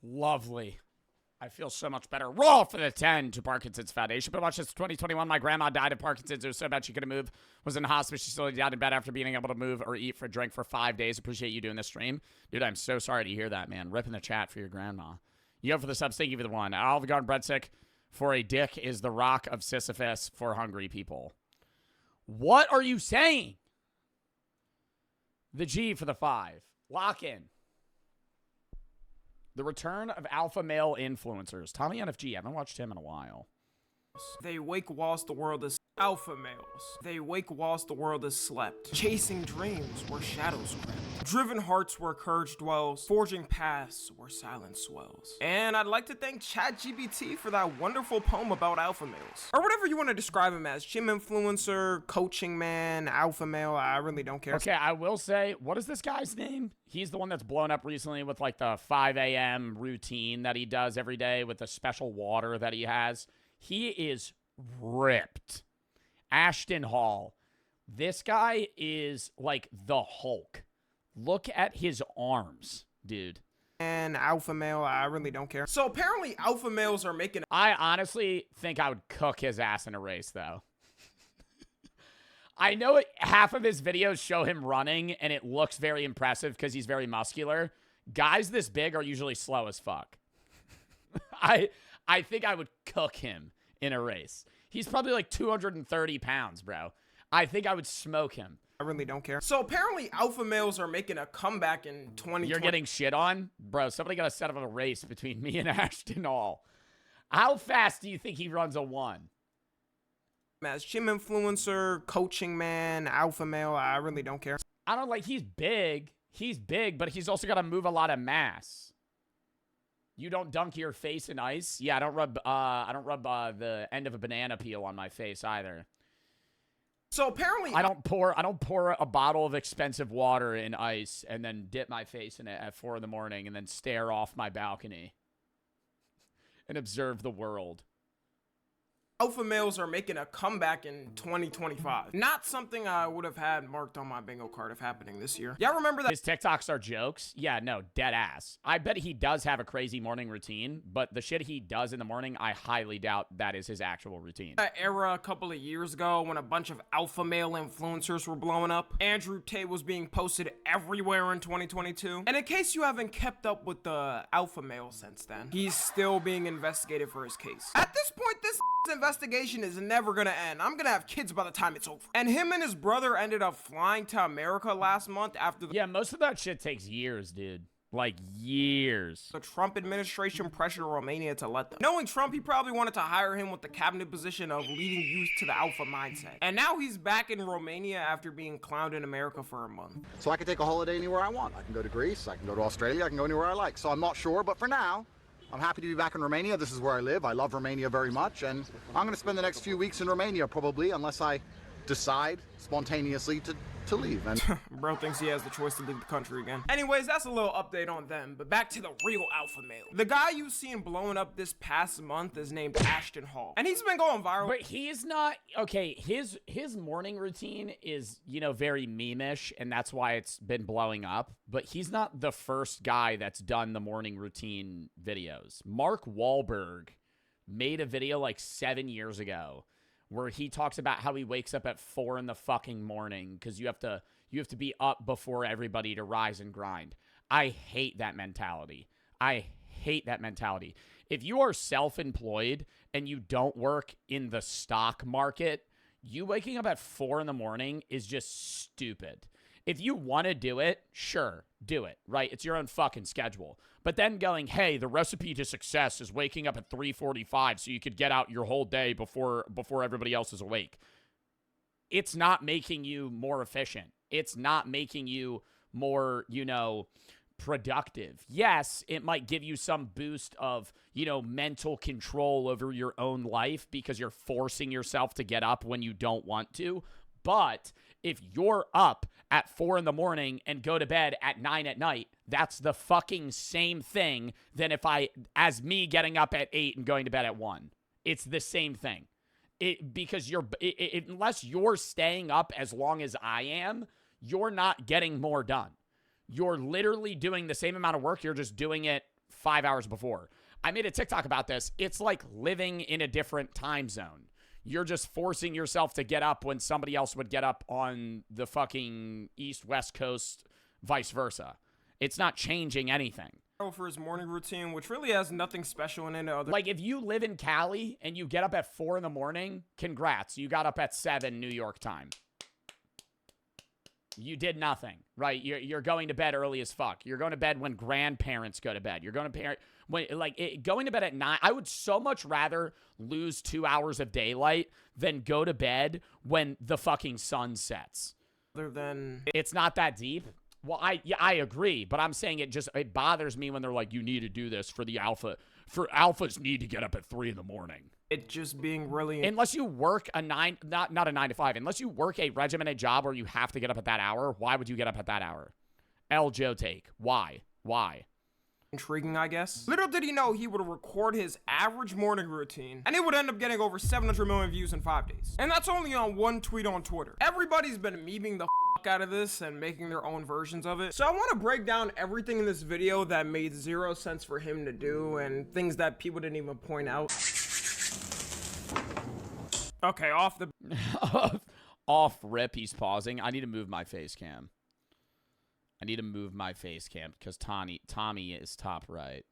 Lovely. I feel so much better. Roll for the 10 to Parkinson's Foundation. But watch this. 2021, my grandma died of Parkinson's. It was so bad she couldn't move. Was in the hospital. She slowly died in bed after being able to move or eat for drink for 5 days. Appreciate you doing this stream. Dude, I'm so sorry to hear that, man. Rip in the chat for your grandma. Yo for the subs. Thank you for the one. Olive Garden breadstick for a dick is the rock of Sisyphus for hungry people. What are you saying? The G for the 5. Lock in. The return of alpha male influencers. Tommy NFG. I haven't watched him in a while. They wake whilst the world is alpha males. They wake whilst the world is slept. Chasing dreams where shadows crept. Driven hearts where courage dwells. Forging paths where silence swells. And I'd like to thank ChatGPT for that wonderful poem about alpha males. Or whatever you want to describe him as. Gym influencer, coaching man, alpha male. I really don't care. Okay, I will say, what is this guy's name? He's the one that's blown up recently with like the 5 a.m. routine that he does every day with the special water that he has. He is ripped. Ashton Hall. This guy is like the Hulk. Look at his arms, dude. And alpha male, I really don't care. So apparently alpha males are making... I honestly think I would cook his ass in a race, though. I know half of his videos show him running, and it looks very impressive because he's very muscular. Guys this big are usually slow as fuck. I think I would cook him in a race. He's probably like 230 pounds, bro. I think I would smoke him. I really don't care. So apparently alpha males are making a comeback in 2020. You're getting shit on? Bro, somebody got to set up a race between me and Ashton Hall. How fast do you think he runs a 1? As gym influencer, coaching man, alpha male, I really don't care. I don't like, he's big. He's big, but he's also got to move a lot of mass. You don't dunk your face in ice? Yeah, I don't rub the end of a banana peel on my face either. So apparently I don't pour a bottle of expensive water in ice and then dip my face in it at 4 in the morning and then stare off my balcony and observe the world. Alpha males are making a comeback in 2025. Not something I would have had marked on my bingo card of happening this year. Yeah, remember that? His TikToks are jokes? Yeah, no, dead ass. I bet he does have a crazy morning routine, but the shit he does in the morning, I highly doubt that is his actual routine. That era a couple of years ago when a bunch of alpha male influencers were blowing up. Andrew Tate was being posted everywhere in 2022. And in case you haven't kept up with the alpha male since then, he's still being investigated for his case. At this point, this investigation is never gonna end. I'm gonna have kids by the time it's over. And him and his brother ended up flying to America last month after the— Yeah, most of that shit takes years, dude. Like, years. The Trump administration pressured Romania to let them. Knowing Trump, he probably wanted to hire him with the cabinet position of leading youth to the alpha mindset. And now he's back in Romania after being clowned in America for a month. So I can take a holiday anywhere I want. I can go to Greece, I can go to Australia, I can go anywhere I like. So I'm not sure, but for now, I'm happy to be back in Romania. This is where I live. I love Romania very much, and I'm going to spend the next few weeks in Romania probably, unless I decide spontaneously to to leave. And Bro thinks he has the choice to leave the country again. Anyways, that's a little update on them, but back to the real alpha male. The guy you've seen blowing up this past month is named Ashton Hall, and he's been going viral. But he's not, okay, his morning routine is, you know, very meme-ish, and that's why it's been blowing up, but he's not the first guy that's done the morning routine videos. Mark Wahlberg made a video like 7 years ago where he talks about how he wakes up at 4 in the fucking morning because you have to be up before everybody to rise and grind. I hate that mentality. I hate that mentality. If you are self-employed and you don't work in the stock market, you waking up at 4 in the morning is just stupid. If you want to do it, sure, do it, right? It's your own fucking schedule. But then going, hey, the recipe to success is waking up at 3:45 so you could get out your whole day before everybody else is awake. It's not making you more efficient. It's not making you more, you know, productive. Yes, it might give you some boost of, you know, mental control over your own life because you're forcing yourself to get up when you don't want to. But if you're up at 4 in the morning and go to bed at 9 at night, that's the fucking same thing than as me getting up at 8 and going to bed at 1. It's the same thing. Because unless you're staying up as long as I am, you're not getting more done. You're literally doing the same amount of work. You're just doing it 5 hours before. I made a TikTok about this. It's like living in a different time zone. You're just forcing yourself to get up when somebody else would get up on the fucking East-West Coast, vice versa. It's not changing anything. For his morning routine, which really has nothing special in it other. Like, if you live in Cali and you get up at 4 in the morning, congrats. You got up at 7 New York time. You did nothing, right? You're going to bed early as fuck. You're going to bed when grandparents go to bed. You're going to going to bed at 9. I would so much rather lose 2 hours of daylight than go to bed when the fucking sun sets. Other than it's not that deep. Well, I agree, but I'm saying it bothers me when they're like, you need to do this for the alpha. For alphas need to get up at 3 in the morning. It just being really, unless you work a 9 to 5, unless you work a regimented job where you have to get up at that hour, why would you get up at that hour? L. Joe take. Why? Intriguing, I guess. Little did he know he would record his average morning routine, and it would end up getting over 700 million views in 5 days. And that's only on one tweet on Twitter. Everybody's been memeing the out of this and making their own versions of it. So I want to break down everything in this video that made 0 sense for him to do and things that people didn't even point out. Okay, off rip, he's pausing. I need to move my face cam. Because Tommy is top right.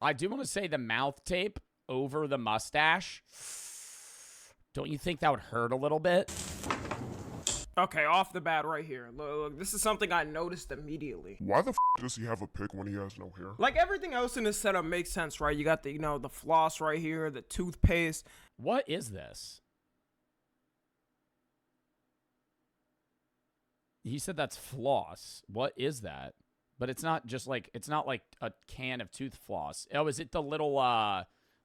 I do want to say the mouth tape over the mustache. Don't you think that would hurt a little bit? Okay, off the bat right here. Look, this is something I noticed immediately. Why the f does he have a pick when he has no hair? Like, everything else in this setup makes sense, right? You got the, the floss right here, the toothpaste. What is this? He said that's floss. What is that? But it's not just like, it's not like a can of tooth floss. Oh, is it the little,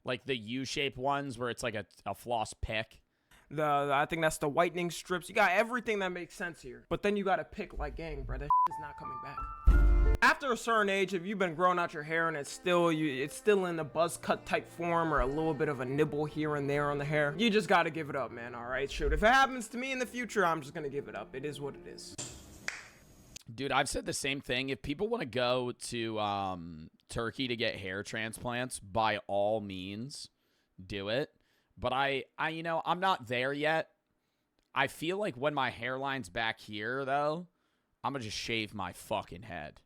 like the U-shaped ones where it's like a floss pick? I think that's the whitening strips. You got everything that makes sense here. But then you got to pick like, gang, bro, that is not coming back. After a certain age, if you've been growing out your hair and it's still in the buzz cut type form or a little bit of a nibble here and there on the hair, you just got to give it up, man. All right, shoot. If it happens to me in the future, I'm just going to give it up. It is what it is. Dude, I've said the same thing. If people want to go to Turkey to get hair transplants, by all means, do it. But I'm not there yet. I feel like when my hairline's back here, though, I'm going to just shave my fucking head.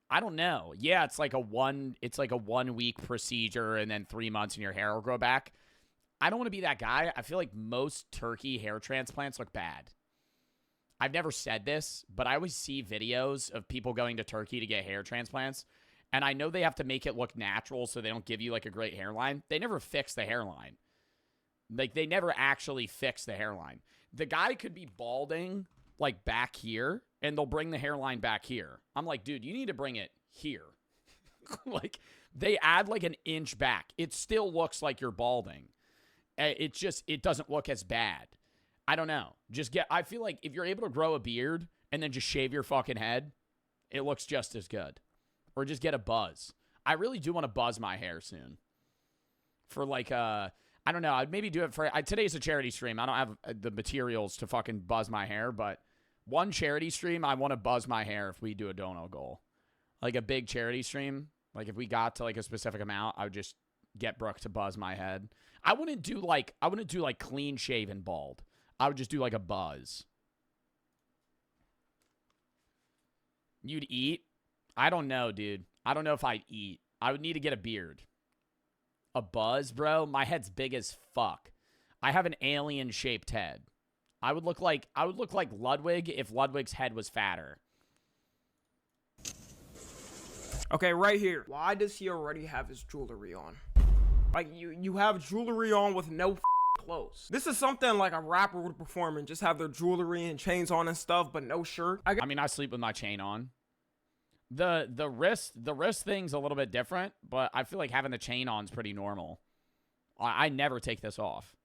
I don't know. Yeah, it's like a 1 week procedure and then 3 months and your hair will grow back. I don't want to be that guy. I feel like most Turkey hair transplants look bad. I've never said this, but I always see videos of people going to Turkey to get hair transplants. And I know they have to make it look natural so they don't give you like a great hairline. They never fix the hairline. Like, they never actually fix the hairline. The guy could be balding like back here and they'll bring the hairline back here. I'm like, dude, you need to bring it here. Like, they add like an inch back. It still looks like you're balding. It doesn't look as bad. I don't know. I feel like if you're able to grow a beard and then just shave your fucking head, it looks just as good. Or just get a buzz. I really do want to buzz my hair soon. For like, I don't know. I'd maybe do it for, today's a charity stream. I don't have the materials to fucking buzz my hair, but one charity stream, I want to buzz my hair if we do a dono goal. Like a big charity stream. Like if we got to like a specific amount, I would just get Brooke to buzz my head. I wouldn't do like clean shaven bald. I would just do like a buzz. You'd eat? I don't know, dude. I don't know if I'd eat. I would need to get a beard. A buzz, bro? My head's big as fuck. I have an alien-shaped head. I would look like Ludwig if Ludwig's head was fatter. Okay, right here. Why does he already have his jewelry on? Like, you have jewelry on with no clothes. This is something like a rapper would perform and just have their jewelry and chains on and stuff, but no shirt. I mean, I sleep with my chain on. The wrist thing's a little bit different, but I feel like having the chain on is pretty normal. I never take this off.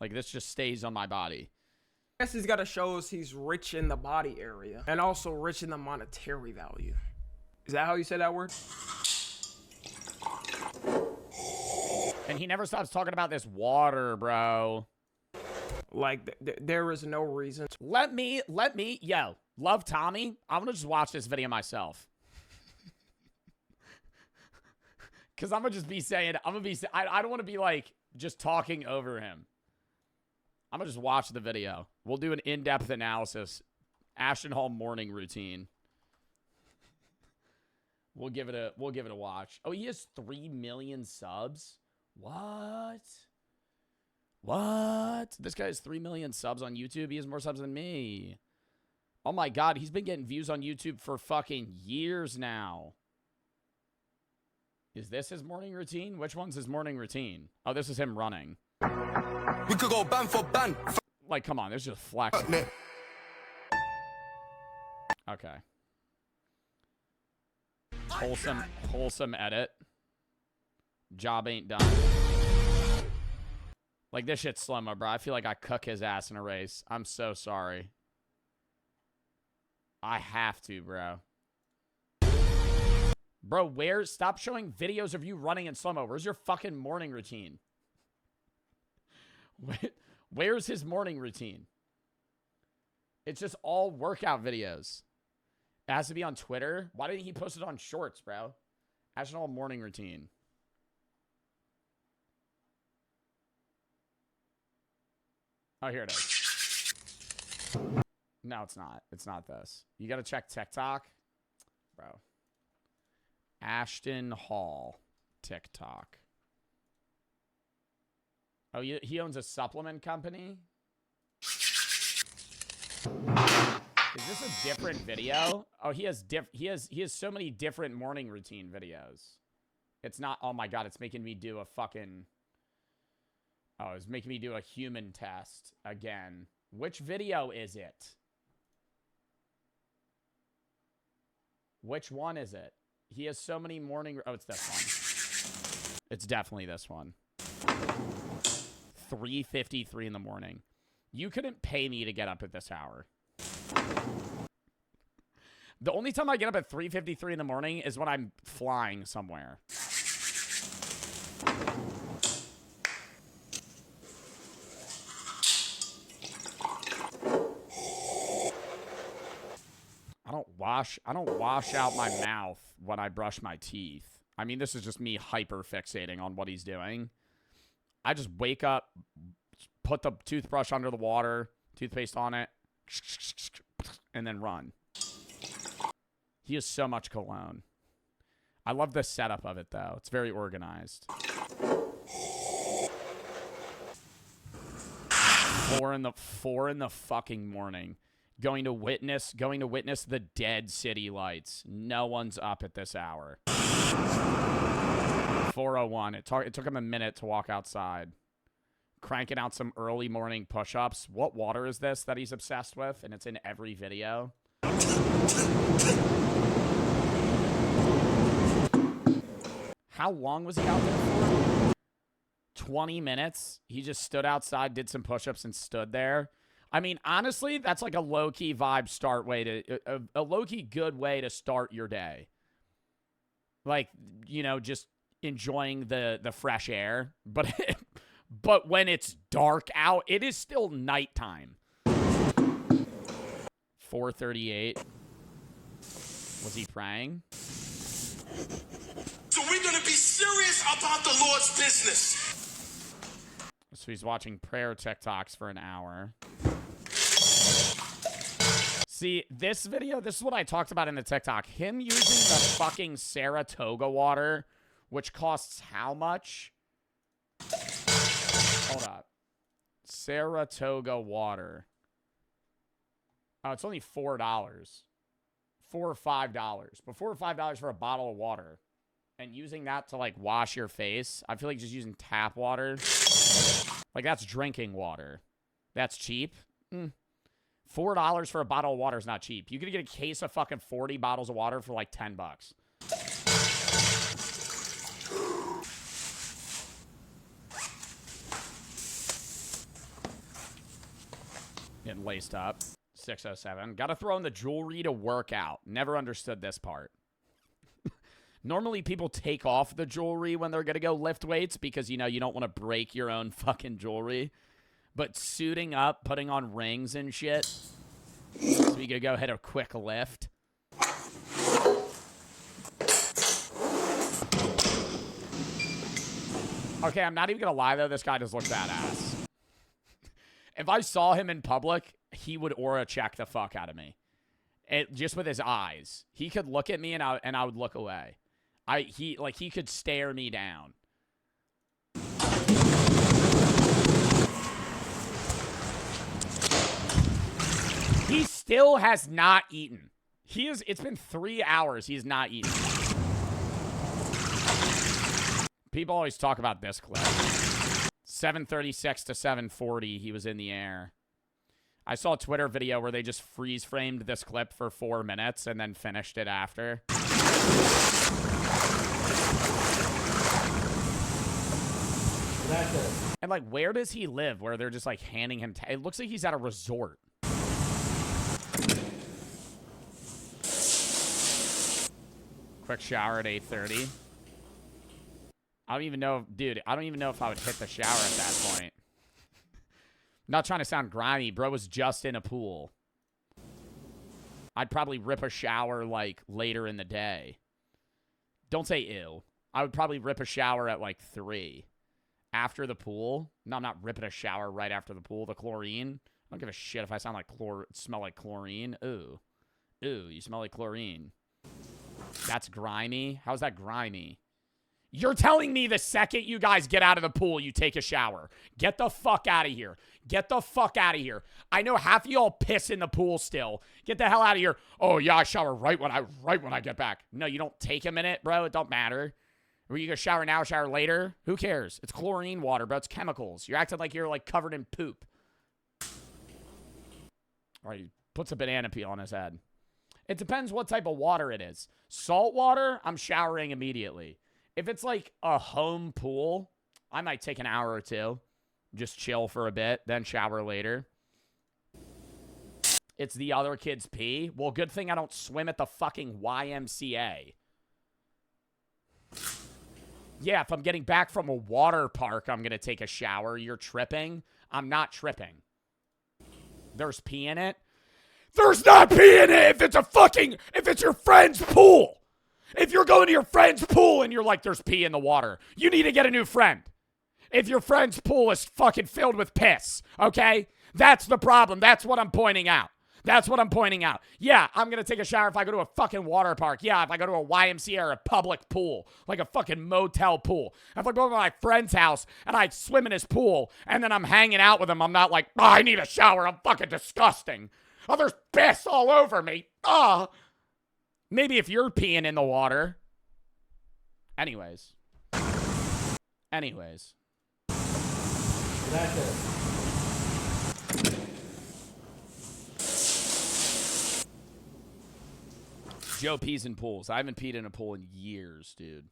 Like, this just stays on my body. I guess he's got to show us he's rich in the body area and also rich in the monetary value. Is that how you say that word? And he never stops talking about this water, bro. Like, there is no reason. Let me, yo, love Tommy. I'm gonna just watch this video myself. Because I'm gonna just be saying, I don't want to be like, just talking over him. I'm gonna just watch the video. We'll do an in-depth analysis. Ashton Hall morning routine. We'll give it a watch. Oh, he has 3 million subs? What? This guy has 3 million subs on YouTube. He has more subs than me. Oh my God, he's been getting views on YouTube for fucking years now. Is this his morning routine? Which one's his morning routine? Oh, this is him running. We could go ban for ban. Like, come on, there's just flex. Okay. Wholesome edit. Job ain't done. Like, this shit's slow-mo, bro. I feel like I cook his ass in a race. I'm so sorry. I have to, bro. Bro, stop showing videos of you running in slow-mo. Where's your fucking morning routine? Where's his morning routine? It's just all workout videos. It has to be on Twitter. Why didn't he post it on Shorts, bro? National morning routine. Oh, here it is. No, it's not. It's not this. You got to check TikTok. Bro. Ashton Hall. TikTok. Oh, he owns a supplement company? Is this a different video? Oh, he has so many different morning routine videos. It's not, oh my God, it's making me do a fucking, oh, it's making me do a human test again. Which video is it? Which one is it? He has so many morning, oh, it's this one. It's definitely this one. 3:53 in the morning. You couldn't pay me to get up at this hour. The only time I get up at 3:53 in the morning is when I'm flying somewhere. I don't wash out my mouth when I brush my teeth. I mean, this is just me hyper fixating on what he's doing. I just wake up, put the toothbrush under the water, toothpaste on it, and then run. He has so much cologne. I love the setup of it, though. It's very organized. 4 in the fucking morning. Going to witness the dead city lights. No one's up at this hour. 4:01. It took him a minute to walk outside. Cranking out some early morning push-ups. What water is this that he's obsessed with? And it's in every video. How long was he out there for? 20 minutes. He just stood outside, did some push-ups, and stood there. I mean, honestly, that's like a low-key vibe start way to a low-key good way to start your day. Like, you know, just enjoying the fresh air, but but when it's dark out, it is still nighttime. 4:38. Was he praying? So we're gonna be serious about the Lord's business. So he's watching prayer TikToks for an hour. See, this video, this is what I talked about in the TikTok. Him using the fucking Saratoga water, which costs how much? Hold up. Saratoga water. Oh, it's only $4. $4 or $5. But $4 or $5 for a bottle of water. And using that to, like, wash your face. I feel like just using tap water. Like, that's drinking water. That's cheap. $4 for a bottle of water is not cheap. You could get a case of fucking 40 bottles of water for like $10. Getting laced up. 6:07. Got to throw in the jewelry to work out. Never understood this part. Normally people take off the jewelry when they're going to go lift weights because, you know, you don't want to break your own fucking jewelry. But suiting up, putting on rings and shit, so we could go hit a quick lift. Okay, I'm not even going to lie, though. This guy does look badass. If I saw him in public, he would aura check the fuck out of me. Just with his eyes. He could look at me and I would look away. He could stare me down. He still has not eaten. It's been 3 hours. He's not eaten. People always talk about this clip. 7:36 to 7:40, he was in the air. I saw a Twitter video where they just freeze framed this clip for 4 minutes and then finished it after. And like, where does he live? Where they're just like handing him, it looks like he's at a resort. Quick shower at 8:30. I don't even know, dude, I don't even know if I would hit the shower at that point. Not trying to sound grimy. Bro was just in a pool. I'd probably rip a shower, like, later in the day. Don't say ew. I would probably rip a shower at, like, 3. After the pool. No, I'm not ripping a shower right after the pool. The chlorine. I don't give a shit if I sound like smell like chlorine. Ooh. Ooh, you smell like chlorine. That's grimy? How's that grimy? You're telling me the second you guys get out of the pool, you take a shower. Get the fuck out of here. Get the fuck out of here. I know half of y'all piss in the pool still. Get the hell out of here. Oh, yeah, I shower right when I get back. No, you don't take a minute, bro. It don't matter. Or you go shower now, shower later. Who cares? It's chlorine water, bro. It's chemicals. You're acting like you're, like, covered in poop. All right, he puts a banana peel on his head. It depends what type of water it is. Salt water, I'm showering immediately. If it's like a home pool, I might take an hour or two. Just chill for a bit, then shower later. It's the other kids' pee. Well, good thing I don't swim at the fucking YMCA. Yeah, if I'm getting back from a water park, I'm going to take a shower. You're tripping? I'm not tripping. There's pee in it? There's not pee in it if it's your friend's pool. If you're going to your friend's pool and you're like, there's pee in the water, you need to get a new friend. If your friend's pool is fucking filled with piss, okay? That's the problem. That's what I'm pointing out. That's what I'm pointing out. Yeah, I'm going to take a shower if I go to a fucking water park. Yeah, if I go to a YMCA or a public pool, like a fucking motel pool. If I go to my friend's house and I swim in his pool and then I'm hanging out with him, I'm not like, oh, I need a shower. I'm fucking disgusting. Oh, there's piss all over me. Oh. Maybe if you're peeing in the water. Anyways. That's it. Joe pees in pools. I haven't peed in a pool in years, dude.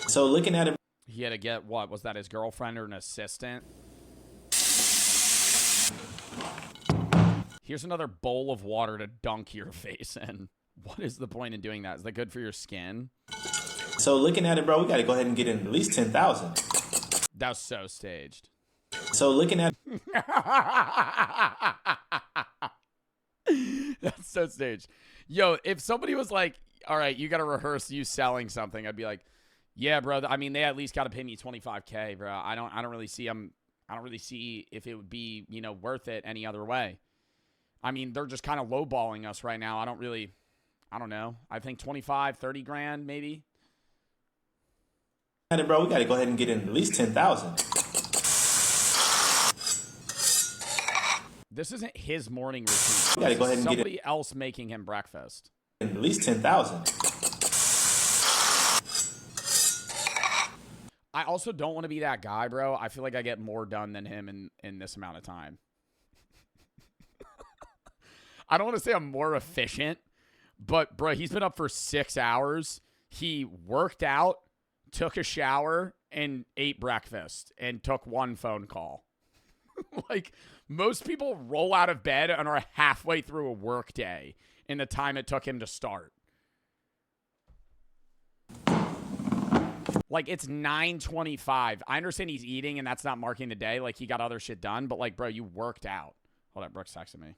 So looking at it. He had to get, what, was that his girlfriend or an assistant? Here's another bowl of water to dunk your face in. What is the point in doing that? Is that good for your skin? So looking at it, bro, we got to go ahead and get in at least 10,000. That was so staged. So looking at... That's so staged. Yo, if somebody was like, all right, you got to rehearse you selling something, I'd be like, yeah, bro. I mean, they at least got to pay me $25K, bro. I don't really see them. I don't really see if it would be, you know, worth it any other way. I mean, they're just kind of lowballing us right now. I don't know. I think 25, 30 grand, maybe. Bro, we got to go ahead and get in at least 10,000. This isn't his morning routine. We got to go ahead and get somebody else making him breakfast. At least 10,000. I also don't want to be that guy, bro. I feel like I get more done than him in this amount of time. I don't want to say I'm more efficient, but, bro, he's been up for 6 hours. He worked out, took a shower, and ate breakfast, and took one phone call. Like, most people roll out of bed and are halfway through a work day in the time it took him to start. Like, it's 9:25. I understand he's eating, and that's not marking the day. Like, he got other shit done. But, like, bro, you worked out. Hold up, Brooks texted me.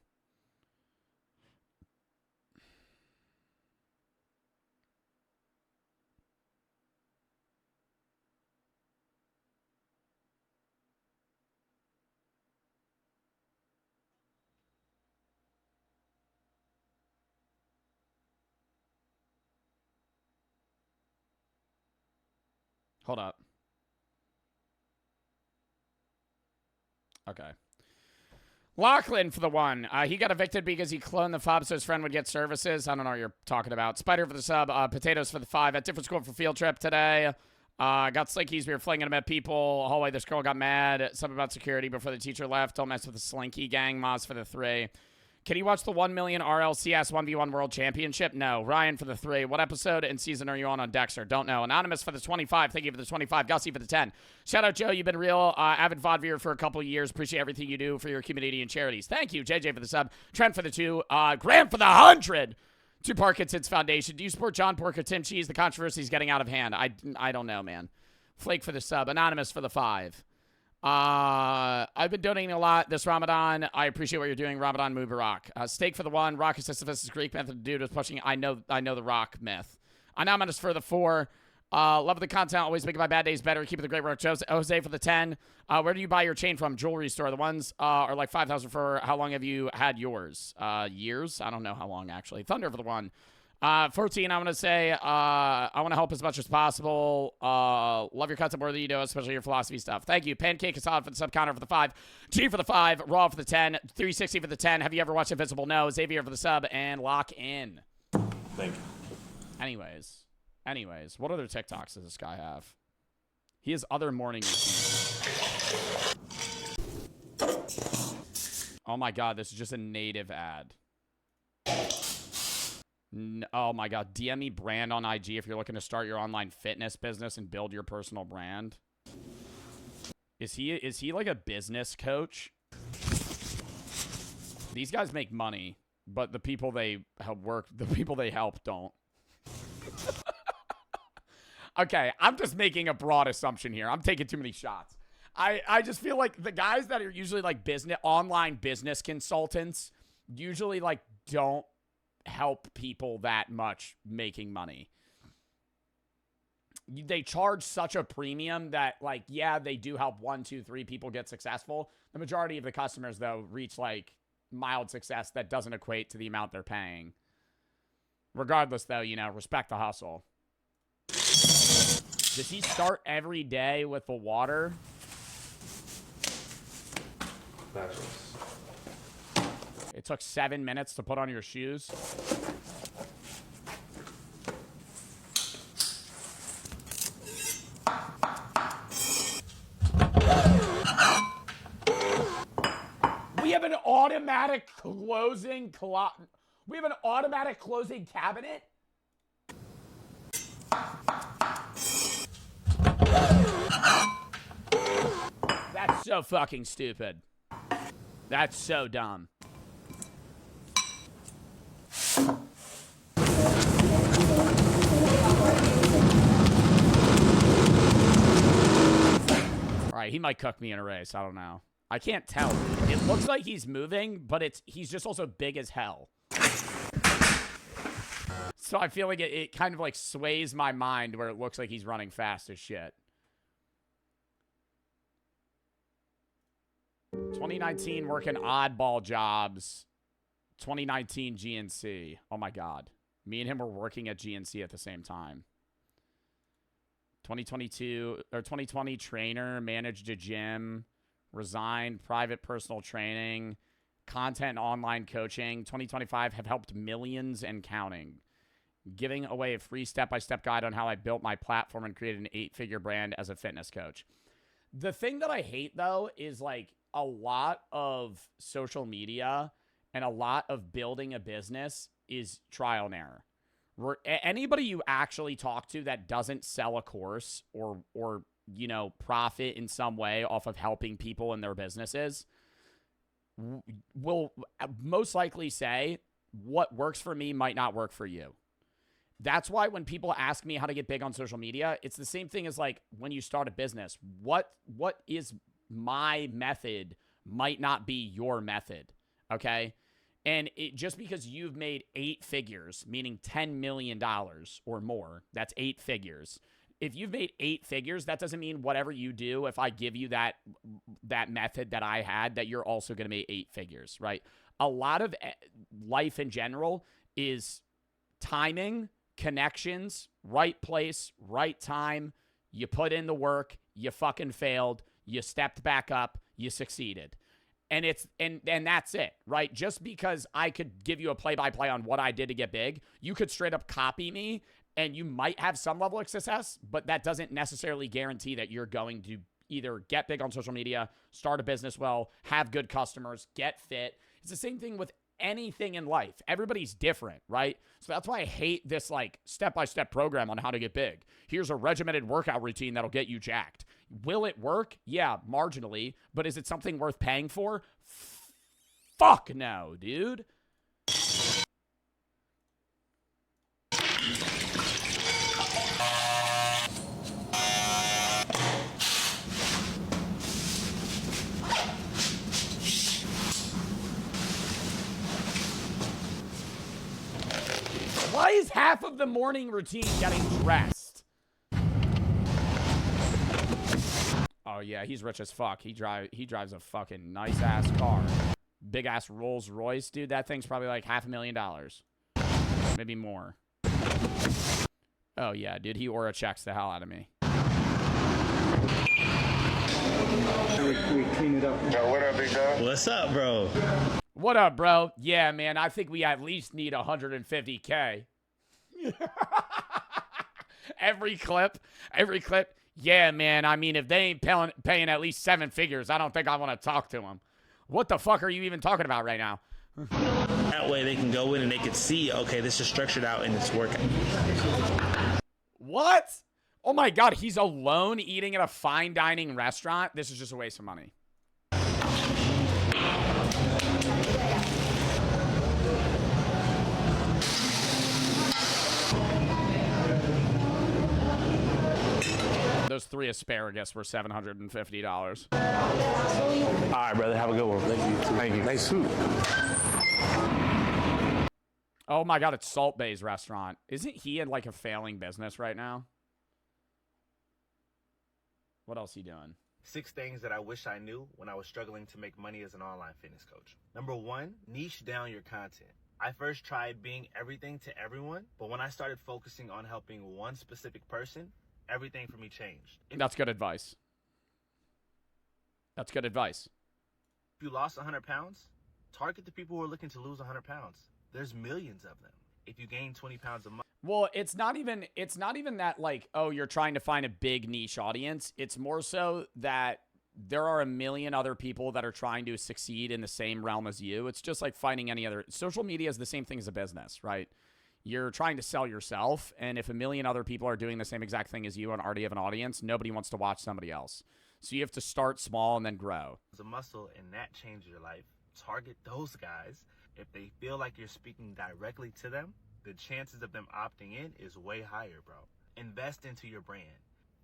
Hold up. Okay. Lachlan for the one. He got evicted because he cloned the fob so his friend would get services. I don't know what you're talking about. Spider for the sub. Potatoes for the 5. At different school for field trip today. Got slinkies. We were flinging them at people. Hallway, this girl got mad. Something about security before the teacher left. Don't mess with the slinky gang. Moz for the 3. Can you watch the 1 million RLCS 1v1 World Championship? No. Ryan for the 3. What episode and season are you on Dexter? Don't know. Anonymous for the 25. Thank you for the 25. Gussie for the 10. Shout out, Joe. You've been real avid VOD viewer for a couple of years. Appreciate everything you do for your community and charities. Thank you. JJ for the sub. Trent for the 2. Graham for the 100. To Parkinson's Foundation. Do you support John Pork or Tim Cheese? The controversy is getting out of hand. I don't know, man. Flake for the sub. Anonymous for the 5. I've been donating a lot this Ramadan. I appreciate what you're doing. Ramadan Mubarak. Steak for the 1. Rock is Sisyphus' Greek method. Dude is pushing. I know the rock myth. Anonymous for the 4. Love the content. Always making my bad days better. Keep it the great work. Jose for the 10. Where do you buy your chain from? Jewelry store. The ones are like 5,000 for. How long have you had yours? Years? I don't know how long, actually. Thunder for the 1. 14, I want to say, I want to help as much as possible. Love your content more than you do, especially your philosophy stuff. Thank you. Pancake Assad for the sub. Connor for the 5. G for the 5. Raw for the 10. 360 for the 10. Have you ever watched Invisible? No. Xavier for the sub. And lock in. Thank you. Anyways, what other TikToks does this guy have? He has other morning routines. Oh my god, this is just a native ad. Oh my god, DM me brand on IG if you're looking to start your online fitness business and build your personal brand. Is he like a business coach? These guys make money, but the people they help don't. Okay, I'm just making a broad assumption here. I'm taking too many shots. I just feel like the guys that are usually like online business consultants usually like don't help people that much making money. They charge such a premium that, like, yeah, they do help 1, 2, 3 people get successful. The majority of the customers, though, reach like mild success that doesn't equate to the amount they're paying. Regardless, though, you know, respect the hustle. Does he start every day with the water? It took 7 minutes to put on your shoes. We have an automatic closing cabinet? That's so fucking stupid. That's so dumb. Alright, he might cook me in a race. I don't know. I can't tell. It looks like he's moving, but he's just also big as hell. So I feel like it kind of like sways my mind where it looks like he's running fast as shit. 2019 working oddball jobs. 2019 GNC. Oh my god. Me and him were working at GNC at the same time. 2022 or 2020 trainer, managed a gym, resigned, private personal training, content and online coaching. 2025 have helped millions and counting. Giving away a free step-by-step guide on how I built my platform and created an 8-figure brand as a fitness coach. The thing that I hate, though, is like a lot of social media and a lot of building a business is trial and error. Anybody you actually talk to that doesn't sell a course or you know, profit in some way off of helping people in their businesses will most likely say what works for me might not work for you. That's why when people ask me how to get big on social media, it's the same thing as like when you start a business. What is my method might not be your method, okay? And just because you've made 8 figures, meaning $10 million or more, that's 8 figures. If you've made 8 figures, that doesn't mean whatever you do, if I give you that method that I had, that you're also going to make 8 figures, right? A lot of life in general is timing, connections, right place, right time. You put in the work, you fucking failed, you stepped back up, you succeeded. And that's it, right? Just because I could give you a play-by-play on what I did to get big, you could straight up copy me and you might have some level of success, but that doesn't necessarily guarantee that you're going to either get big on social media, start a business well, have good customers, get fit. It's the same thing with anything in life. Everybody's different, right? So that's why I hate this like step-by-step program on how to get big. Here's a regimented workout routine that'll get you jacked. Will it work? Yeah, marginally. But is it something worth paying for? Fuck no, dude. Why is half of the morning routine getting dressed? Oh yeah, he's rich as fuck. He drives a fucking nice ass car. Big ass Rolls Royce, dude. That thing's probably like $500,000. Maybe more. Oh yeah, dude, he aura checks the hell out of me. We clean it up. Yo, what up, big dog? What's up, bro? What up, bro? Yeah, man, I think we at least need 150K. Every clip. Yeah, man, I mean, if they ain't paying at least 7 figures, I don't think I want to talk to them. What the fuck are you even talking about right now? That way they can go in and they can see, okay, this is structured out and it's working. What? Oh my god, he's alone eating at a fine dining restaurant? This is just a waste of money. Those 3 asparagus were $750. All right, brother. Have a good one. Thank you. Nice food. Oh my god, it's Salt Bay's restaurant. Isn't he in like a failing business right now? What else he doing? 6 things that I wish I knew when I was struggling to make money as an online fitness coach. Number 1, niche down your content. I first tried being everything to everyone, but when I started focusing on helping one specific person, everything for me changed. That's good advice. That's good advice. If you lost 100 pounds, target the people who are looking to lose 100 pounds. There's millions of them. If you gain 20 pounds a month. Well, it's not even that like, oh, you're trying to find a big niche audience. It's more so that there are a million other people that are trying to succeed in the same realm as you. It's just like finding any other. Social media is the same thing as a business, right? You're trying to sell yourself, and if a million other people are doing the same exact thing as you and already have an audience, nobody wants to watch somebody else. So you have to start small and then grow. As a muscle and that changed your life, target those guys. If they feel like you're speaking directly to them, the chances of them opting in is way higher, bro. Invest into your brand.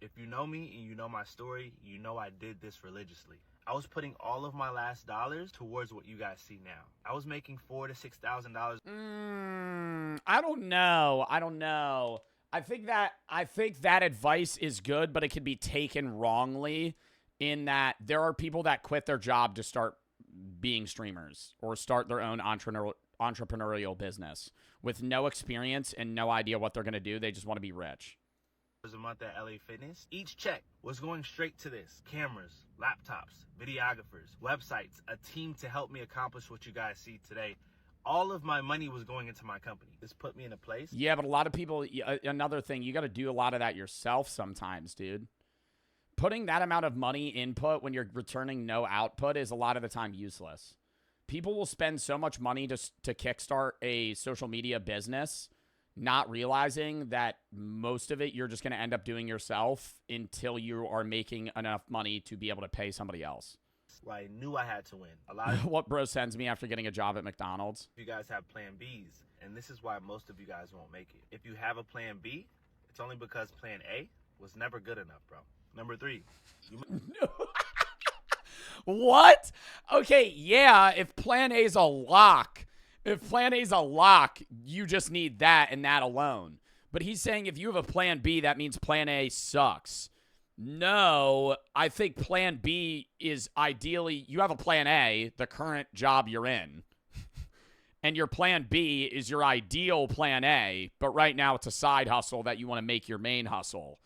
If you know me and you know my story, you know I did this religiously. I was putting all of my last dollars towards what you guys see now. I was making $4,000 to $6,000. I don't know. I think that advice is good, but it can be taken wrongly in that there are people that quit their job to start being streamers or start their own entrepreneurial business with no experience and no idea what they're going to do. They just want to be rich. A month at LA Fitness. Each check was going straight to this: cameras, laptops, videographers, websites, a team to help me accomplish what you guys see today. All of my money was going into my company. This put me in a place. Yeah, but a lot of people, another thing, you got to do a lot of that yourself sometimes, dude. Putting that amount of money input when you're returning no output is a lot of the time useless. People will spend so much money to kickstart a social media business, not realizing that most of it you're just going to end up doing yourself until you are making enough money to be able to pay somebody else. Well, I knew I had to win. A lot of what bro sends me after getting a job at McDonald's. you guys have plan Bs, and this is why most of you guys won't make it. If you have a plan B, it's only because plan A was never good enough, bro. Number 3. What? Okay, yeah, if plan A is a lock, you just need that and that alone. But he's saying if you have a plan B, that means plan A sucks. No, I think plan B is ideally, you have a plan A, the current job you're in. And your plan B is your ideal plan A, but right now it's a side hustle that you want to make your main hustle.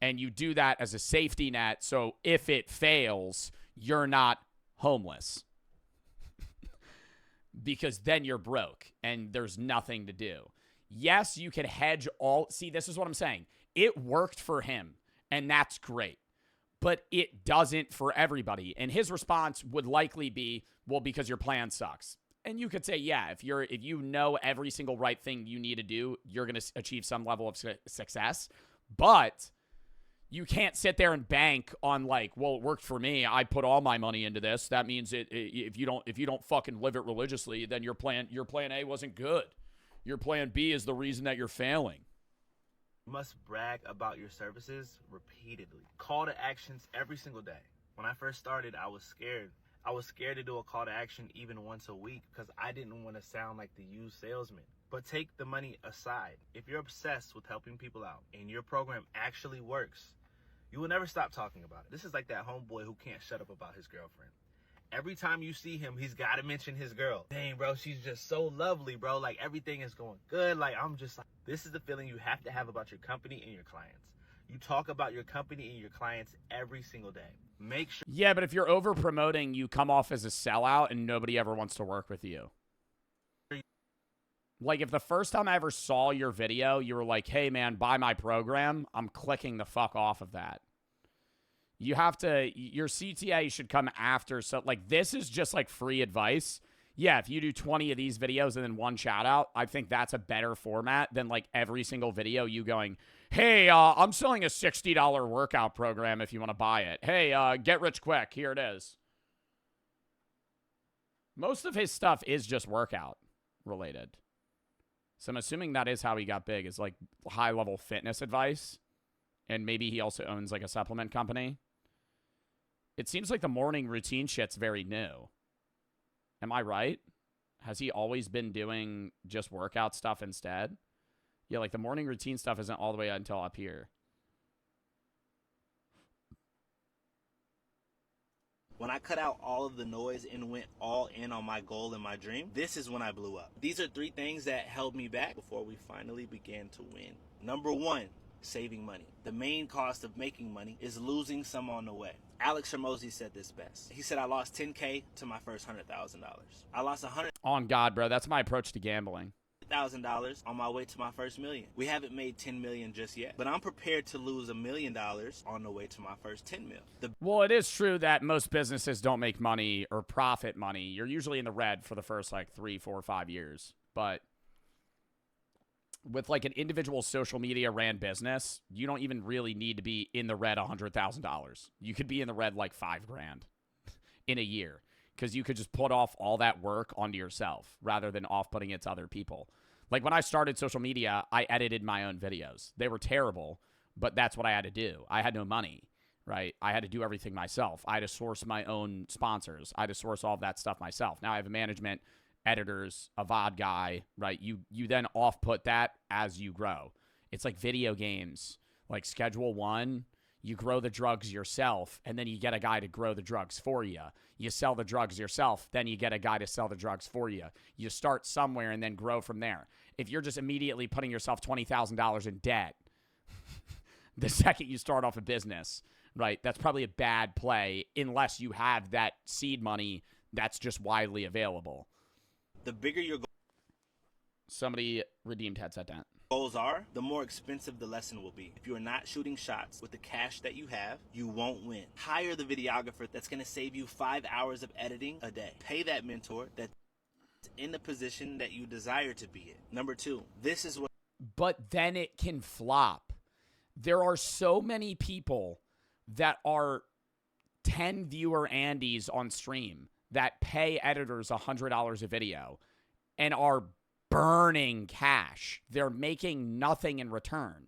And you do that as a safety net, so if it fails, you're not homeless. Because then you're broke and there's nothing to do. Yes, you can hedge all. See, this is what I'm saying. It worked for him, and that's great. But it doesn't for everybody. And his response would likely be, well, because your plan sucks. And you could say, yeah, if you know every single right thing you need to do, you're going to achieve some level of success. But you can't sit there and bank on like, well, it worked for me. I put all my money into this. That means if you don't fucking live it religiously, then your plan A wasn't good. Your plan B is the reason that you're failing. You must brag about your services repeatedly. Call to actions every single day. When I first started, I was scared. I was scared to do a call to action even once a week because I didn't want to sound like the used salesman. But take the money aside. If you're obsessed with helping people out and your program actually works, you will never stop talking about it. This is like that homeboy who can't shut up about his girlfriend. Every time you see him, he's got to mention his girl. Dang, bro, she's just so lovely, bro. Like, everything is going good. Like, I'm just like, this is the feeling you have to have about your company and your clients. You talk about your company and your clients every single day. Make sure. Yeah, but if you're over promoting, you come off as a sellout and nobody ever wants to work with you. Like, if the first time I ever saw your video, you were like, hey, man, buy my program, I'm clicking the fuck off of that. You have to, your CTA should come after. So, like, this is just, like, free advice. Yeah, if you do 20 of these videos and then one shout out, I think that's a better format than, like, every single video you going, hey, I'm selling a $60 workout program if you want to buy it. Hey, get rich quick. Here it is. Most of his stuff is just workout related. So I'm assuming that is how he got big, is like high-level fitness advice. And maybe he also owns like a supplement company. It seems like the morning routine shit's very new. Am I right? Has he always been doing just workout stuff instead? Yeah, like the morning routine stuff isn't all the way until up here. When I cut out all of the noise and went all in on my goal and my dream, this is when I blew up. These are 3 things that held me back before we finally began to win. Number 1, saving money. The main cost of making money is losing some on the way. Alex Hormozy said this best. He said, I lost $10K to my first $100,000. I lost $100,000 On God, bro. That's my approach to gambling. on my way to my first million. We haven't made 10 million just yet, but I'm prepared to lose $1 million on the way to my first 10 mil. Well, it is true that most businesses don't make money or profit money. You're usually in the red for the first like 3, 4, 5 years, but with like an individual social media ran business, you don't even really need to be in the red $100,000. You could be in the red like $5,000 in a year because you could just put off all that work onto yourself rather than off putting it to other people. Like when I started social media, I edited my own videos. They were terrible, but that's what I had to do. I had no money, right? I had to do everything myself. I had to source my own sponsors. I had to source all of that stuff myself. Now I have a management, editors, a VOD guy, right? You then off-put that as you grow. It's like video games. Like Schedule 1, you grow the drugs yourself, and then you get a guy to grow the drugs for you. You sell the drugs yourself, then you get a guy to sell the drugs for you. You start somewhere and then grow from there. If you're just immediately putting yourself $20,000 in debt the second you start off a business, right, that's probably a bad play unless you have that seed money that's just widely available. The bigger your Somebody redeemed headset dent. goals are, the more expensive the lesson will be. If you are not shooting shots with the cash that you have, you won't win. Hire the videographer that's going to save you 5 hours of editing a day. Pay that mentor that's in the position that you desire to be in. Number 2, this is what... But then it can flop. There are so many people that are 10 viewer Andys on stream that pay editors $100 a video and are burning cash. They're making nothing in return.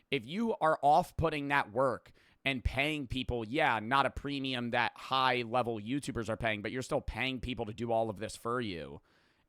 If you are off-putting that work and paying people, yeah, not a premium that high-level YouTubers are paying, but you're still paying people to do all of this for you,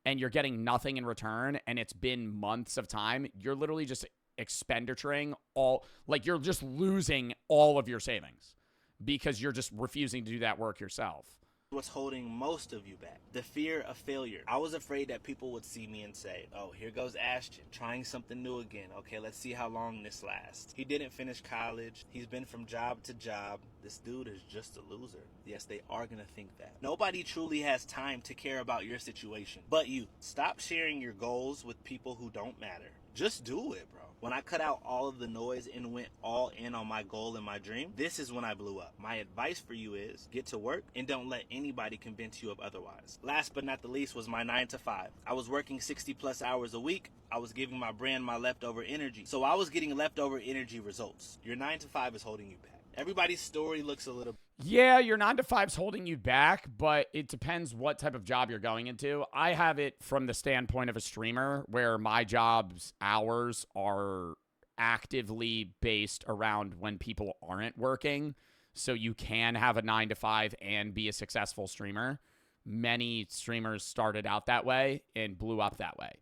and you're getting nothing in return, and it's been months of time, you're literally just expendituring all, like you're just losing all of your savings because you're just refusing to do that work yourself. What's holding most of you back? The fear of failure. I was afraid that people would see me and say, oh, here goes Ashton, trying something new again. Okay, let's see how long this lasts. He didn't finish college. He's been from job to job. This dude is just a loser. Yes, they are gonna think that. Nobody truly has time to care about your situation. But you. Stop sharing your goals with people who don't matter. Just do it, bro. When I cut out all of the noise and went all in on my goal and my dream, this is when I blew up. My advice for you is get to work and don't let anybody convince you of otherwise. Last but not the least was my 9 to 5. I was working 60 plus hours a week. I was giving my brand my leftover energy. So I was getting leftover energy results. Your 9 to 5 is holding you back. Everybody's story looks a little... Yeah, your 9 to 5's holding you back, but it depends what type of job you're going into. I have it from the standpoint of a streamer where my job's hours are actively based around when people aren't working. So you can have a 9 to 5 and be a successful streamer. Many streamers started out that way and blew up that way.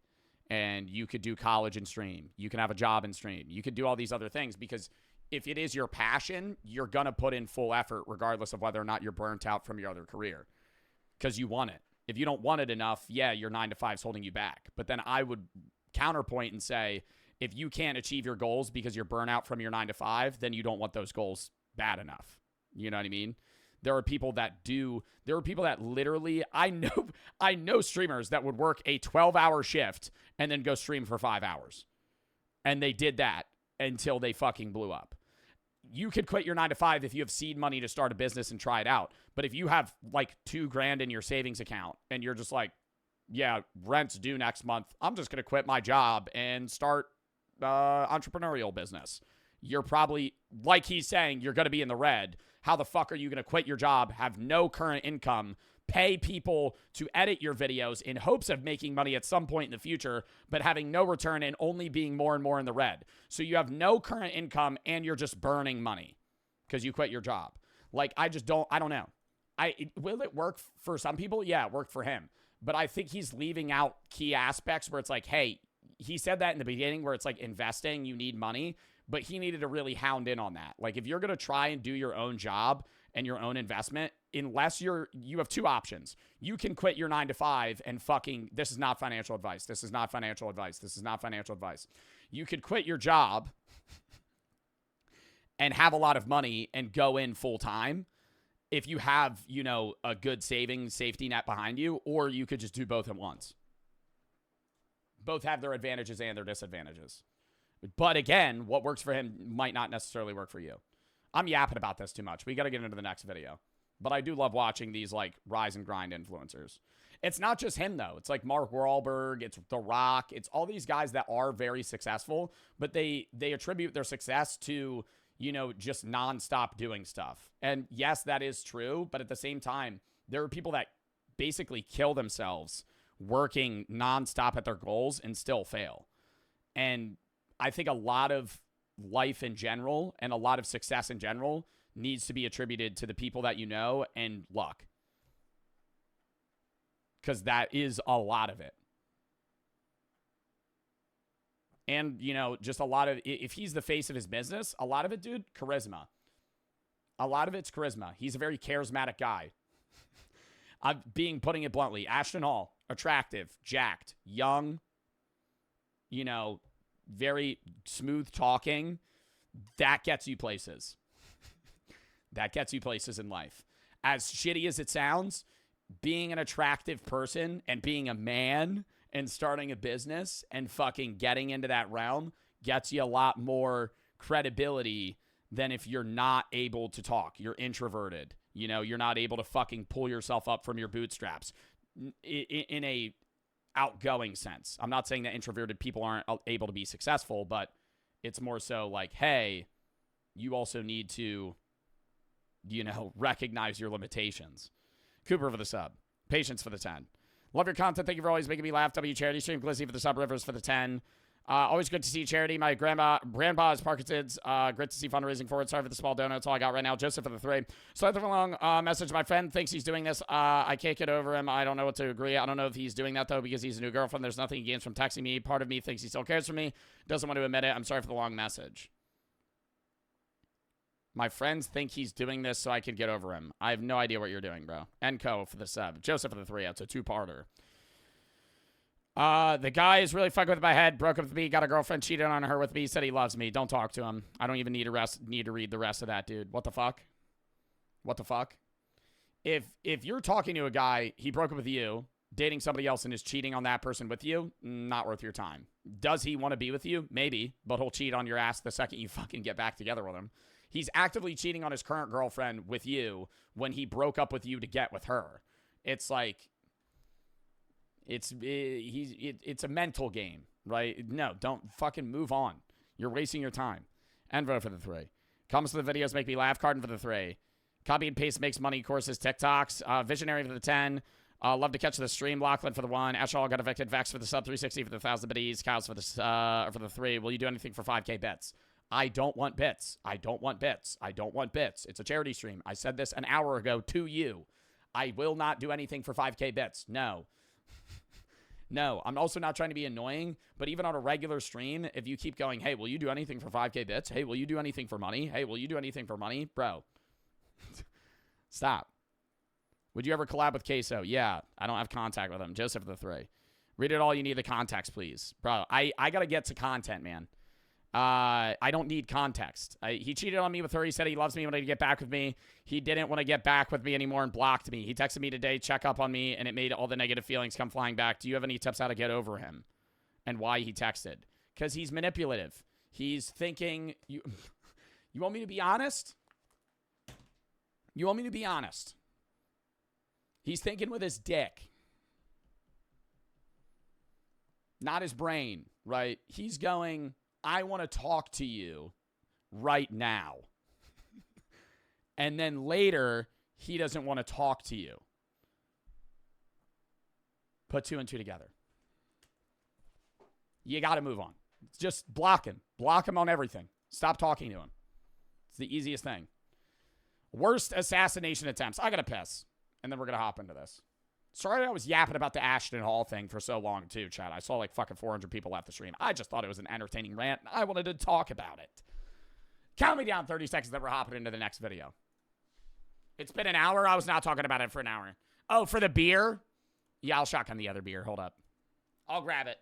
And you could do college and stream. You can have a job and stream. You could do all these other things because if it is your passion, you're going to put in full effort regardless of whether or not you're burnt out from your other career because you want it. If you don't want it enough, yeah, your 9 to 5's holding you back. But then I would counterpoint and say, if you can't achieve your goals because you're burnt out from your 9 to 5, then you don't want those goals bad enough. You know what I mean? There are people that do. There are people that literally, I know streamers that would work a 12-hour shift and then go stream for 5 hours. And they did that until they fucking blew up. You could quit your 9 to 5 if you have seed money to start a business and try it out. But if you have like $2,000 in your savings account and you're just like, yeah, rent's due next month, I'm just going to quit my job and start entrepreneurial business. You're probably, like he's saying, you're going to be in the red. How the fuck are you going to quit your job, have no current income, pay people to edit your videos in hopes of making money at some point in the future, but having no return and only being more and more in the red? So you have no current income and you're just burning money because you quit your job. Like, I don't know. Will it work for some people? Yeah, it worked for him. But I think he's leaving out key aspects where it's like, hey, he said that in the beginning where it's like investing, you need money, but he needed to really hound in on that. Like, if you're going to try and do your own job and your own investment, unless you have two options. You can quit your 9 to 5 and fucking, this is not financial advice. This is not financial advice. This is not financial advice. You could quit your job and have a lot of money and go in full time if you have, you know, a good savings safety net behind you, or you could just do both at once. Both have their advantages and their disadvantages. But again, what works for him might not necessarily work for you. I'm yapping about this too much. We got to get into the next video. But I do love watching these, like, rise and grind influencers. It's not just him, though. It's like Mark Wahlberg. It's The Rock. It's all these guys that are very successful, but they attribute their success to, you know, just nonstop doing stuff. And yes, that is true. But at the same time, there are people that basically kill themselves working nonstop at their goals and still fail. And I think a lot of life in general and a lot of success in general needs to be attributed to the people that you know and luck. Because that is a lot of it. And, you know, just a lot of, if he's the face of his business, a lot of it, dude, charisma. A lot of it's charisma. He's a very charismatic guy. I'm putting it bluntly. Ashton Hall, attractive, jacked, young, you know, very smooth talking. That gets you places. That gets you places in life. As shitty as it sounds, being an attractive person and being a man and starting a business and fucking getting into that realm gets you a lot more credibility than if you're not able to talk. You're introverted. You know, you're not able to fucking pull yourself up from your bootstraps in a outgoing sense. I'm not saying that introverted people aren't able to be successful, but it's more so like, hey, you also need to, you know, recognize your limitations. Cooper for the sub. Patience for the 10. Love your content. Thank you for always making me laugh. W Charity Stream. Glizzy for the sub. Rivers for the 10. Always good to see Charity. My grandpa is Parkinson's. Great to see fundraising for it. Sorry for the small donut. That's all I got right now. Joseph for the 3. So I have a long message. My friend thinks he's doing this. I can't get over him. I don't know what to agree. I don't know if he's doing that, though, because he's a new girlfriend. There's nothing he gains from texting me. Part of me thinks he still cares for me. Doesn't want to admit it. I'm sorry for the long message. My friends think he's doing this so I can get over him. I have no idea what you're doing, bro. Enco for the sub. Joseph for the 3. That's a 2-parter. The guy is really fucking with my head. Broke up with me. Got a girlfriend. Cheated on her with me. Said he loves me. Don't talk to him. I don't even need to read the rest of that, dude. What the fuck? What the fuck? If you're talking to a guy, he broke up with you, dating somebody else and is cheating on that person with you, not worth your time. Does he want to be with you? Maybe. But he'll cheat on your ass the second you fucking get back together with him. He's actively cheating on his current girlfriend with you when he broke up with you to get with her. It's like, it's a mental game, right? No, don't fucking move on. You're wasting your time. Envo for the 3. Comments to the videos make me laugh. Carden for the 3. Copy and paste makes money. Courses, TikToks. Visionary for the 10. Love to catch the stream. Lachlan for the 1. Ashall got evicted. Vex for the sub. 360 for the 1,000 biddies. Cows for the 3. Will you do anything for 5K bets? I don't want bits. I don't want bits. I don't want bits. It's a charity stream. I said this an hour ago to you. I will not do anything for 5K bits. No. No, I'm also not trying to be annoying, but even on a regular stream, if you keep going, hey, will you do anything for 5K bits? Hey, will you do anything for money? Hey, will you do anything for money? Bro, stop. Would you ever collab with Queso? Yeah, I don't have contact with him. Joseph the 3. Read it all. You need the context, please. Bro, I got to get to content, man. I don't need context. He cheated on me with her. He said he loves me, wanted to get back with me. He didn't want to get back with me anymore and blocked me. He texted me today, check up on me, and it made all the negative feelings come flying back. Do you have any tips how to get over him? And why he texted? Because he's manipulative. He's thinking, you want me to be honest? You want me to be honest? He's thinking with his dick. Not his brain, right? He's going, I want to talk to you right now. And then later, he doesn't want to talk to you. Put 2 and 2 together. You got to move on. Just block him. Block him on everything. Stop talking to him. It's the easiest thing. Worst assassination attempts. I got to piss. And then we're going to hop into this. Sorry I was yapping about the Ashton Hall thing for so long, too, Chad. I saw like fucking 400 people left the stream. I just thought it was an entertaining rant. I wanted to talk about it. Count me down 30 seconds, then we're hopping into the next video. It's been an hour. I was not talking about it for an hour. Oh, for the beer? Yeah, I'll shotgun the other beer. Hold up. I'll grab it.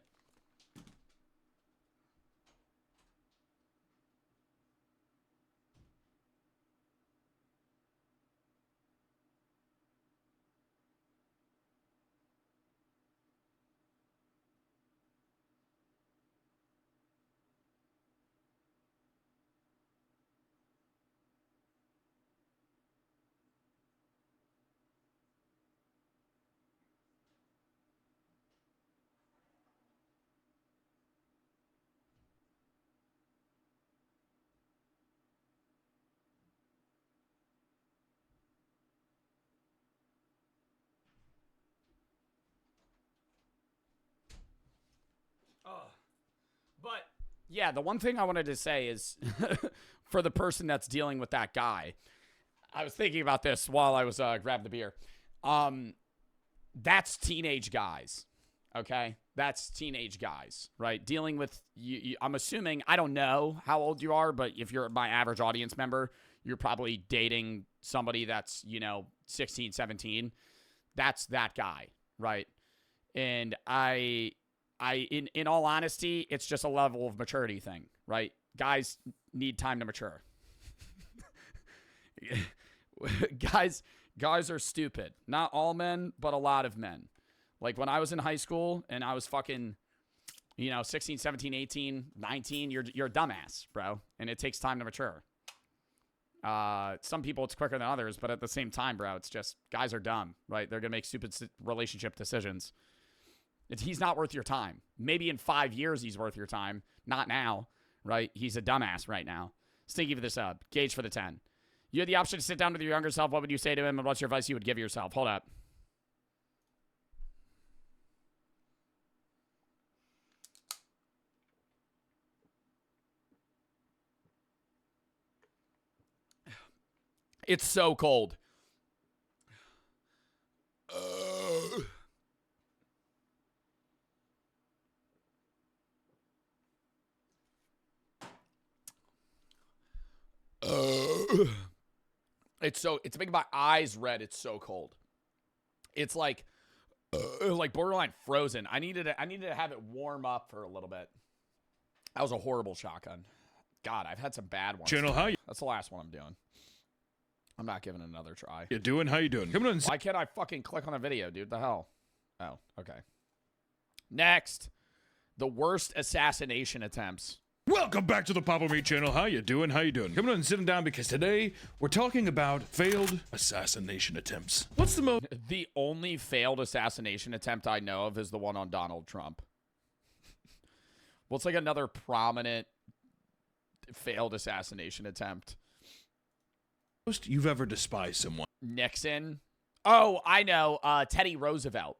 Yeah, the one thing I wanted to say is for the person that's dealing with that guy, I was thinking about this while I was grabbing the beer. That's teenage guys, okay? That's teenage guys, right? Dealing with, I'm assuming, I don't know how old you are, but if you're my average audience member, you're probably dating somebody that's, 16, 17. That's that guy, right? And in all honesty, it's just a level of maturity thing, right? Guys need time to mature. Guys are stupid. Not all men, but a lot of men. Like when I was in high school and I was fucking, 16, 17, 18, 19, you're a dumbass, bro. And it takes time to mature. Some people it's quicker than others, but at the same time, bro, it's just guys are dumb, right? They're going to make stupid relationship decisions. He's not worth your time. Maybe in 5 years he's worth your time. Not now, right? He's a dumbass right now. Stinky for the sub. Gage for the 10. You had the option to sit down with your younger self. What would you say to him, and what's your advice you would give yourself? Hold up. It's so cold. It's making my eyes red. It's so cold. It's like borderline frozen. I needed to have it warm up for a little bit. That was a horrible shotgun. God, I've had some bad ones. Channel, how you? That's the last one I'm doing. I'm not giving it another try. You doing? How you doing? Coming on. Why can't I fucking click on a video, dude? The hell? Oh, okay. Next, the worst assassination attempts. Welcome back to the Papa Meat channel. How you doing? How you doing? Coming on and sitting down because today we're talking about failed assassination attempts. What's the most? The only failed assassination attempt I know of is the one on Donald Trump. What's like another prominent failed assassination attempt? Most you've ever despised someone? Nixon. Oh, I know. Teddy Roosevelt.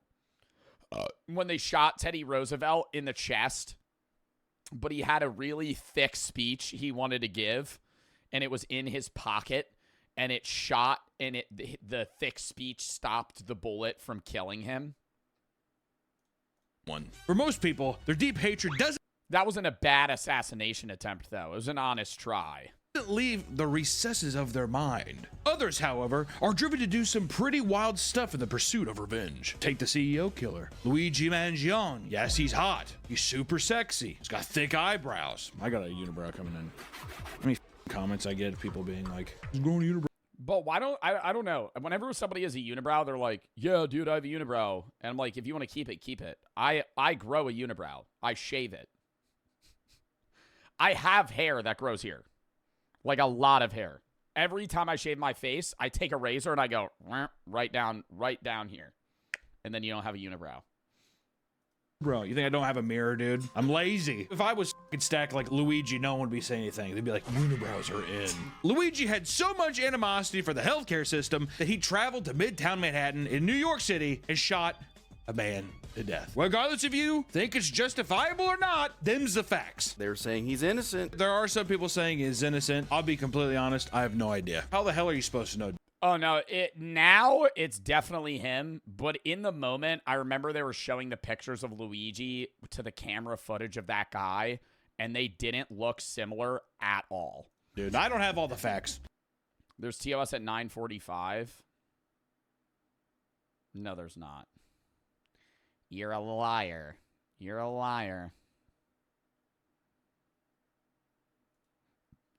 When they shot Teddy Roosevelt in the chest, but he had a really thick speech he wanted to give, and it was in his pocket, and it shot, and the thick speech stopped the bullet from killing him. For most people, their deep hatred doesn't. That wasn't a bad assassination attempt, though. It was an honest try. Leave the recesses of their mind. Others, however, are driven to do some pretty wild stuff in the pursuit of revenge. Take the CEO killer, Luigi Mangione. Yes, he's hot. He's super sexy. He's got thick eyebrows. I got a unibrow coming in. How many comments I get of people being like, he's growing a unibrow. But why don't I don't know. Whenever somebody has a unibrow, they're like, yeah, dude, I have a unibrow. And I'm like, if you want to keep it, keep it. I grow a unibrow. I shave it. I have hair that grows here. Like a lot of hair. Every time I shave my face, I take a razor and I go right down here. And then you don't have a unibrow. Bro, you think I don't have a mirror, dude? I'm lazy. If I was fucking stacked like Luigi, no one would be saying anything. They'd be like, unibrows are in. Luigi had so much animosity for the healthcare system that he traveled to Midtown Manhattan in New York City and shot a man to death. Regardless if you think it's justifiable or not, them's the facts. They're saying he's innocent. There are some people saying he's innocent. I'll be completely honest, I have no idea. How the hell are you supposed to know? Oh, no. Now it's definitely him. But in the moment, I remember they were showing the pictures of Luigi to the camera footage of that guy, and they didn't look similar at all. Dude, I don't have all the facts. There's TOS at 9:45. No, there's not. You're a liar. You're a liar.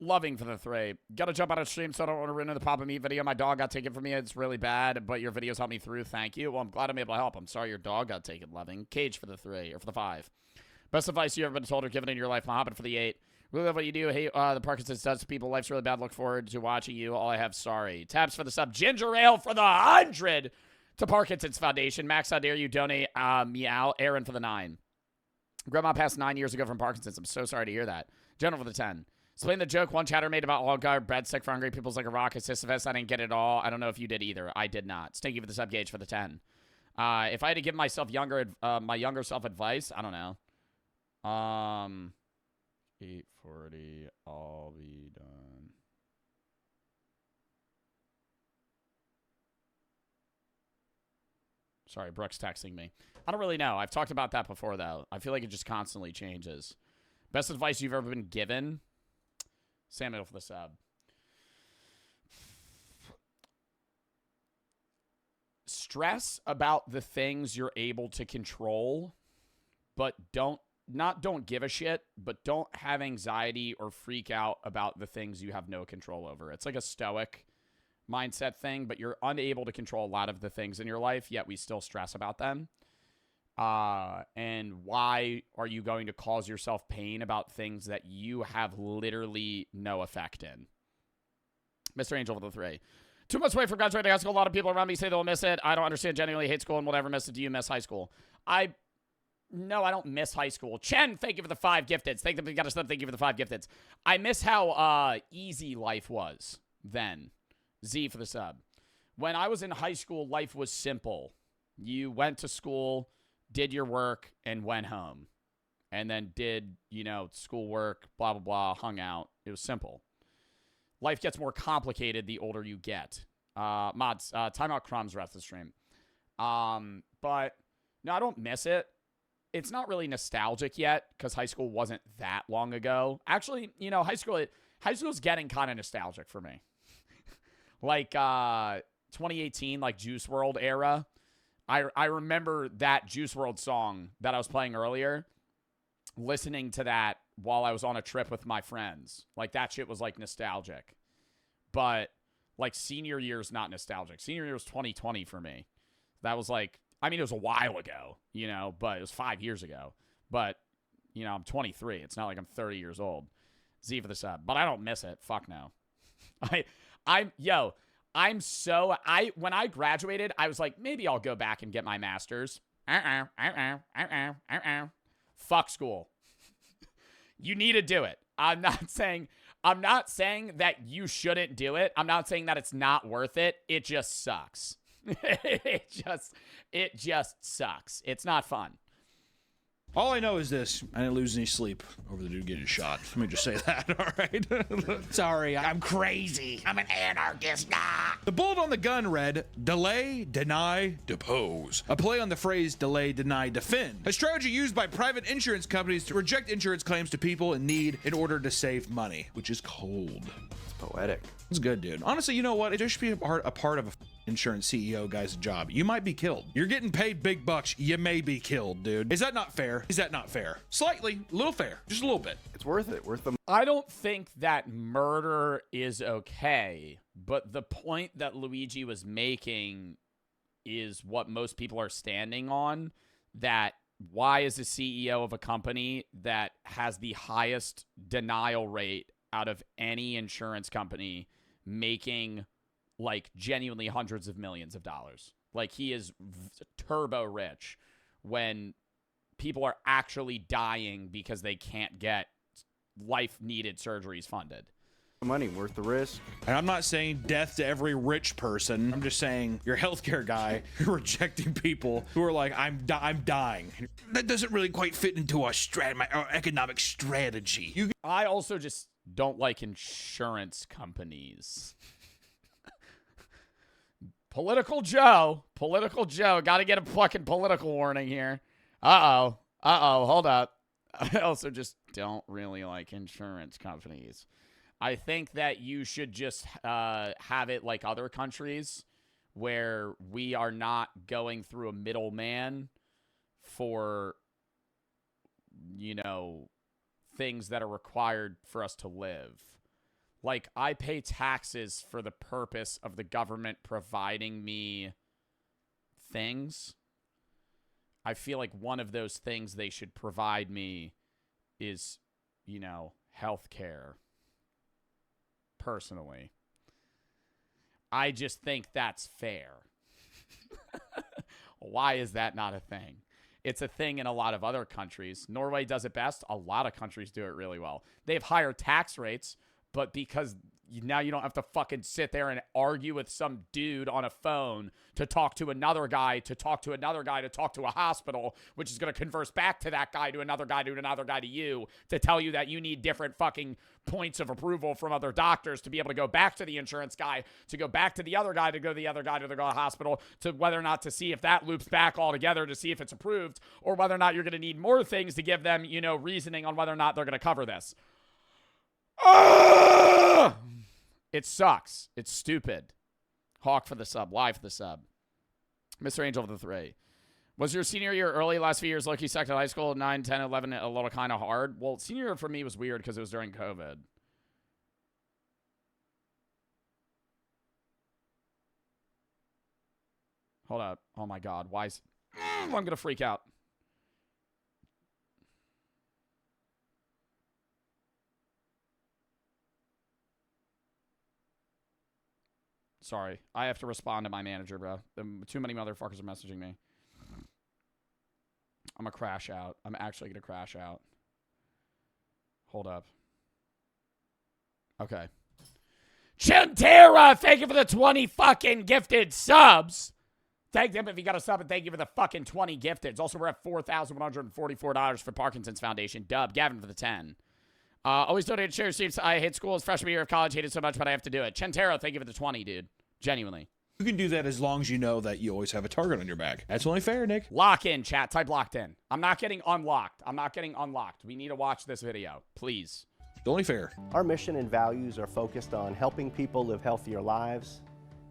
Loving for the 3. Gotta jump out of stream, so I don't want to ruin the Papa Meat video. My dog got taken from me. It's really bad, but your videos helped me through. Thank you. Well, I'm glad I'm able to help. I'm sorry your dog got taken, Loving. Cage for the 3, or for the 5. Best advice you ever been told or given in your life, Mohammed for the 8. Really love what you do. Hate the Parkinson's does to people. Life's really bad. Look forward to watching you. All I have, sorry. Tabs for the sub. Ginger Ale for the 100 to Parkinson's Foundation. Max, how dare you donate? Meow. Aaron for the 9. Grandma passed 9 years ago from Parkinson's. I'm so sorry to hear that. General for the 10. Explain the joke one chatter made about all guard breadstick for hungry people's like a rock Sisyphus. I didn't get it all. I don't know if you did either. I did not. Stinky for the sub. Gauge for the 10. If I had to give myself my younger self advice, I don't know. 8:40. I'll be done. Sorry, Brooke's texting me. I don't really know. I've talked about that before, though. I feel like it just constantly changes. Best advice you've ever been given? Samuel for the sub. Stress about the things you're able to control, but don't give a shit, but don't have anxiety or freak out about the things you have no control over. It's like a stoic mindset thing, but you're unable to control a lot of the things in your life, yet we still stress about them. And why are you going to cause yourself pain about things that you have literally no effect in? Mr. Angel for the 3. 2 months away from graduating high school. A lot of people around me say they'll miss it. I don't understand. Genuinely hate school and will never miss it. Do you miss high school? No, I don't miss high school. Chen, thank you for the 5 gifteds. Thank you for the 5 gifteds. I miss how easy life was then. Z for the sub. When I was in high school, life was simple. You went to school, did your work, and went home. And then did, schoolwork, blah, blah, blah, hung out. It was simple. Life gets more complicated the older you get. Mods, timeout crumbs rest of the stream. But, no, I don't miss it. It's not really nostalgic yet because high school wasn't that long ago. Actually, high school's getting kind of nostalgic for me. Like 2018, like Juice WRLD era. I remember that Juice WRLD song that I was playing earlier, listening to that while I was on a trip with my friends. Like, that shit was, like, nostalgic. But, like, senior year's not nostalgic. Senior year was 2020 for me. That was, like, it was a while ago, but it was 5 years ago. But, I'm 23. It's not like I'm 30 years old. Z for the sub. But I don't miss it. Fuck no. When I graduated, I was like, maybe I'll go back and get my master's. Fuck school. You need to do it. I'm not saying that you shouldn't do it. I'm not saying that it's not worth it. It just sucks. It just sucks. It's not fun. All I know is this. I didn't lose any sleep over the dude getting shot. Let me just say that, all right? Sorry, I'm crazy. I'm an anarchist. Nah. The bullet on the gun read, delay, deny, depose. A play on the phrase delay, deny, defend. A strategy used by private insurance companies to reject insurance claims to people in need in order to save money, which is cold. It's poetic. It's good, dude. Honestly, you know what? It just should be a part of a insurance CEO guy's job. You might be killed. You're getting paid big bucks. You may be killed, dude. Is that not fair? Is that not fair? Slightly, a little fair. Just a little bit. It's worth it. Worth the. I don't think that murder is okay, but the point that Luigi was making is what most people are standing on, that why is the CEO of a company that has the highest denial rate out of any insurance company making like genuinely hundreds of millions of dollars? Like, he is turbo rich when people are actually dying because they can't get life needed surgeries funded. Money worth the risk. And I'm not saying death to every rich person. I'm just saying you're a healthcare guy. You're rejecting people who are like, I'm dying. That doesn't really quite fit into my economic strategy. I also just don't like insurance companies. Political Joe. Got to get a fucking political warning here. Uh-oh. Hold up. I also just don't really like insurance companies. I think that you should just have it like other countries where we are not going through a middleman for, things that are required for us to live. Like, I pay taxes for the purpose of the government providing me things. I feel like one of those things they should provide me is, healthcare. Personally. I just think that's fair. Why is that not a thing? It's a thing in a lot of other countries. Norway does it best. A lot of countries do it really well. They have higher tax rates, but because, now you don't have to fucking sit there and argue with some dude on a phone to talk to another guy, to talk to another guy, to talk to a hospital, which is going to converse back to that guy, to another guy, to another guy, to you, to tell you that you need different fucking points of approval from other doctors to be able to go back to the insurance guy, to go back to the other guy, to go to the other guy, to the hospital, to whether or not to see if that loops back all together to see if it's approved, or whether or not you're going to need more things to give them, you know, reasoning on whether or not they're going to cover this. It sucks. It's stupid. Hawk for the sub. Live for the sub. Mr. Angel for the 3. Was your senior year early? Last few years, like you sucked at high school, 9, 10, 11, a little kind of hard? Well, senior year for me was weird because it was during COVID. Hold up. Oh, my God. Why is... I'm going to freak out. Sorry. I have to respond to my manager, bro. Too many motherfuckers are messaging me. I'm gonna crash out. I'm actually gonna crash out. Hold up. Okay. Chintera, thank you for the 20 fucking gifted subs. Thank them if you got a sub, and thank you for the fucking 20 gifteds. Also, we're at $4,144 for Parkinson's Foundation. Dub, Gavin for the 10. Always donated share streams. I hate school as freshman year of college. Hated so much, but I have to do it. Chintero, thank you for the 20, dude. Genuinely. You can do that as long as you know that you always have a target on your back. That's only fair, Nick. Lock in, chat. Type locked in. I'm not getting unlocked. I'm not getting unlocked. We need to watch this video. Please. It's only fair. Our mission and values are focused on helping people live healthier lives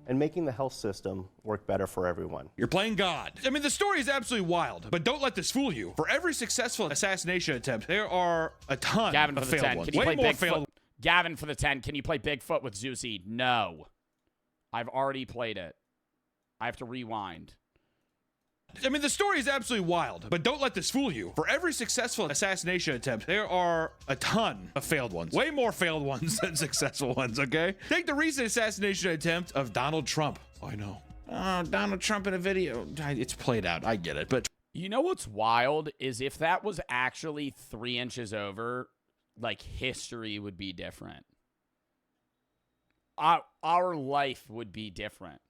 and making the health system work better for everyone. You're playing God. I mean, the story is absolutely wild, but don't let this fool you. For every successful assassination attempt, there are a ton Gavin for of the failed 10. ones. Can you Way play more Bigfoot? failed. Gavin for the 10. Can you play Bigfoot with Zeusy? No. I've already played it. I have to rewind. I mean, the story is absolutely wild, but don't let this fool you. For every successful assassination attempt, there are a ton of failed ones. Way more failed ones than successful ones, okay? Take the recent assassination attempt of Donald Trump. I know. Donald Trump in a video. It's played out. I get it, but... You know what's wild is if that was actually 3 inches over, like, history would be different. Our life would be different.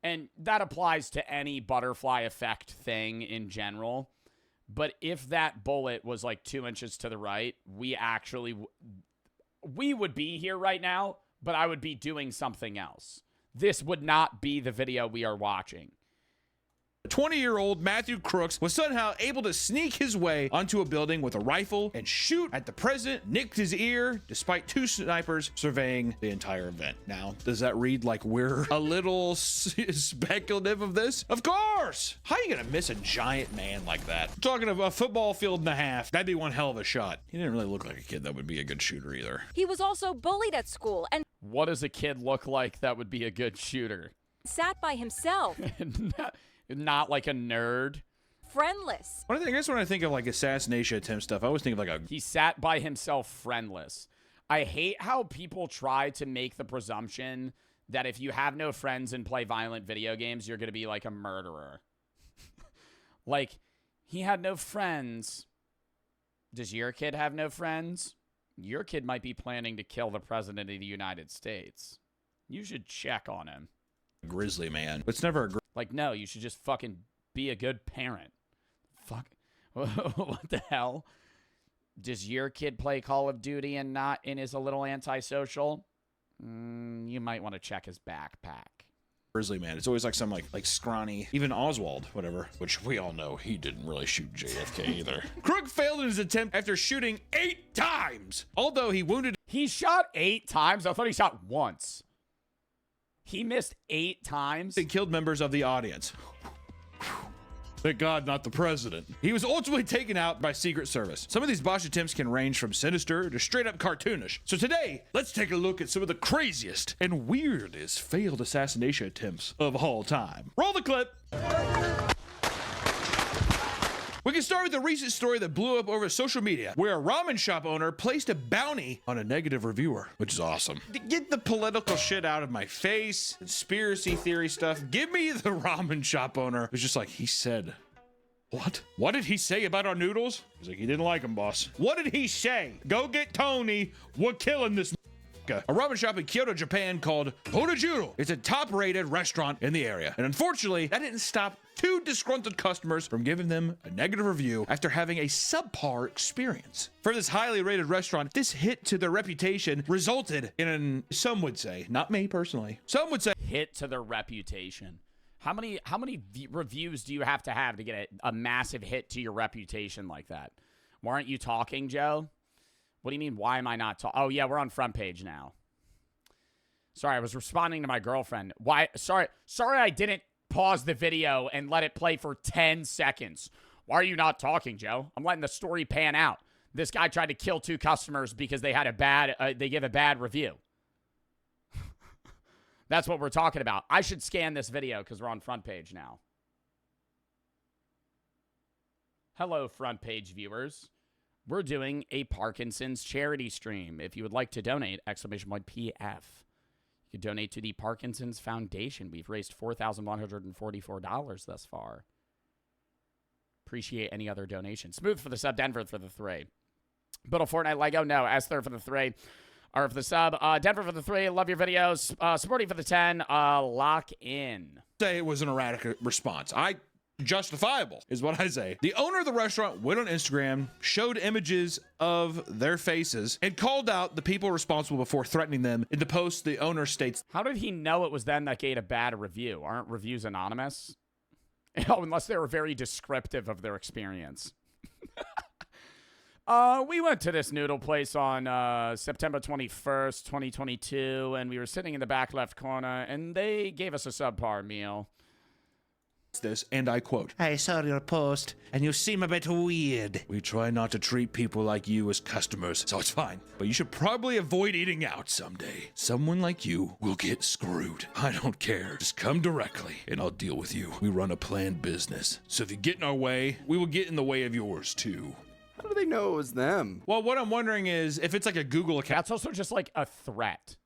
And that applies to any butterfly effect thing in general. But if that bullet was like 2 inches to the right, we would be here right now, but I would be doing something else. This would not be the video we are watching. 20-year-old Matthew Crooks was somehow able to sneak his way onto a building with a rifle and shoot at the president, nicked his ear, despite 2 snipers surveying the entire event. Now, does that read like we're a little speculative of this? Of course! How are you gonna miss a giant man like that? I'm talking of a football field and a half. That'd be one hell of a shot. He didn't really look like a kid that would be a good shooter either. He was also bullied at school and what does a kid look like that would be a good shooter? sat by himself. Not like a nerd. Friendless. I guess when I think of like assassination attempt stuff, I always think of like a... He sat by himself friendless. I hate how people try to make the presumption that if you have no friends and play violent video games, you're going to be like a murderer. Like, he had no friends. Does your kid have no friends? Your kid might be planning to kill the president of the United States. You should check on him. Grizzly man. It's never a... Like, no, you should just fucking be a good parent. Fuck. What the hell? Does your kid play Call of Duty and is a little antisocial? You might want to check his backpack. Grizzly man. It's always like some like scrawny, even Oswald, whatever, which we all know he didn't really shoot JFK either. Crook failed in his attempt after shooting 8 times. Although he wounded... He shot 8 times? I thought he shot once. He missed 8 times? And killed members of the audience. Thank God, not the president. He was ultimately taken out by Secret Service. Some of these botch attempts can range from sinister to straight up cartoonish. So today, let's take a look at some of the craziest and weirdest failed assassination attempts of all time. Roll the clip. We can start with a recent story that blew up over social media, where a ramen shop owner placed a bounty on a negative reviewer, which is awesome. Get the political shit out of my face, conspiracy theory stuff. Give me the ramen shop owner. It was just like, he said, what? What did he say about our noodles? He's like, he didn't like them, boss. What did he say? Go get Tony. We're killing this. a ramen shop in Kyoto, Japan called Bonajuro. It's a top-rated restaurant in the area. And unfortunately, that didn't stop two disgruntled customers from giving them a negative review after having a subpar experience. For this highly rated restaurant, this hit to their reputation resulted in some would say, not me personally, some would say, hit to their reputation. How many reviews do you have to get a massive hit to your reputation like that? Why aren't you talking, Joe? What do you mean, why am I not talking? Oh, yeah, we're on front page now. Sorry, I was responding to my girlfriend. Why? Sorry I didn't pause the video and let it play for 10 seconds. Why are you not talking, Joe? I'm letting the story pan out. This guy tried to kill two customers because they had they gave a bad review. That's what we're talking about. I should scan this video because we're on front page now. Hello, front page viewers. We're doing a Parkinson's charity stream. If you would like to donate, !PF. You can donate to the Parkinson's Foundation. We've raised $4,144 thus far. Appreciate any other donations. Smooth for the sub, Denver for the 3. Little Fortnite Lego, no. Esther for the 3. Or for the sub. Denver for the 3. Love your videos. Sporty for the 10. Lock in. Say it was an erratic response. Justifiable is what I say. The owner of the restaurant went on Instagram, showed images of their faces, and called out the people responsible before threatening them. In the post, the owner states, how did he know it was them that gave a bad review? Aren't reviews anonymous? Oh, unless they were very descriptive of their experience. We went to this noodle place on September 21st, 2022, and we were sitting in the back left corner, and they gave us a subpar meal. This, and I quote, I saw your post, and you seem a bit weird. We try not to treat people like you as customers, so it's fine. But you should probably avoid eating out someday. Someone like you will get screwed. I don't care. Just come directly, and I'll deal with you. We run a planned business, so if you get in our way, we will get in the way of yours, too. How do they know it was them? Well, what I'm wondering is, if it's like a Google account... That's also just like a threat.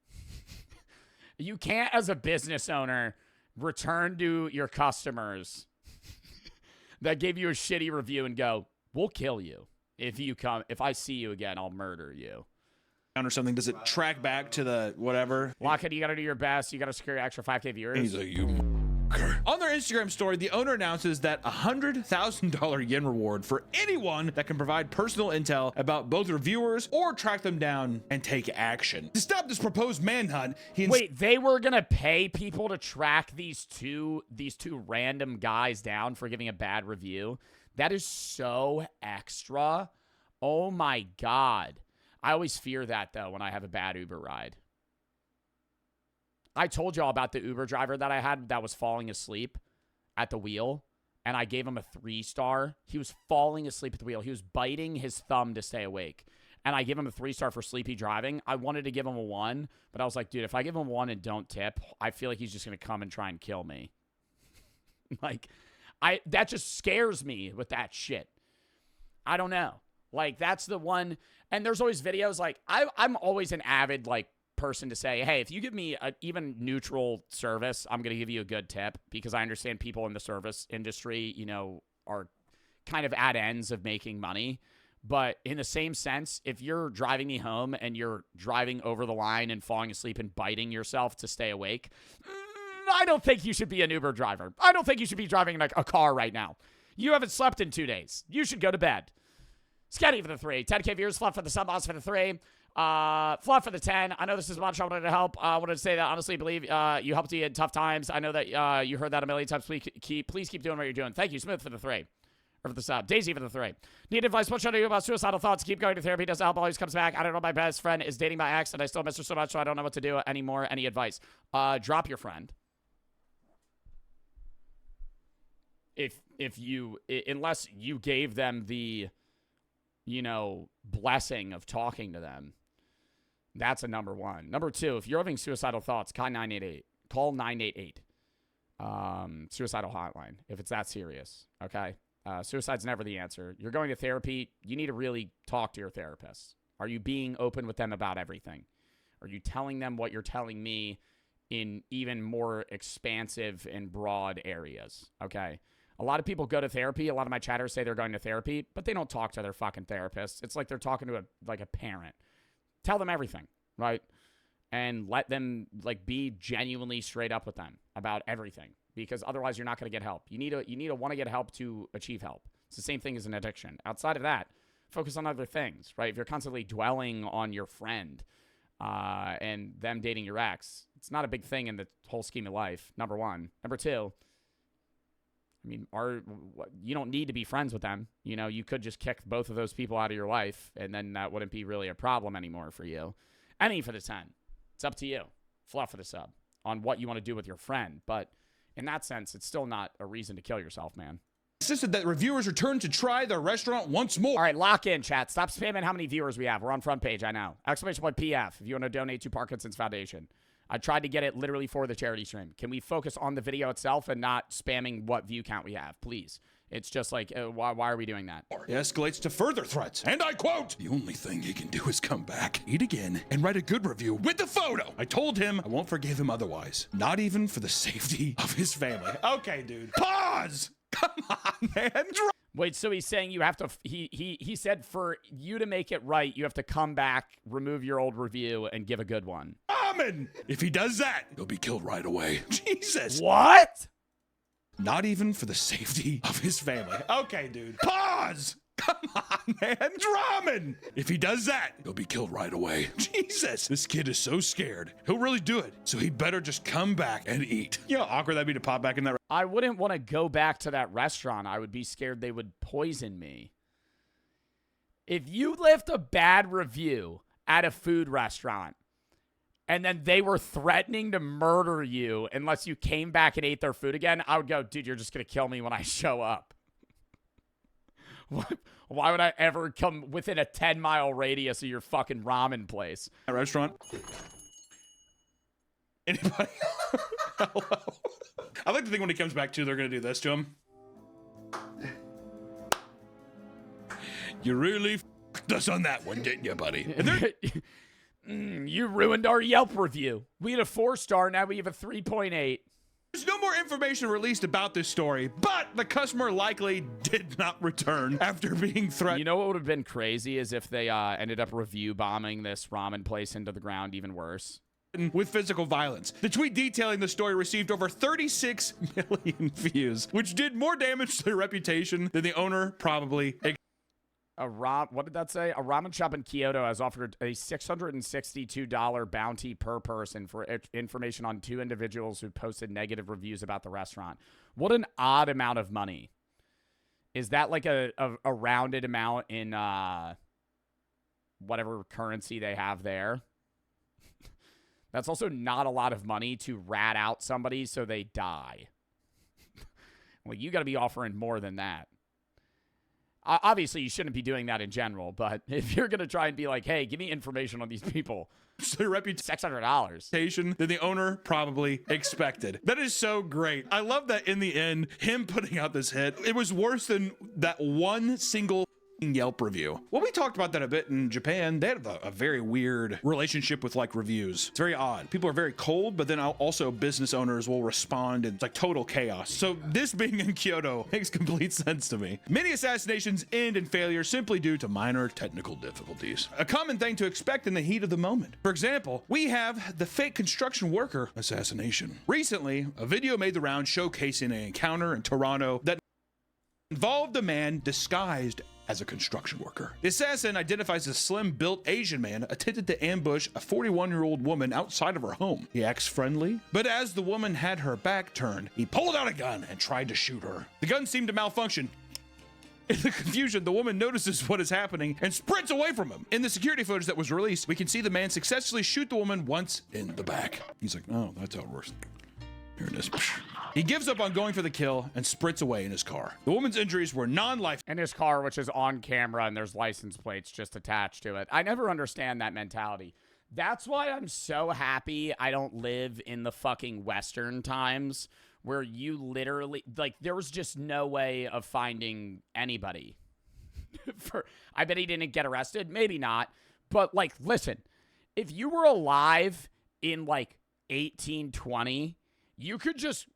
You can't, as a business owner... return to your customers that gave you a shitty review and go, we'll kill you. If I see you again, I'll murder you. Or something, does it track back to the whatever? Lockett, you got to do your best. You got to secure extra 5K viewers. He's like, you. On their Instagram story, the owner announces that $100,000 yen reward for anyone that can provide personal intel about both reviewers or track them down and take action. To stop this proposed manhunt, wait, they were gonna pay people to track these two random guys down for giving a bad review? That is so extra. Oh my God. I always fear that though when I have a bad Uber ride. I told y'all about the Uber driver that I had that was falling asleep at the wheel, and I gave him a 3-star. He was falling asleep at the wheel. He was biting his thumb to stay awake, and I gave him a 3-star for sleepy driving. I wanted to give him a 1, but I was like, dude, if I give him 1 and don't tip, I feel like he's just going to come and try and kill me. That just scares me with that shit. I don't know. Like, that's the one, and there's always videos, like, I'm always an avid, like, person to say, hey, if you give me an even neutral service, I'm going to give you a good tip, because I understand people in the service industry, you know, are kind of at ends of making money. But in the same sense, if you're driving me home and you're driving over the line and falling asleep and biting yourself to stay awake, I don't think you should be an Uber driver. I don't think you should be driving like a car right now. You haven't slept in 2 days. You should go to bed. Scatty for the 3. 10K viewers, Fluff for the sub, Boss for the 3. Fluff for the 10. I know this is much. I wanted to help. I wanted to say that honestly believe you helped me in tough times. I know that you heard that a million times. Please keep doing what you're doing. Thank you. Smooth for the 3. Or for the sub. Daisy for the 3. Need advice? What should I do about suicidal thoughts? Keep going to therapy. Doesn't help. Always comes back. I don't know. My best friend is dating my ex, and I still miss her so much, so I don't know what to do anymore. Any advice? Drop your friend. Unless you gave them the, you know, blessing of talking to them. That's a number 1. Number 2, if you're having suicidal thoughts, call 988. Call 988. Suicidal hotline, if it's that serious, okay? Suicide's never the answer. You're going to therapy. You need to really talk to your therapist. Are you being open with them about everything? Are you telling them what you're telling me in even more expansive and broad areas, okay? A lot of people go to therapy. A lot of my chatters say they're going to therapy, but they don't talk to their fucking therapist. It's like they're talking to a parent. Tell them everything, right? and let them like be genuinely straight up with them about everything, because otherwise you're not going to get help. You need to want to get help to achieve help. It's the same thing as an addiction. Outside of that, focus on other things, right? If you're constantly dwelling on your friend and them dating your ex, it's not a big thing in the whole scheme of life, number one. Number two, I mean, you don't need to be friends with them. You know, you could just kick both of those people out of your life, and then that wouldn't be really a problem anymore for you. Any for the 10. It's up to you. Fluff for the sub on what you want to do with your friend. But in that sense, it's still not a reason to kill yourself, man. Insisted that reviewers return to try their restaurant once more. All right, lock in, chat. Stop spamming how many viewers we have. We're on front page, I know. Exclamation point PF if you want to donate to Parkinson's Foundation. I tried to get it literally for the charity stream. Can we focus on the video itself and not spamming what view count we have, please? It's just like, why are we doing that? It escalates to further threats. And I quote, "The only thing he can do is come back, eat again, and write a good review with the photo. I told him I won't forgive him otherwise. Not even for the safety of his family." Okay, dude. Pause! Come on, man. Wait, so he's saying you have to, he said for you to make it right, you have to come back, remove your old review, and give a good one. Amen! If he does that, he'll be killed right away. Jesus. What? Not even for the safety of his family. Okay, dude. Pause! Come on, man. Drummond! If he does that, he'll be killed right away. Jesus. This kid is so scared. He'll really do it. So he better just come back and eat. You know how awkward that'd be to pop back in that. I wouldn't want to go back to that restaurant. I would be scared they would poison me. If you left a bad review at a food restaurant and then they were threatening to murder you unless you came back and ate their food again, I would go, dude, you're just going to kill me when I show up. Why would I ever come within a 10-mile radius of your fucking ramen place? A restaurant? Anybody? Hello? I like to think when he comes back, too, they're going to do this to him. You really f***ed us on that one, didn't you, buddy? You ruined our Yelp review. We had a 4-star, now we have a 3.8. There's no more information released about this story, but the customer likely did not return after being threatened. You know what would have been crazy is if they ended up review bombing this ramen place into the ground even worse. With physical violence. The tweet detailing the story received over 36 million views, which did more damage to their reputation than the owner probably. What did that say? A ramen shop in Kyoto has offered a $662 bounty per person for information on 2 individuals who posted negative reviews about the restaurant. What an odd amount of money. Is that like a rounded amount in whatever currency they have there? That's also not a lot of money to rat out somebody so they die. Well, you got to be offering more than that. Obviously, you shouldn't be doing that in general, but if you're going to try and be like, hey, give me information on these people, their reputation, $600 that the owner probably expected. That is so great. I love that in the end, him putting out this hit, it was worse than that one single Yelp review. Well, we talked about that a bit in Japan. They have a very weird relationship with like reviews. It's very odd. People are very cold, but then also business owners will respond and it's like total chaos. So this being in Kyoto makes complete sense to me. Many assassinations end in failure simply due to minor technical difficulties. A common thing to expect in the heat of the moment. For example, we have the fake construction worker assassination. Recently, a video made the round showcasing an encounter in Toronto that involved a man disguised as a construction worker. The assassin, identifies as a slim-built Asian man, attempted to ambush a 41-year-old woman outside of her home. He acts friendly, but as the woman had her back turned, he pulled out a gun and tried to shoot her. The gun seemed to malfunction. In the confusion, the woman notices what is happening and sprints away from him. In the security footage that was released, we can see the man successfully shoot the woman once in the back. He's like, oh, that's how it works. Here it is. He gives up on going for the kill and sprints away in his car. The woman's injuries were non-life. In his car, which is on camera and there's license plates just attached to it. I never understand that mentality. That's why I'm so happy I don't live in the fucking Western times where you literally, like, there was just no way of finding anybody. I bet he didn't get arrested. Maybe not. But, like, listen, if you were alive in, like, 1820, you could just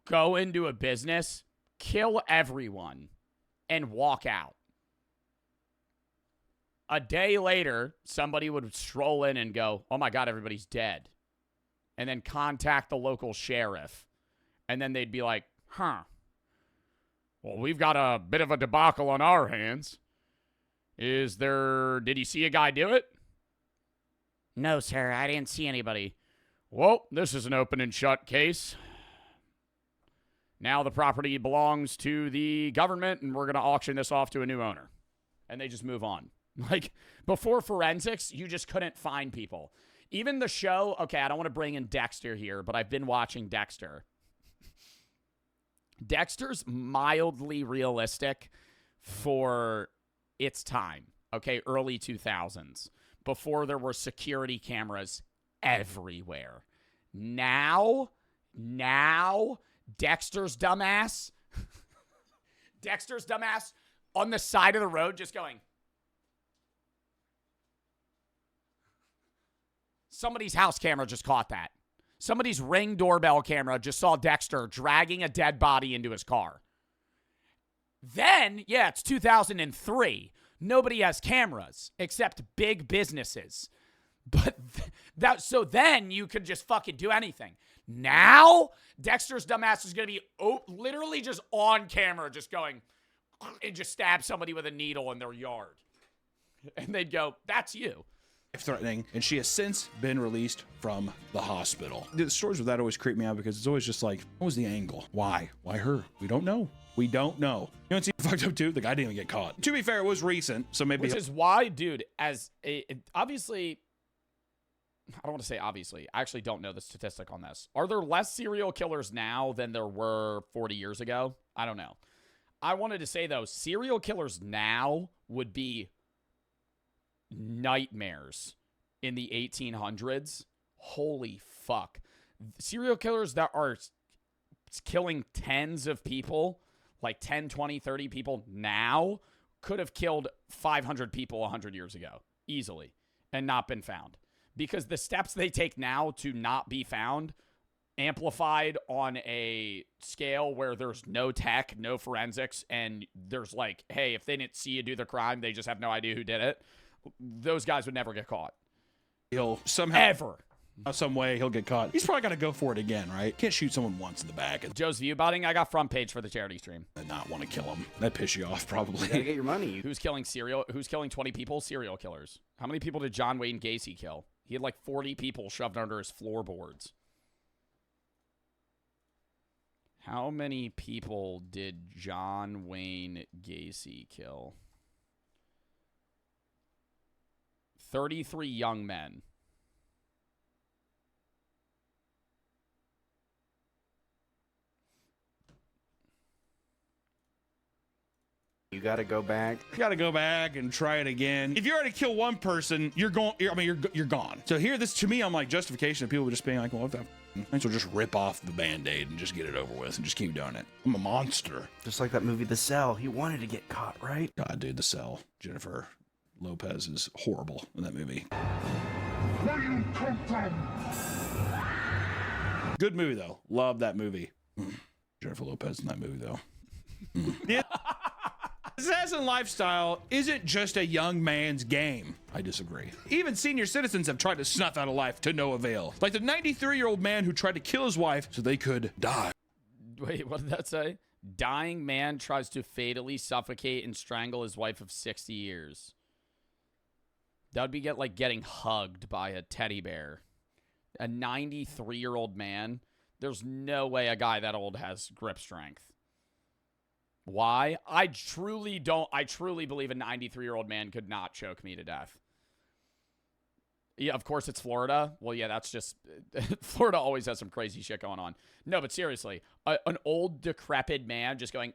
go into a business, kill everyone, and walk out. A day later, somebody would stroll in and go, oh my God, everybody's dead. And then contact the local sheriff. And then they'd be like, huh. Well, we've got a bit of a debacle on our hands. Did you see a guy do it? No, sir, I didn't see anybody. Well, this is an open and shut case. Now the property belongs to the government, and we're going to auction this off to a new owner. And they just move on. Like, before forensics, you just couldn't find people. Even the show, okay, I don't want to bring in Dexter here, but I've been watching Dexter. Dexter's mildly realistic for its time, okay, early 2000s, before there were security cameras everywhere. Now, Dexter's dumbass on the side of the road just going, somebody's house camera just caught that. Somebody's Ring doorbell camera just saw Dexter dragging a dead body into his car. Then, yeah, it's 2003. Nobody has cameras except big businesses. But so then you could just fucking do anything. Now, Dexter's dumbass is going to be literally just on camera just going and just stab somebody with a needle in their yard. And they'd go, that's you. Threatening, and she has since been released from the hospital. The stories with that always creep me out because it's always just like, what was the angle? Why her? We don't know. You know what's fucked up too? The guy didn't even get caught. To be fair, it was recent, so maybe. Which is why, dude, obviously, I don't want to say obviously. I actually don't know the statistic on this. Are there less serial killers now than there were 40 years ago? I don't know. I wanted to say though, serial killers now would be nightmares in the 1800s. Holy fuck. Serial killers that are killing tens of people, like 10, 20, 30 people now, could have killed 500 people 100 years ago easily and not been found. Because the steps they take now to not be found, amplified on a scale where there's no tech, no forensics, and there's like, hey, if they didn't see you do the crime, they just have no idea who did it. Those guys would never get caught. He'll somehow, some way, he'll get caught. He's probably got to go for it again, right? Can't shoot someone once in the back. Joe's view botting. I got front page for the charity stream. I not want to kill him. That piss you off, probably. You gotta get your money. Who's killing 20 people? Serial killers. How many people did John Wayne Gacy kill? He had like 40 people shoved under his floorboards. How many people did John Wayne Gacy kill? 33 young men. You gotta go back. You gotta go back and try it again. If you already kill one person, you're gone. So here, this to me, I'm like justification of people just being like, well, I will just rip off the Band-Aid and just get it over with and just keep doing it. I'm a monster. Just like that movie, The Cell. He wanted to get caught, right? God, dude, The Cell. Jennifer Lopez is horrible in that movie. Where you come from? Good movie though. Love that movie. Jennifer Lopez in that movie though. Yeah. Assassin lifestyle isn't just a young man's game. I disagree. Even senior citizens have tried to snuff out a life to no avail. Like the 93-year-old man who tried to kill his wife so they could die. Wait, what did that say? Dying man tries to fatally suffocate and strangle his wife of 60 years. That would be getting hugged by a teddy bear. A 93-year-old man. There's no way a guy that old has grip strength. Why? I truly believe a 93-year-old man could not choke me to death. Yeah, of course it's Florida. Well, yeah, that's just... Florida always has some crazy shit going on. No, but seriously, an old, decrepit man just going...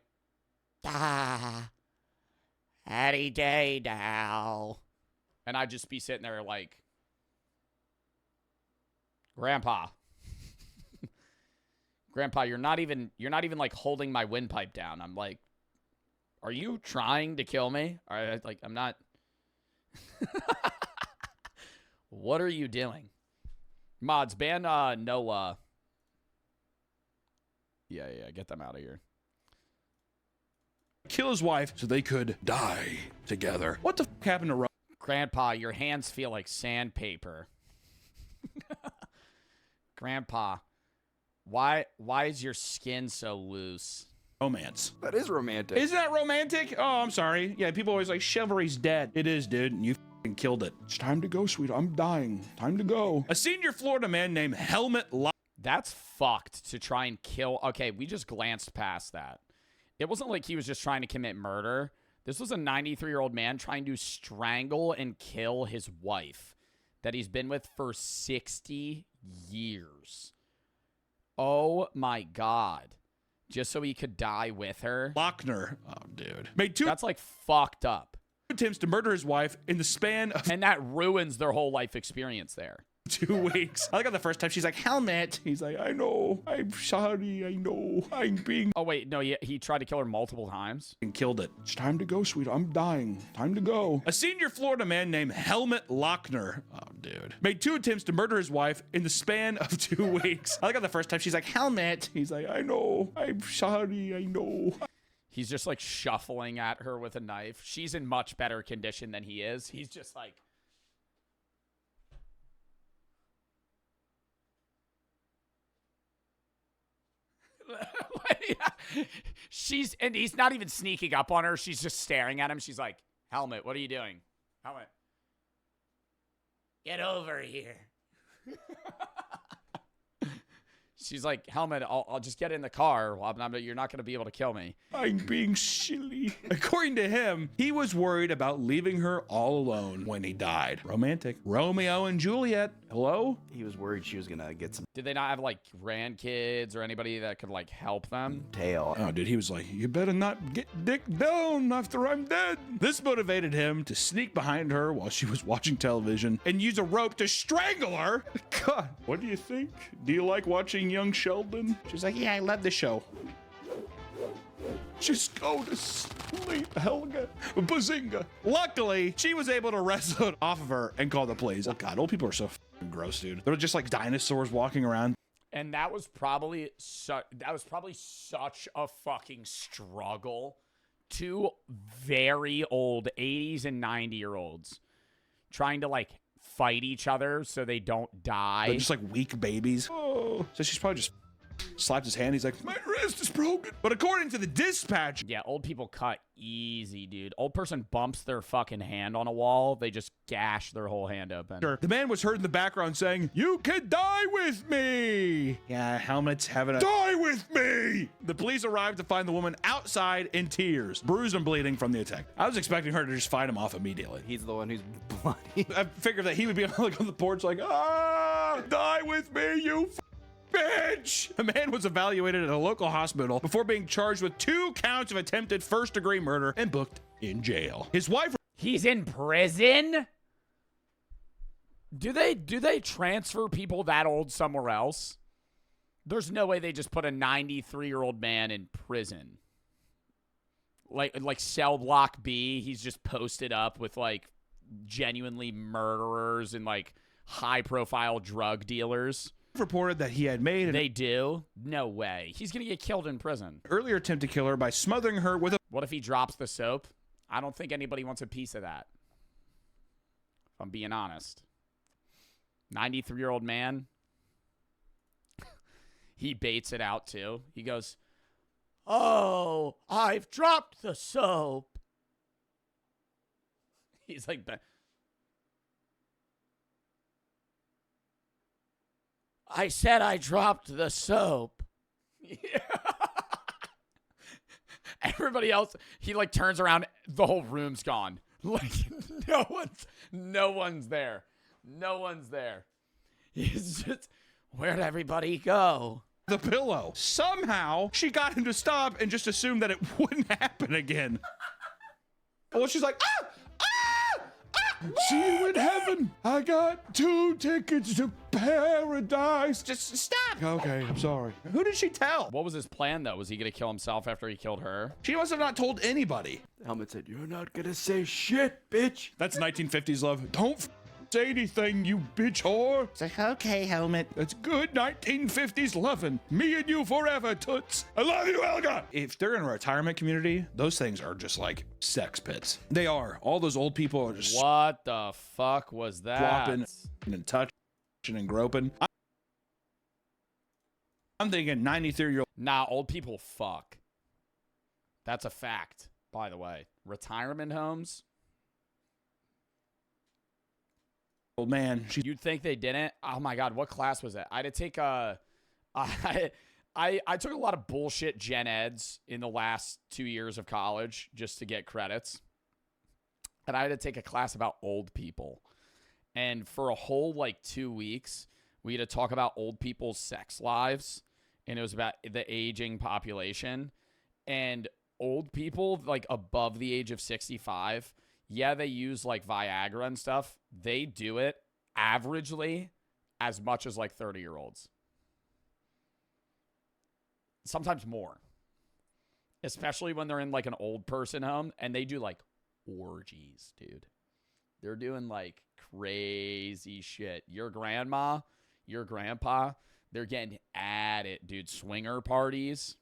Any day now. And I'd just be sitting there like... Grandpa. Grandpa, you're not even like holding my windpipe down. I'm like, are you trying to kill me? I'm not. What are you doing? Mods, ban Noah. Yeah, get them out of here. Kill his wife so they could die together. What the fuck happened to Grandpa, your hands feel like sandpaper. Grandpa, why is your skin so loose? Romance. That is romantic. Isn't that romantic? Oh, I'm sorry. Yeah, people always like chivalry's dead. It is, dude. And you f***ing killed it. It's time to go, sweet. I'm dying. Time to go. A senior Florida man named Helmut Lock. That's fucked to try and kill. Okay, we just glanced past that. It wasn't like he was just trying to commit murder. This was a 93-year-old man trying to strangle and kill his wife that he's been with for 60 years. Oh my God. Just so he could die with her. Lochner. Oh, dude. That's like fucked up. Attempts to murder his wife in the span of and that ruins their whole life experience there. 2 weeks. I think the first time she's like, Helmet. He's like, I know. I'm sorry. I know. I'm being. Oh, wait. No, he tried to kill her multiple times. And killed it. It's time to go, sweet. I'm dying. Time to go. A senior Florida man named Helmut Lochner. Oh, dude. Made 2 attempts to murder his wife in the span of 2 weeks. I think the first time she's like, Helmet. He's like, I know. I'm sorry. I know. He's just like shuffling at her with a knife. She's in much better condition than he is. He's just like. And he's not even sneaking up on her. She's just staring at him. She's like, Helmet, what are you doing? Helmet, get over here. She's like, Helmet, I'll just get in the car. Well, you're not going to be able to kill me. I'm being silly. According to him, he was worried about leaving her all alone when he died. Romantic. Romeo and Juliet. Hello? He was worried she was going to get some Did they not have like grandkids or anybody that could like help them? tail. Oh, dude, he was like, you better not get dick down after I'm dead. This motivated him to sneak behind her while she was watching television and use a rope to strangle her. God, what do you think? Do you like watching young Sheldon? She's like, yeah, I love the show. Just go to sleep, Helga. Bazinga. Luckily, she was able to wrestle it off of her and call the police. Oh, God, old people are so f***ing gross, dude. They're just like dinosaurs walking around. And that was probably such a fucking struggle. 2 very old 80s and 90-year-olds trying to like fight each other so they don't die. They're just like weak babies. Oh. So she's probably just slapped his hand. He's like, my wrist is broken. But according to the dispatch. Yeah, old people cut easy, dude. Old person bumps their fucking hand on a wall. They just gash their whole hand open. Sure. The man was heard in the background saying, you can die with me. Yeah, Helmet's having a die with me. The police arrived to find the woman outside in tears, bruised and bleeding from the attack. I was expecting her to just fight him off immediately. He's the one who's bloody. I figured that he would be like on the porch like, die with me, you bitch! A man was evaluated at a local hospital before being charged with 2 counts of attempted first-degree murder and booked in jail. His wife... He's in prison? Do they transfer people that old somewhere else? There's no way they just put a 93-year-old man in prison. Like cell block B, he's just posted up with like genuinely murderers and like high-profile drug dealers. Reported that he had made They do? No way. He's going to get killed in prison. Earlier attempt to kill her by smothering her with a... What if he drops the soap? I don't think anybody wants a piece of that. If I'm being honest. 93-year-old man. He baits it out too. He goes, oh, I've dropped the soap. He's like... I said I dropped the soap. Everybody else, he like turns around, the whole room's gone. Like no one's there. No one's there. He's just, where'd everybody go? The pillow. Somehow she got him to stop and just assumed that it wouldn't happen again. Well, she's like, see you in heaven. I got 2 tickets to paradise. Just stop. Okay, I'm sorry. Who did she tell? What was his plan, though? Was he going to kill himself after he killed her? She must have not told anybody. Helmet said, you're not gonna say shit, bitch. That's 1950s love. Don't say anything, you bitch whore. It's like, okay, helmet. That's good 1950s loving. Me and you forever, toots. I love you, Helga. If they're in a retirement community, those things are just like sex pits. They are. All those old people are just What the fuck was that? flopping and touching and groping. I'm thinking 93-year-old. Nah, old people fuck. That's a fact, by the way. Retirement homes. Old man. You'd think they didn't? Oh my god, what class was it? I had to take a I took a lot of bullshit gen eds in the last 2 years of college just to get credits. And I had to take a class about old people. And for a whole like 2 weeks, we had to talk about old people's sex lives. And it was about the aging population. And old people like above the age of 65, yeah, they use like Viagra and stuff. They do it averagely as much as like 30-year-olds. Sometimes more. Especially when they're in like an old person home and they do like orgies, dude. They're doing like crazy shit. Your grandma, your grandpa, they're getting at it, dude. Swinger parties.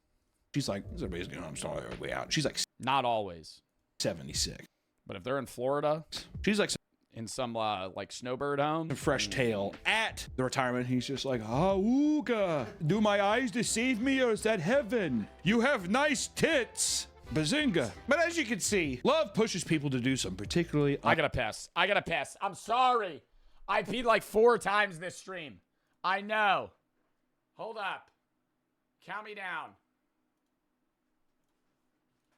She's like, everybody's going on way out. She's like, not always 76. But if they're in Florida, she's like in some like snowbird home, a fresh tail at the retirement. He's just like, Auga, do my eyes deceive me or is that heaven? You have nice tits. Bazinga. But as you can see, love pushes people to do some particularly. I gotta piss. I'm sorry. I peed like 4 times this stream. I know. Hold up. Count me down.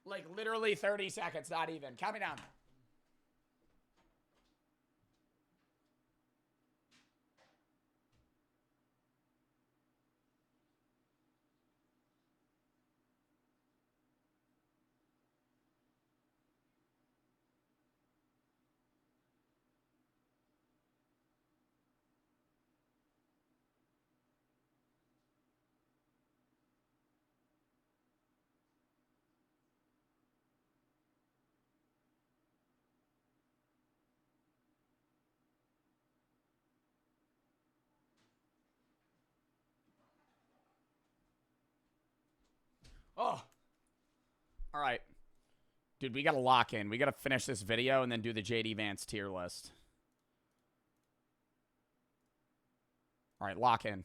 Like literally 30 seconds, not even. Count me down. Oh. All right. Dude, we got to lock in. We got to finish this video and then do the JD Vance tier list. All right, lock in.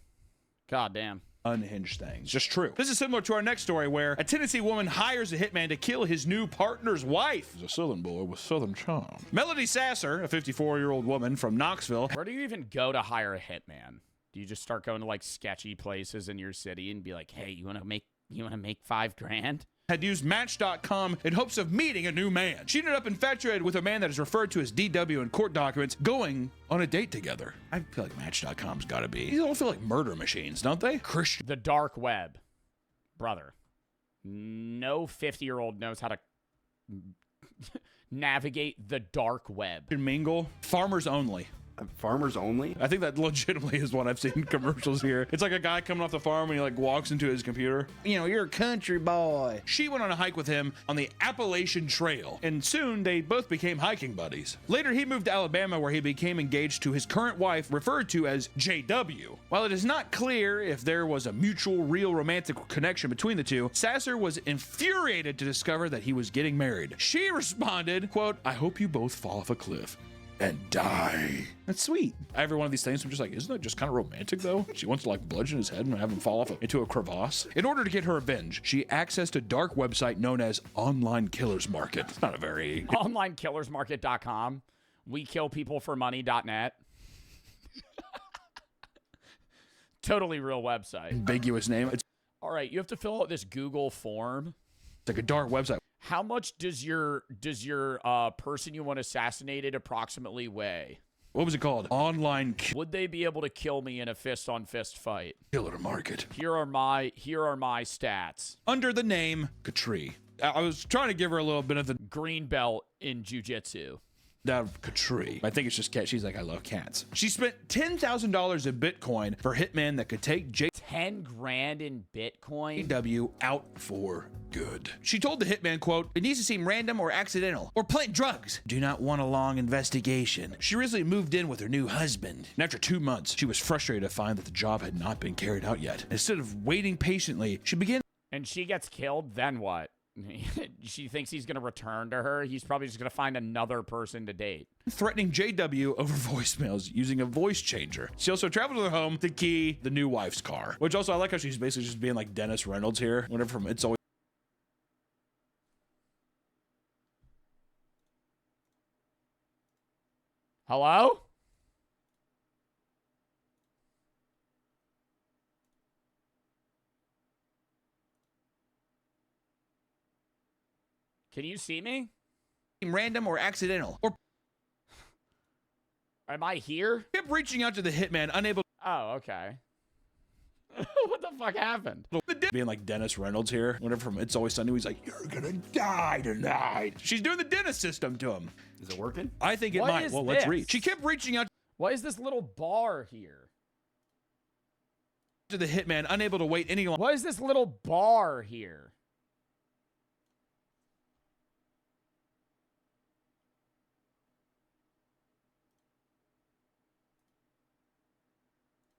God damn. Unhinged things. Just true. This is similar to our next story where a Tennessee woman hires a hitman to kill his new partner's wife. He's a southern boy with southern charm. Melody Sasser, a 54-year-old woman from Knoxville. Where do you even go to hire a hitman? Do you just start going to like sketchy places in your city and be like, hey, you want to make $5,000? Had used Match.com in hopes of meeting a new man. She ended up infatuated with a man that is referred to as DW in court documents, going on a date together. I feel like Match.com's gotta be. These all feel like murder machines, don't they? Christian. The dark web. Brother. No 50-year-old knows how to navigate the dark web. Mingle. Farmers only. Farmers only? I think that legitimately is what I've seen commercials here. It's like a guy coming off the farm and he like walks into his computer. You know, you're a country boy. She went on a hike with him on the Appalachian Trail, and soon they both became hiking buddies. Later, he moved to Alabama where he became engaged to his current wife, referred to as JW. While it is not clear if there was a mutual, real romantic connection between the two, Sasser was infuriated to discover that he was getting married. She responded, quote, I hope you both fall off a cliff and die. That's sweet. Every one of these things, I'm just like, isn't that just kind of romantic though? She wants to like bludgeon his head and have him fall off into a crevasse. In order to get her revenge, she accessed a dark website known as Online Killers Market. It's not a very... OnlineKillersMarket.com. WeKillPeopleForMoney.net. Totally real website. Ambiguous name. It's all right, you have to fill out this Google form. It's like a dark website. How much does your person you want assassinated approximately weigh? What was it called? Online. Would they be able to kill me in a fist-on-fist fight? Killer Market. Here are my stats. Under the name Katri. I was trying to give her a little bit of the green belt in jiu-jitsu. out of Katri. I think it's just cat. She's like, I love cats. She spent $10,000 in Bitcoin for hitman that could take 10 grand in Bitcoin. JW out for good. She told the hitman, quote, it needs to seem random or accidental or plant drugs. Do not want a long investigation. She recently moved in with her new husband. And after 2 months, she was frustrated to find that the job had not been carried out yet. Instead of waiting patiently, she began. And she gets killed, then what? She thinks he's going to return to her. He's probably just going to find another person to date. Threatening JW over voicemails using a voice changer. She also traveled to their home to key the new wife's car, which also I like how she's basically just being like Dennis Reynolds here. Whatever from It's Always. Hello? Can you see me? Random or accidental or am I here? Kept reaching out to the hitman, unable. Oh, okay. What the fuck happened? Being like Dennis Reynolds here, whatever from It's Always Sunny, he's like, you're gonna die tonight. She's doing the Dennis system to him. Is it working? I think it What might. is Well, let's this? read. She kept reaching out What is this little bar here? to the hitman, unable to wait any longer. What is this little bar here?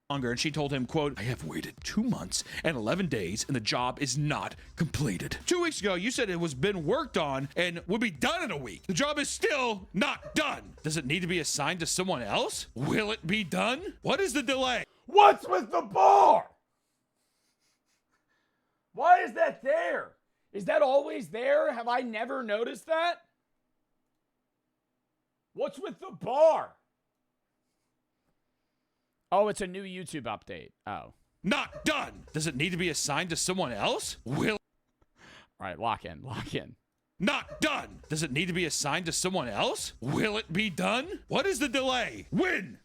And she told him, quote, I have waited 2 months and 11 days and the job is not completed. 2 weeks ago, you said it was been worked on and would be done in a week. The job is still not done. Does it need to be assigned to someone else? Will it be done? What is the delay? What's with the bar? Why is that there? Is that always there? Have I never noticed that? What's with the bar? Oh, it's a new YouTube update. Oh. Not done. Does it need to be assigned to someone else? Will. All right, lock in, lock in. Not done. Does it need to be assigned to someone else? Will it be done? What is the delay? When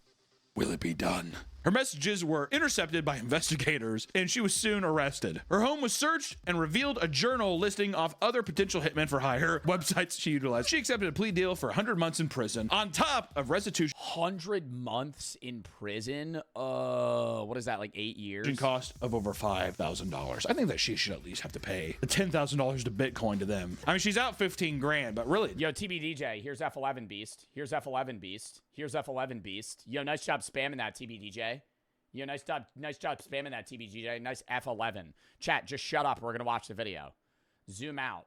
will it be done? Her messages were intercepted by investigators, and she was soon arrested. Her home was searched and revealed a journal listing off other potential hitmen for hire websites she utilized. She accepted a plea deal for 100 months in prison, on top of restitution. 100 months in prison? What is that, like 8 years? Cost of over $5,000. I think that she should at least have to pay the $10,000 to Bitcoin to them. I mean, she's out 15 grand, but really. Yo, TBDJ, here's F11 Beast. Here's F11 Beast. Here's F11 Beast. Yo, nice job spamming that, TBDJ. Yo, nice job spamming that, TBDJ. Nice F11. Chat, just shut up. We're going to watch the video. Zoom out.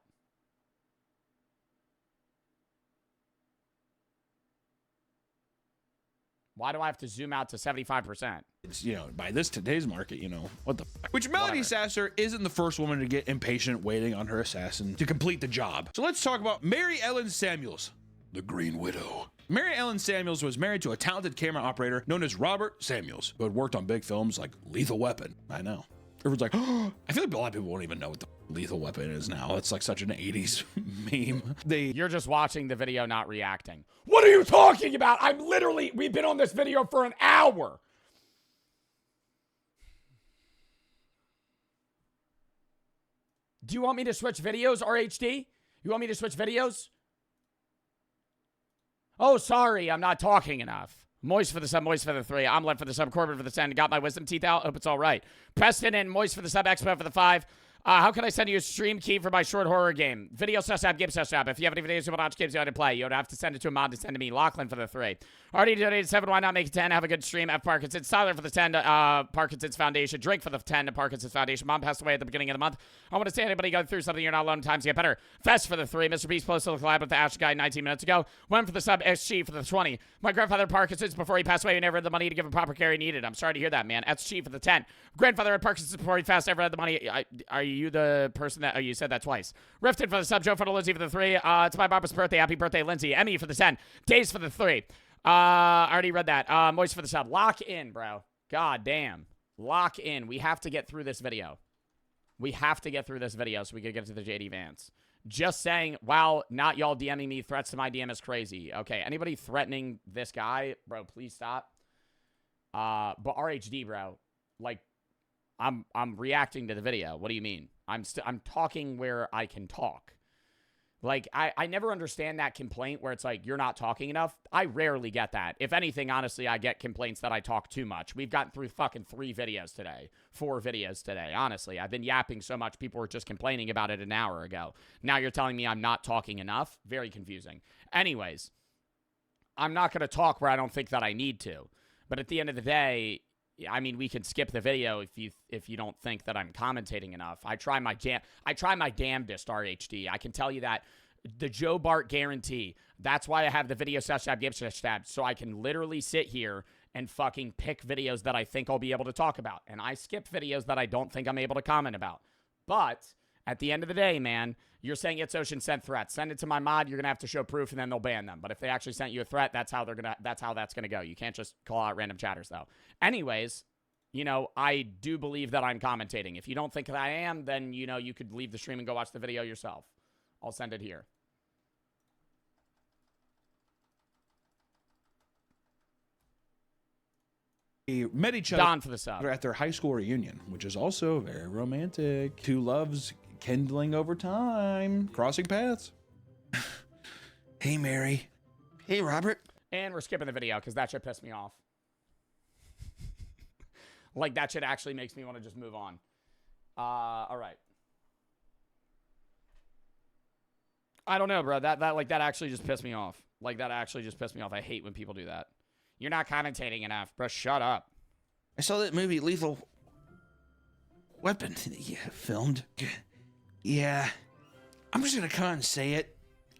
Why do I have to zoom out to 75%? It's, you know, by today's market, you know, what the fuck? Which Melanie Sasser isn't the first woman to get impatient waiting on her assassin to complete the job. So let's talk about Mary Ellen Samuels, the Green Widow. Mary Ellen Samuels was married to a talented camera operator known as Robert Samuels, who had worked on big films like Lethal Weapon. I know. Everyone's like, oh, I feel like a lot of people won't even know what the Lethal Weapon is now. It's like such an 80s meme. You're just watching the video, not reacting. What are you talking about? We've been on this video for an hour. Do you want me to switch videos, RHD? You want me to switch videos? Oh, sorry, I'm not talking enough. Moist for the sub, Moist for the 3. I'm left for the sub, Corbin for the 10. Got my wisdom teeth out. Hope it's all right. Preston and Moist for the sub, Expo for the 5. How can I send you a stream key for my short horror game? Video sus app, game sus app. If you have any videos you want to watch games you want to play, you don't have to send it to a mod to send to me. Lachlan for the 3. Already donated 7. Why not make it 10? Have a good stream. F. Parkinson's. Tyler for the 10. Parkinson's Foundation. Drake for the 10 to Parkinson's Foundation. Mom passed away at the beginning of the month. I want to say anybody going through something, you're not alone. Times get better. Fest for the 3. Mr. Beast posted a collab with the Ash guy 19 minutes ago. Went for the sub. SG for the 20. My grandfather Parkinson's before he passed away. He never had the money to give him proper care he needed. I'm sorry to hear that, man. SG for the 10. Grandfather had Parkinson's before he passed. Never had the money. Are you the person that? Oh, you said that twice. Rifted for the sub. Joe Bartolozzi for the 3. It's my Barbara's birthday. Happy birthday, Lindsay. Emmy for the 10. Days for the 3. I already read that. Moist for the sub. Lock in, bro. God damn. Lock in. We have to get through this video. We have to get through this video so we can get to the JD Vance. Just saying, wow, not y'all DMing me. Threats to my DM is crazy. Okay, anybody threatening this guy, bro, please stop. But RHD, bro, like, I'm reacting to the video. What do you mean? I'm talking where I can talk. Like, I never understand that complaint where it's like, you're not talking enough. I rarely get that. If anything, honestly, I get complaints that I talk too much. We've gotten through fucking 4 videos today. Honestly, I've been yapping so much. People were just complaining about it an hour ago. Now you're telling me I'm not talking enough? Very confusing. Anyways, I'm not going to talk where I don't think that I need to. But at the end of the day, I mean, we can skip the video if you don't think that I'm commentating enough. I try my damnedest, RHD. I can tell you that. The Joe Bart guarantee. That's why I have the video tab, so I can literally sit here and fucking pick videos that I think I'll be able to talk about. And I skip videos that I don't think I'm able to comment about. But at the end of the day, man, you're saying It's Ocean sent threats. Send it to my mod. You're gonna have to show proof, and then they'll ban them. But if they actually sent you a threat, that's how that's gonna go. You can't just call out random chatters, though. Anyways, you know, I do believe that I'm commentating. If you don't think that I am, then you know you could leave the stream and go watch the video yourself. I'll send it here. They met each other Don for the sub. at their high school reunion, which is also very romantic. Two loves kindling over time, crossing paths. Hey, Mary. Hey, Robert. And we're skipping the video because that shit pissed me off. Like, that shit actually makes me want to just move on. All right. I don't know, bro. That actually just pissed me off. Like, that actually just pissed me off. I hate when people do that. You're not commentating enough, bro. Shut up. I saw that movie Lethal Weapon filmed. Yeah. I'm just going to come and say it.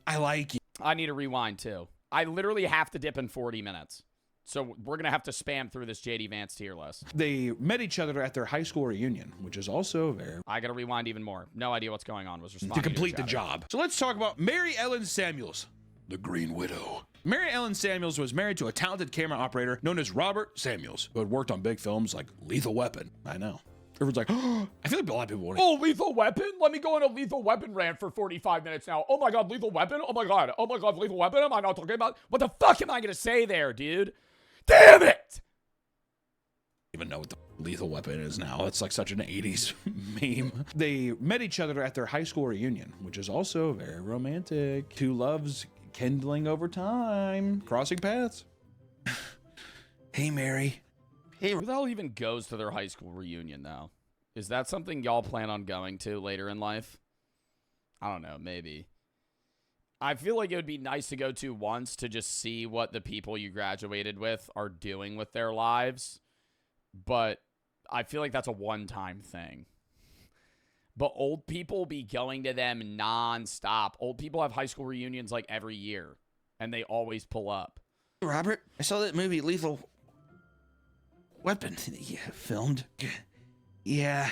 I like you. I need a rewind, too. I literally have to dip in 40 minutes. So we're going to have to spam through this JD Vance tier list. They met each other at their high school reunion, which is also very... I got to rewind even more. No idea what's going on. Was responding to complete the job. So let's talk about Mary Ellen Samuels, the Green Widow. Mary Ellen Samuels was married to a talented camera operator known as Robert Samuels, who had worked on big films like Lethal Weapon. I know. Everyone's like, oh, I feel like a lot of people want to... Oh, Lethal Weapon? Let me go on a Lethal Weapon rant for 45 minutes now. Oh my God, Lethal Weapon? Oh my God, Lethal Weapon? Am I not talking about... What the fuck am I going to say there, dude? Damn it! Even know what the Lethal Weapon is now. It's like such an 80s meme. They met each other at their high school reunion, which is also very romantic. Two loves kindling over time, crossing paths. Hey, Mary. Hey, who the hell even goes to their high school reunion, though? Is that something y'all plan on going to later in life? I don't know, maybe. I feel like it would be nice to go to once to just see what the people you graduated with are doing with their lives. But I feel like that's a one-time thing. But old people be going to them non-stop. Old people have high school reunions like every year. And they always pull up. Robert, I saw that movie Lethal Weapon filmed. Yeah.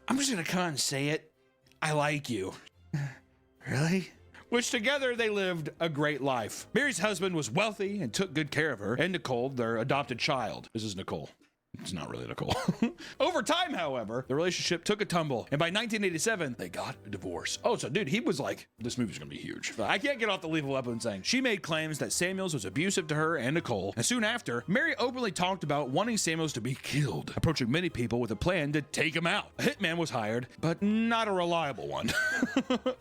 I'm just going to come and say it. I like you. Really? Which together they lived a great life. Mary's husband was wealthy and took good care of her. And Nicole, their adopted child. This is Nicole. It's not really Nicole. Over time, however, the relationship took a tumble. And by 1987, they got a divorce. Oh, so dude, he was like, this movie's gonna be huge. I can't get off the Lethal Weapon saying. She made claims that Samuels was abusive to her and Nicole. And soon after, Mary openly talked about wanting Samuels to be killed, approaching many people with a plan to take him out. A hitman was hired, but not a reliable one.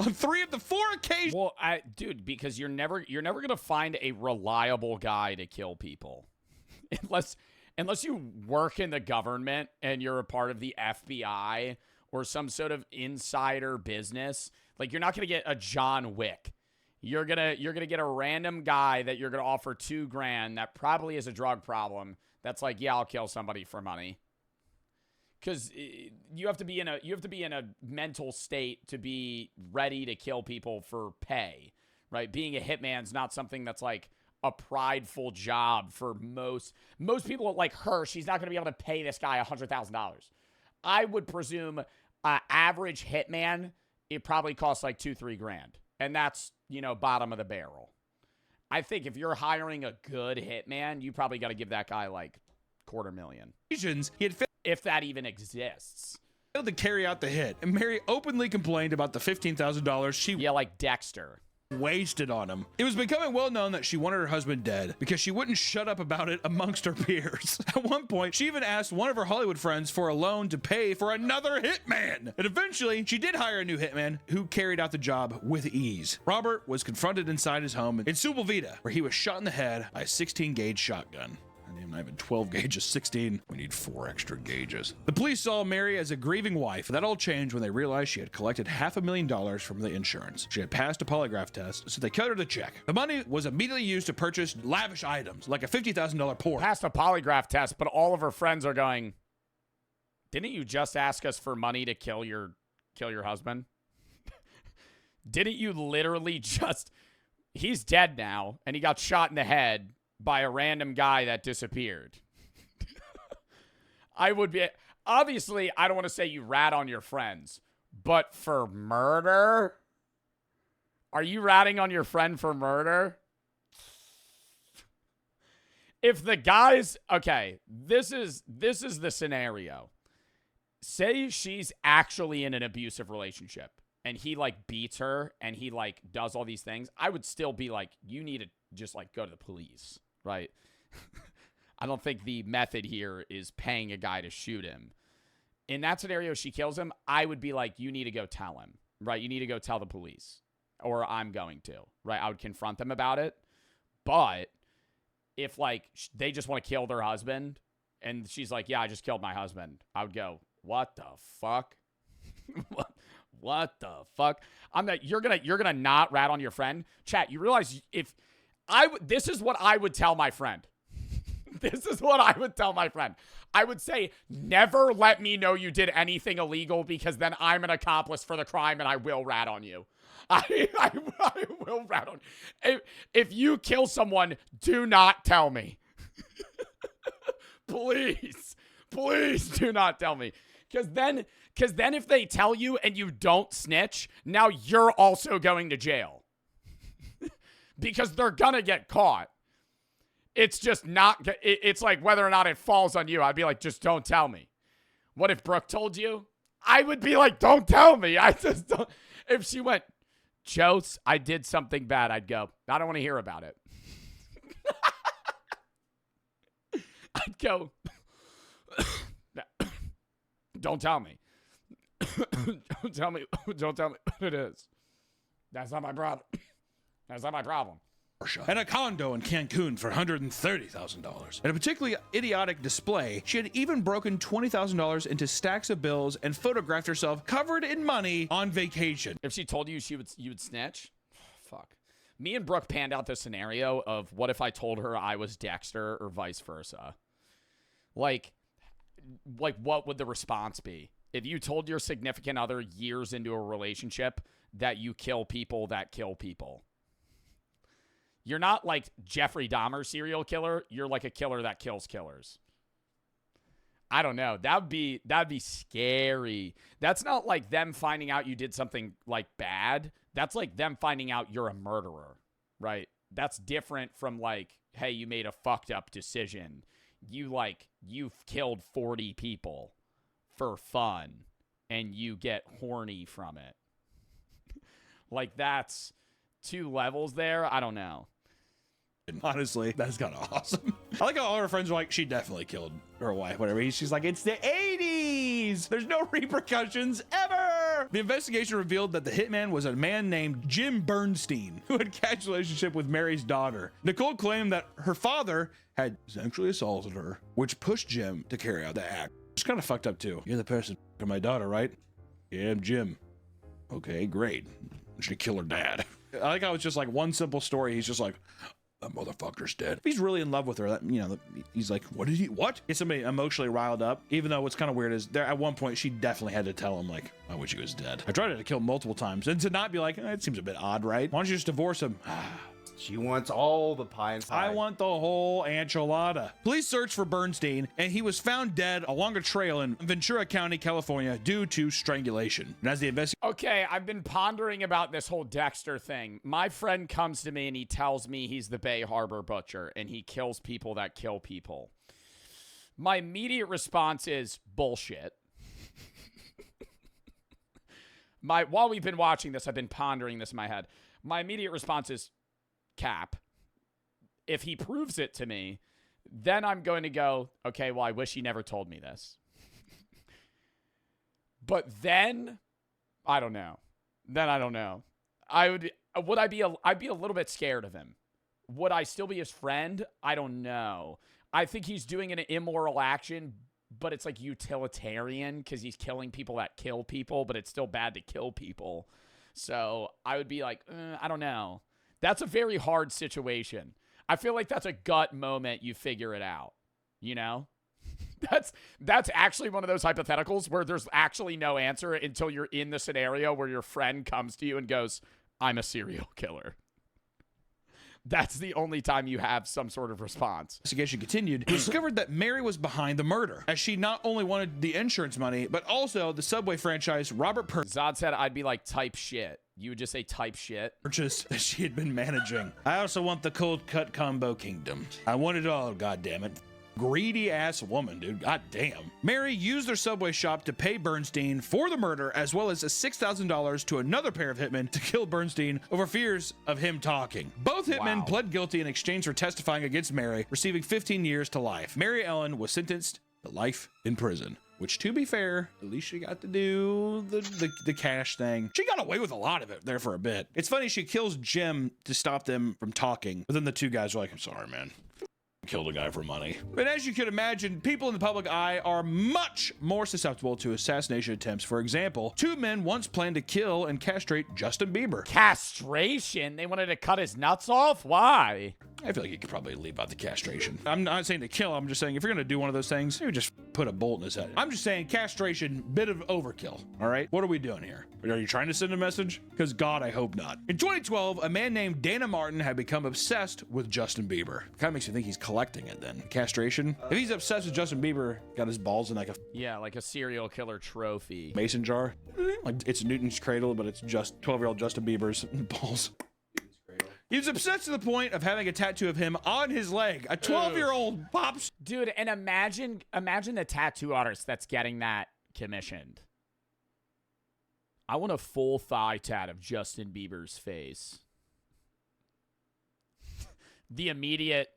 On 3 of the 4 occasions. Well, dude, because you're never gonna find a reliable guy to kill people. Unless you work in the government and you're a part of the FBI or some sort of insider business, like you're not going to get a John Wick. You're going to get a random guy that you're going to offer $2,000 that probably has a drug problem. That's like, yeah, I'll kill somebody for money. Cuz you have to be in a mental state to be ready to kill people for pay, right? Being a hitman's not something that's like a prideful job for most people like her. She's not going to be able to pay this guy $100,000. I would presume average hitman, it probably costs like $2-3 grand. And that's, you know, bottom of the barrel. I think if you're hiring a good hitman, you probably got to give that guy like $250,000. He had if that even exists. Failed to carry out the hit. And Mary openly complained about the $15,000 she... Yeah, like Dexter. wasted on him. It was becoming well known that she wanted her husband dead because she wouldn't shut up about it amongst her peers. At one point, she even asked one of her Hollywood friends for a loan to pay for another hitman. And eventually, she did hire a new hitman who carried out the job with ease. Robert was confronted inside his home in Sepulveda, where he was shot in the head by a 16-gauge shotgun. Not even 12 gauges, 16. We need 4 extra gauges. The police saw Mary as a grieving wife. That all changed when they realized she had collected $500,000 from the insurance. She had passed a polygraph test, so they cut her the check. The money was immediately used to purchase lavish items, like a $50,000 Porsche. Passed a polygraph test, but all of her friends are going, didn't you just ask us for money to kill your husband? Didn't you literally just... He's dead now, and he got shot in the head by a random guy that disappeared. I would be... Obviously, I don't want to say you rat on your friends, but for murder? Are you ratting on your friend for murder? If the guy's... Okay, this is the scenario. Say she's actually in an abusive relationship, and he, like, beats her, and he, like, does all these things. I would still be like, you need to just, like, go to the police. Right? I don't think the method here is paying a guy to shoot him. In that scenario, she kills him. I would be like, you need to go tell him, right? You need to go tell the police, or I'm going to, right? I would confront them about it. But if, like, they just want to kill their husband and she's like, yeah, I just killed my husband, I would go, what the fuck? What the fuck? You're gonna not rat on your friend? Chat, you realize this is what I would tell my friend. This is what I would tell my friend. I would say, never let me know you did anything illegal, because then I'm an accomplice for the crime and I will rat on you. I will rat on you. If you kill someone, do not tell me. Please do not tell me. Because then if they tell you and you don't snitch, now you're also going to jail. Because they're gonna get caught. It's just not... It's like whether or not it falls on you. I'd be like, just don't tell me. What if Brooke told you? I would be like, don't tell me. I just don't... If she went, Jose, I did something bad, I'd go, I don't want to hear about it. I'd go, don't tell me. Don't tell me what it is. That's not my problem. That's not my problem. And a condo in Cancun for $130,000. In a particularly idiotic display, she had even broken $20,000 into stacks of bills and photographed herself covered in money on vacation. If she told you you would snitch? Fuck. Me and Brooke panned out this scenario of what if I told her I was Dexter or vice versa. Like what would the response be? If you told your significant other years into a relationship that you kill people that kill people. You're not like Jeffrey Dahmer serial killer. You're like a killer that kills killers. I don't know. That'd be scary. That's not like them finding out you did something like bad. That's like them finding out you're a murderer, right? That's different from like, hey, you made a fucked up decision. You've killed 40 people for fun and you get horny from it. Like that's 2 levels there. I don't know. Honestly, that's kind of awesome. I like how all her friends are like, she definitely killed her wife, whatever. She's like, it's the 80s. There's no repercussions ever. The investigation revealed that the hitman was a man named Jim Bernstein, who had a casual relationship with Mary's daughter. Nicole claimed that her father had sexually assaulted her, which pushed Jim to carry out the act. It's kind of fucked up too. You're the person for my daughter, right? Yeah, I'm Jim. Okay, great. Should kill her dad. I like how it's just like one simple story. He's just like, that motherfucker's dead. If he's really in love with her, he's like, what? Get somebody emotionally riled up. Even though what's kind of weird is there at one point she definitely had to tell him like, I wish he was dead. I tried to kill him multiple times, and to not be like, it seems a bit odd, right? Why don't you just divorce him? She wants all the pie and pie. I want the whole enchilada. Police searched for Bernstein, and he was found dead along a trail in Ventura County, California, due to strangulation. And as the Okay, I've been pondering about this whole Dexter thing. My friend comes to me and he tells me he's the Bay Harbor Butcher, and he kills people that kill people. My immediate response is bullshit. While we've been watching this, I've been pondering this in my head. My immediate response is cap. If he proves it to me, then I'm going to go, okay, well, I wish he never told me this. But then, I don't know. Then I don't know. I'd be a little bit scared of him. Would I still be his friend? I don't know. I think he's doing an immoral action, but it's like utilitarian because he's killing people that kill people, but it's still bad to kill people. So I would be like, I don't know. That's a very hard situation. I feel like that's a gut moment. You figure it out, you know? That's actually one of those hypotheticals where there's actually no answer until you're in the scenario where your friend comes to you and goes, I'm a serial killer. That's the only time you have some sort of response. Investigation continued. Discovered that Mary was behind the murder, as she not only wanted the insurance money, but also the Subway franchise Robert Zod said I'd be like type shit. You would just say type shit. Purchase that she had been managing. I also want the cold cut combo kingdom. I want it all, goddammit. Greedy ass woman, dude. God damn. Mary used their Subway shop to pay Bernstein for the murder, as well as a $6,000 to another pair of hitmen to kill Bernstein over fears of him talking. Both hitmen pled guilty in exchange for testifying against Mary, receiving 15 years to life. Mary Ellen was sentenced to life in prison, which, to be fair, at least she got to do the cash thing. She got away with a lot of it there for a bit. It's funny, she kills Jim to stop them from talking, but then the two guys are like, I'm sorry, man. Killed a guy for money. But as you could imagine, people in the public eye are much more susceptible to assassination attempts. For example, two men once planned to kill and castrate Justin Bieber. Castration? They wanted to cut his nuts off? Why? I feel like you could probably leave out the castration. I'm not saying to kill, I'm just saying if you're gonna do one of those things, you just put a bolt in his head. I'm just saying castration, bit of overkill, all right? What are we doing here? Are you trying to send a message? Because God, I hope not. In 2012, a man named Dana Martin had become obsessed with Justin Bieber. Kind of makes you think he's collecting it then. Castration? If he's obsessed with Justin Bieber, got his balls in like a... Yeah, like a serial killer trophy. Mason jar? Like it's Newton's cradle, but it's just 12-year-old Justin Bieber's balls. He was obsessed to the point of having a tattoo of him on his leg. A 12-year-old pops. Dude, and imagine the tattoo artist that's getting that commissioned. I want a full thigh tat of Justin Bieber's face. The immediate...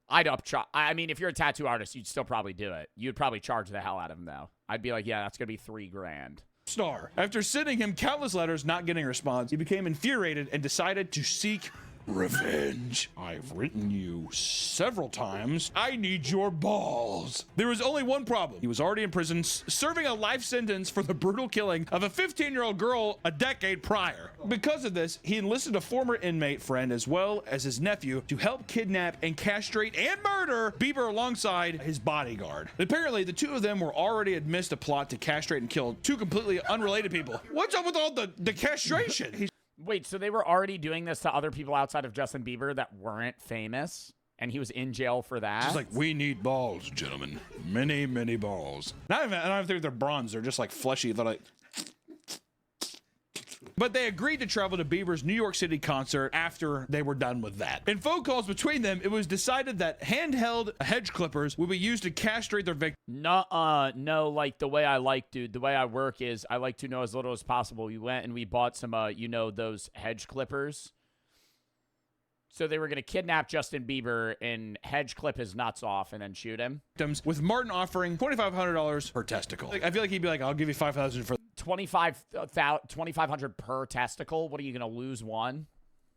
I mean, if you're a tattoo artist, you'd still probably do it. You'd probably charge the hell out of him, though. I'd be like, yeah, that's going to be $3,000. Star. After sending him countless letters not getting a response, he became infuriated and decided to seek revenge. I've written you several times. I need your balls. There was only one problem. He was already in prison serving a life sentence for the brutal killing of a 15-year-old girl a decade prior. Because of this, he enlisted a former inmate friend as well as his nephew to help kidnap and castrate and murder Bieber alongside his bodyguard. Apparently, the two of them were already amidst a plot to castrate and kill two completely unrelated people. What's up with all the castration? Wait, so they were already doing this to other people outside of Justin Bieber that weren't famous? And he was in jail for that? She's like, we need balls, gentlemen. Many, many balls. I don't think they're bronze. They're just like fleshy. They're like... But they agreed to travel to Bieber's New York City concert after they were done with that. In phone calls between them, it was decided that handheld hedge clippers would be used to castrate their victims. No, like the way I like, dude, the way I work is I like to know as little as possible. We went and we bought some, those hedge clippers. So they were going to kidnap Justin Bieber and hedge clip his nuts off and then shoot him. With Martin offering $2,500 per testicle. I feel like he'd be like, I'll give you $5,000 for $2,500 per testicle. What are you going to lose one?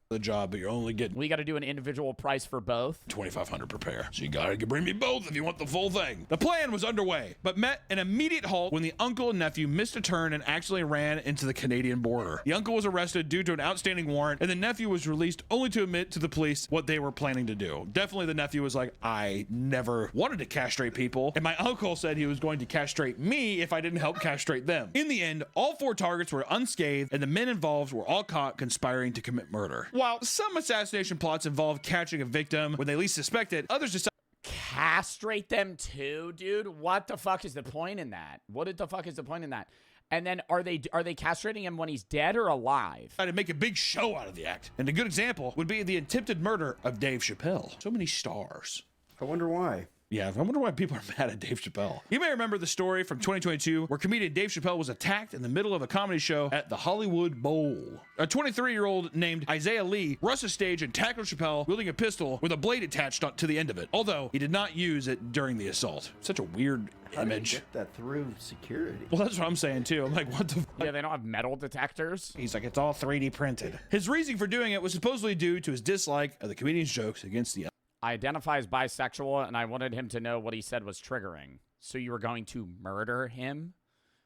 The job, but you're only getting... We got to do an individual price for both. $2,500 per pair. So you gotta bring me both if you want the full thing. The plan was underway, but met an immediate halt when the uncle and nephew missed a turn and actually ran into the Canadian border. The uncle was arrested due to an outstanding warrant, and the nephew was released only to admit to the police what they were planning to do. Definitely the nephew was like, I never wanted to castrate people, and my uncle said he was going to castrate me if I didn't help castrate them. In the end, all four targets were unscathed, and the men involved were all caught conspiring to commit murder. While some assassination plots involve catching a victim when they least suspect it, others decide castrate them too, dude. What the fuck is the point in that? What the fuck is the point in that? And then are they castrating him when he's dead or alive? To make a big show out of the act. And a good example would be the attempted murder of Dave Chappelle. So many stars. I wonder why. Yeah, I wonder why people are mad at Dave Chappelle. You may remember the story from 2022 where comedian Dave Chappelle was attacked in the middle of a comedy show at the Hollywood Bowl. A 23-year-old named Isaiah Lee rushed the stage and tackled Chappelle wielding a pistol with a blade attached to the end of it, although he did not use it during the assault. Such a weird image. Get that through security. Well, that's what I'm saying too. I'm like, what the fuck? Yeah, they don't have metal detectors. He's like, it's all 3D printed. His reasoning for doing it was supposedly due to his dislike of the comedian's jokes against the I identify as bisexual, and I wanted him to know what he said was triggering. So you were going to murder him?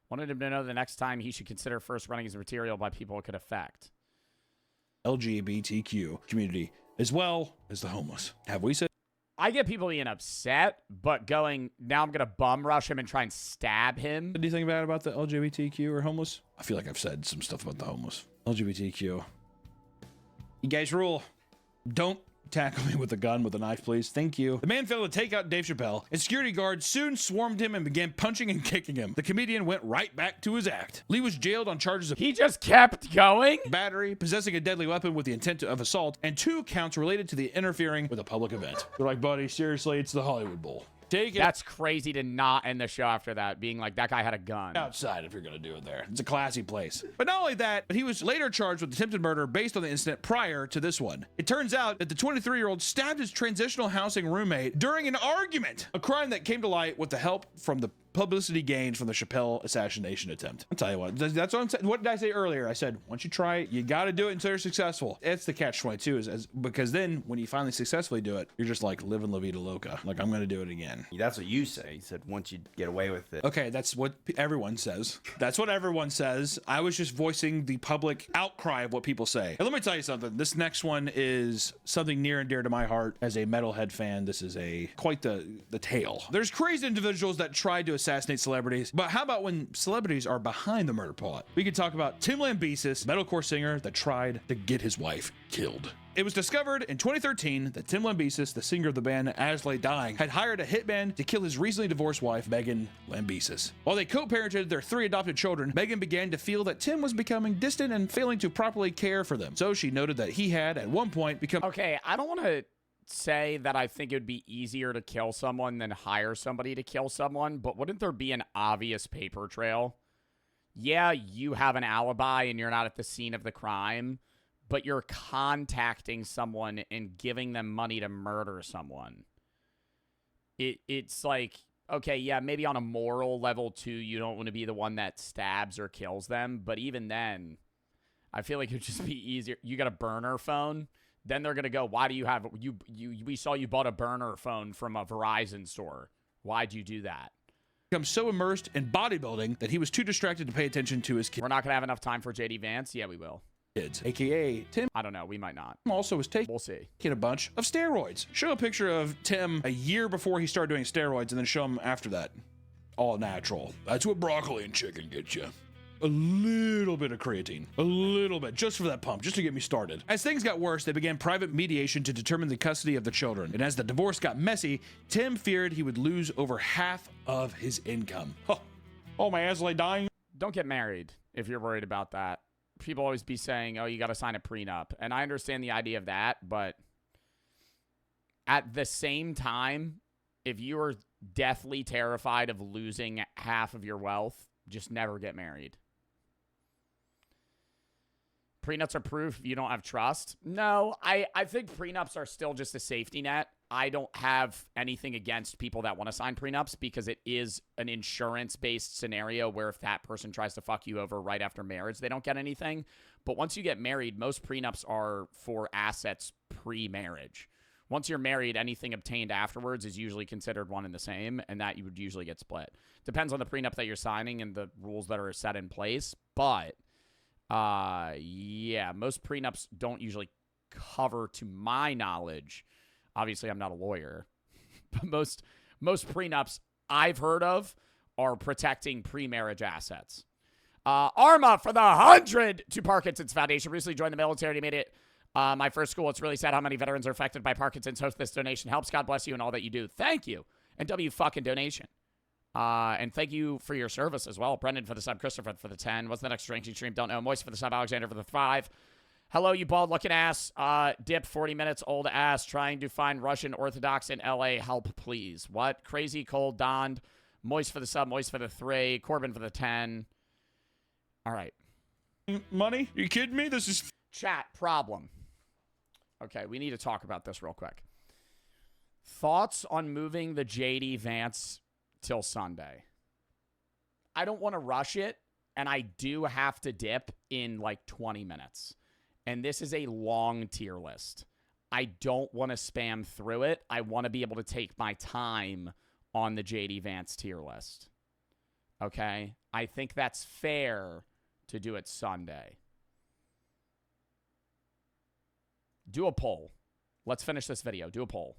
Wanted him to know the next time he should consider first running his material by people it could affect. LGBTQ community, as well as the homeless. Have we said? I get people being upset, but going, now I'm going to bum rush him and try and stab him. Anything bad about the LGBTQ or homeless? I feel like I've said some stuff about the homeless. LGBTQ. You guys rule. Don't tackle me with a gun with a knife, please. Thank you. The man failed to take out Dave Chappelle, and security guards soon swarmed him and began punching and kicking him. The comedian went right back to his act. Lee was jailed on charges of he just kept going? Battery, possessing a deadly weapon with the intent of assault, and 2 counts related to the interfering with a public event. They're like, buddy, seriously, it's the Hollywood Bowl. Take it. That's crazy to not end the show after that, being like, that guy had a gun. Outside if you're going to do it there. It's a classy place. But not only that, but he was later charged with attempted murder based on the incident prior to this one. It turns out that the 23-year-old stabbed his transitional housing roommate during an argument, a crime that came to light with the help from the publicity gained from the Chappelle assassination attempt. I'll tell you what, that's what I'm saying. What did I say earlier? I said, once you try it, you got to do it until you're successful. It's the catch-22 because then when you finally successfully do it, you're just like living La Vida Loca. Like, I'm going to do it again. That's what you say. You said once you get away with it. Okay, that's what everyone says. That's what everyone says. I was just voicing the public outcry of what people say. And let me tell you something. This next one is something near and dear to my heart as a metalhead fan. This is quite the tale. There's crazy individuals that tried to assassinate celebrities, but how about when celebrities are behind the murder plot? We could talk about Tim Lambesis, metalcore singer that tried to get his wife killed. It was discovered in 2013 that Tim Lambesis, the singer of the band As Lay Dying, had hired a hitman to kill his recently divorced wife, Megan Lambesis. While they co-parented their 3 adopted children, Megan began to feel that Tim was becoming distant and failing to properly care for them. So she noted that he had, at one point, become... Okay, I don't want to say that I think it would be easier to kill someone than hire somebody to kill someone, but wouldn't there be an obvious paper trail? Yeah, you have an alibi and you're not at the scene of the crime, but you're contacting someone and giving them money to murder someone. It's like, okay, yeah, maybe on a moral level too, you don't want to be the one that stabs or kills them, but even then, I feel like it would just be easier. You got a burner phone, then they're going to go, why do you have, we saw you bought a burner phone from a Verizon store. Why'd you do that? Become so immersed in bodybuilding that he was too distracted to pay attention to his kids. We're not going to have enough time for JD Vance? Yeah, we will. Kids, aka Tim. I don't know. We might not. Also was taking a bunch of steroids. Show a picture of Tim a year before he started doing steroids and then show him after that. All natural. That's what broccoli and chicken get you. A little bit of creatine. A little bit. Just for that pump. Just to get me started. As things got worse, they began private mediation to determine the custody of the children. And as the divorce got messy, Tim feared he would lose over half of his income. Oh, my As Lay Dying. Don't get married if you're worried about that. People always be saying, oh, you got to sign a prenup. And I understand the idea of that, but at the same time, if you are deathly terrified of losing half of your wealth, just never get married. Prenups are proof you don't have trust. No, I think prenups are still just a safety net. I don't have anything against people that want to sign prenups because it is an insurance-based scenario where if that person tries to fuck you over right after marriage, they don't get anything. But once you get married, most prenups are for assets pre-marriage. Once you're married, anything obtained afterwards is usually considered one and the same, and that you would usually get split. Depends on the prenup that you're signing and the rules that are set in place, but yeah, most prenups don't usually cover, to my knowledge. Obviously, I'm not a lawyer, but most prenups I've heard of are protecting pre-marriage assets. Arma for the 100 to Parkinson's Foundation. Recently joined the military. Made it my first school. It's really sad how many veterans are affected by Parkinson's. Hope this donation helps. God bless you and all that you do. Thank you. And W fucking donation. And thank you for your service as well. Brendan for the sub. Christopher for the 10. What's the next drinking stream? Don't know. Moist for the sub. Alexander for the 5. Hello, you bald-looking ass. Dip 40 minutes old ass trying to find Russian Orthodox in LA. Help, please. What? Crazy cold donned. Moist for the sub, moist for the 3. Corbin for the 10. All right. Money? You kidding me? This is... Chat, problem. Okay, we need to talk about this real quick. Thoughts on moving the JD Vance till Sunday? I don't want to rush it, and I do have to dip in like 20 minutes. And this is a long tier list. I don't want to spam through it. I want to be able to take my time on the JD Vance tier list. Okay? I think that's fair to do it Sunday. Do a poll. Let's finish this video. Do a poll.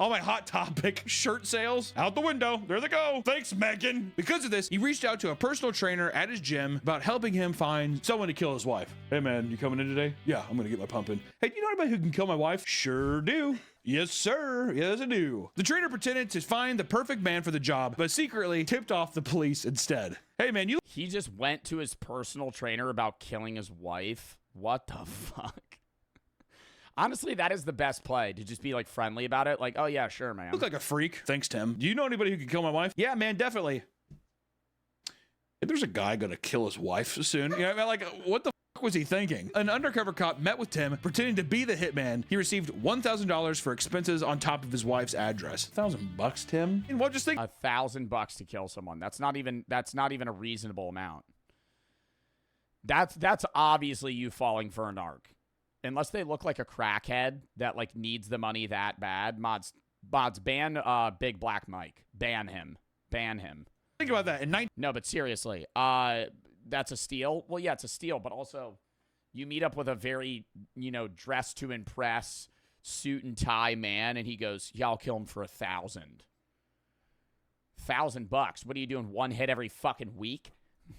All my Hot Topic shirt sales out the window. There they go. Thanks, Megan. Because of this, he reached out to a personal trainer at his gym about helping him find someone to kill his wife. Hey, man, you coming in today? Yeah, I'm going to get my pump in. Hey, you know anybody who can kill my wife? Sure do. Yes, sir. Yes, I do. The trainer pretended to find the perfect man for the job, but secretly tipped off the police instead. Hey, man, He just went to his personal trainer about killing his wife? What the fuck? Honestly, that is the best play, to just be, like, friendly about it. Like, oh, yeah, sure, man. look like a freak. Thanks, Tim. Do you know anybody who can kill my wife? Yeah, man, definitely. If there's a guy gonna kill his wife soon, you know, like, what the fuck was he thinking? An undercover cop met with Tim, pretending to be the hitman. He received $1,000 for expenses on top of his wife's address. $1,000, Tim? And what, just think? $1,000 to kill someone. That's not even a reasonable amount. That's obviously you falling for a narc. Unless they look like a crackhead that, like, needs the money that bad. Mods, ban Big Black Mike. Ban him. Ban him. Think about that. No, but seriously, that's a steal. Well, yeah, it's a steal, but also you meet up with a very, dressed to impress, suit and tie man, and he goes, yeah, I'll kill him for $1,000. $1,000. What are you doing? One hit every fucking week?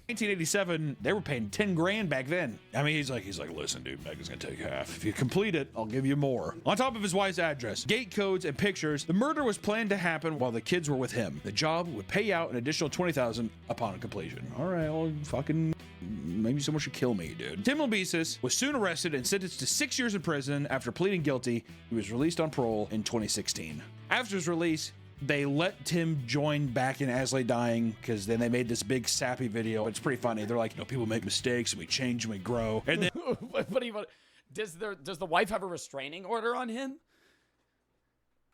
1987, they were paying 10 grand back then. I mean, he's like, listen, dude, Megan's gonna take half. If you complete it, I'll give you more. On top of his wife's address, gate codes, and pictures, the murder was planned to happen while the kids were with him. The job would pay out an additional $20,000 upon completion. All right, well, fucking, maybe someone should kill me, dude. Tim Lambesis was soon arrested and sentenced to 6 years in prison after pleading guilty. He was released on parole in 2016. After his release, they let Tim join back in As Lay Dying because then they made this big sappy video. It's pretty funny. They're like, people make mistakes and we change and we grow. And then does the wife have a restraining order on him?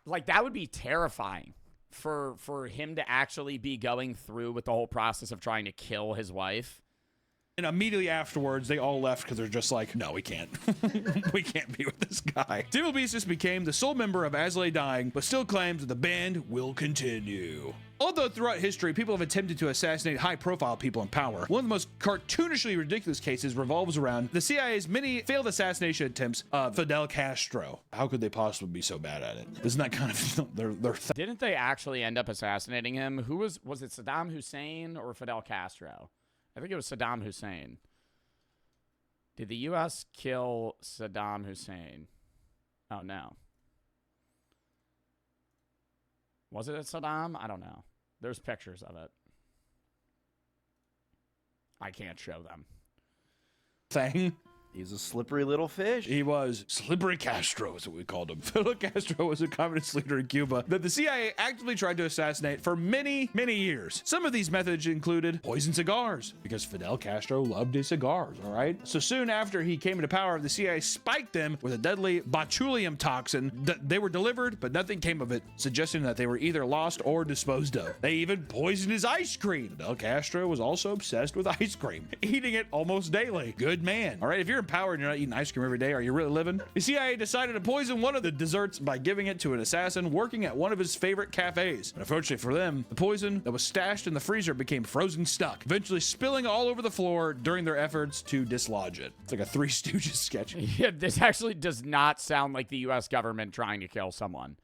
Like, that would be terrifying for him to actually be going through with the whole process of trying to kill his wife. And immediately afterwards, they all left because they're just like, no, we can't. We can't be with this guy. Tim Lambesis became the sole member of As Lay Dying, but still claims that the band will continue. Although throughout history, people have attempted to assassinate high-profile people in power, one of the most cartoonishly ridiculous cases revolves around the CIA's many failed assassination attempts of Fidel Castro. How could they possibly be so bad at it? Isn't that kind of their Didn't they actually end up assassinating him? Who was it Saddam Hussein or Fidel Castro? I think it was Saddam Hussein. Did the U.S. kill Saddam Hussein? Oh, no. Was it Saddam? I don't know. There's pictures of it. I can't show them. Thing. He's a slippery little fish. He was. Slippery Castro is what we called him. Fidel Castro was a communist leader in Cuba that the CIA actively tried to assassinate for many, many years. Some of these methods included poison cigars, because Fidel Castro loved his cigars, all right? So soon after he came into power, the CIA spiked them with a deadly botulinum toxin. They were delivered, but nothing came of it, suggesting that they were either lost or disposed of. They even poisoned his ice cream. Fidel Castro was also obsessed with ice cream, eating it almost daily. Good man. All right, if you're in power and you're not eating ice cream every day, are you really living? The CIA decided to poison one of the desserts by giving it to an assassin working at one of his favorite cafes. And unfortunately for them, the poison that was stashed in the freezer became frozen stuck, eventually spilling all over the floor during their efforts to dislodge it. It's like a Three Stooges sketch. Yeah, this actually does not sound like the U.S. government trying to kill someone.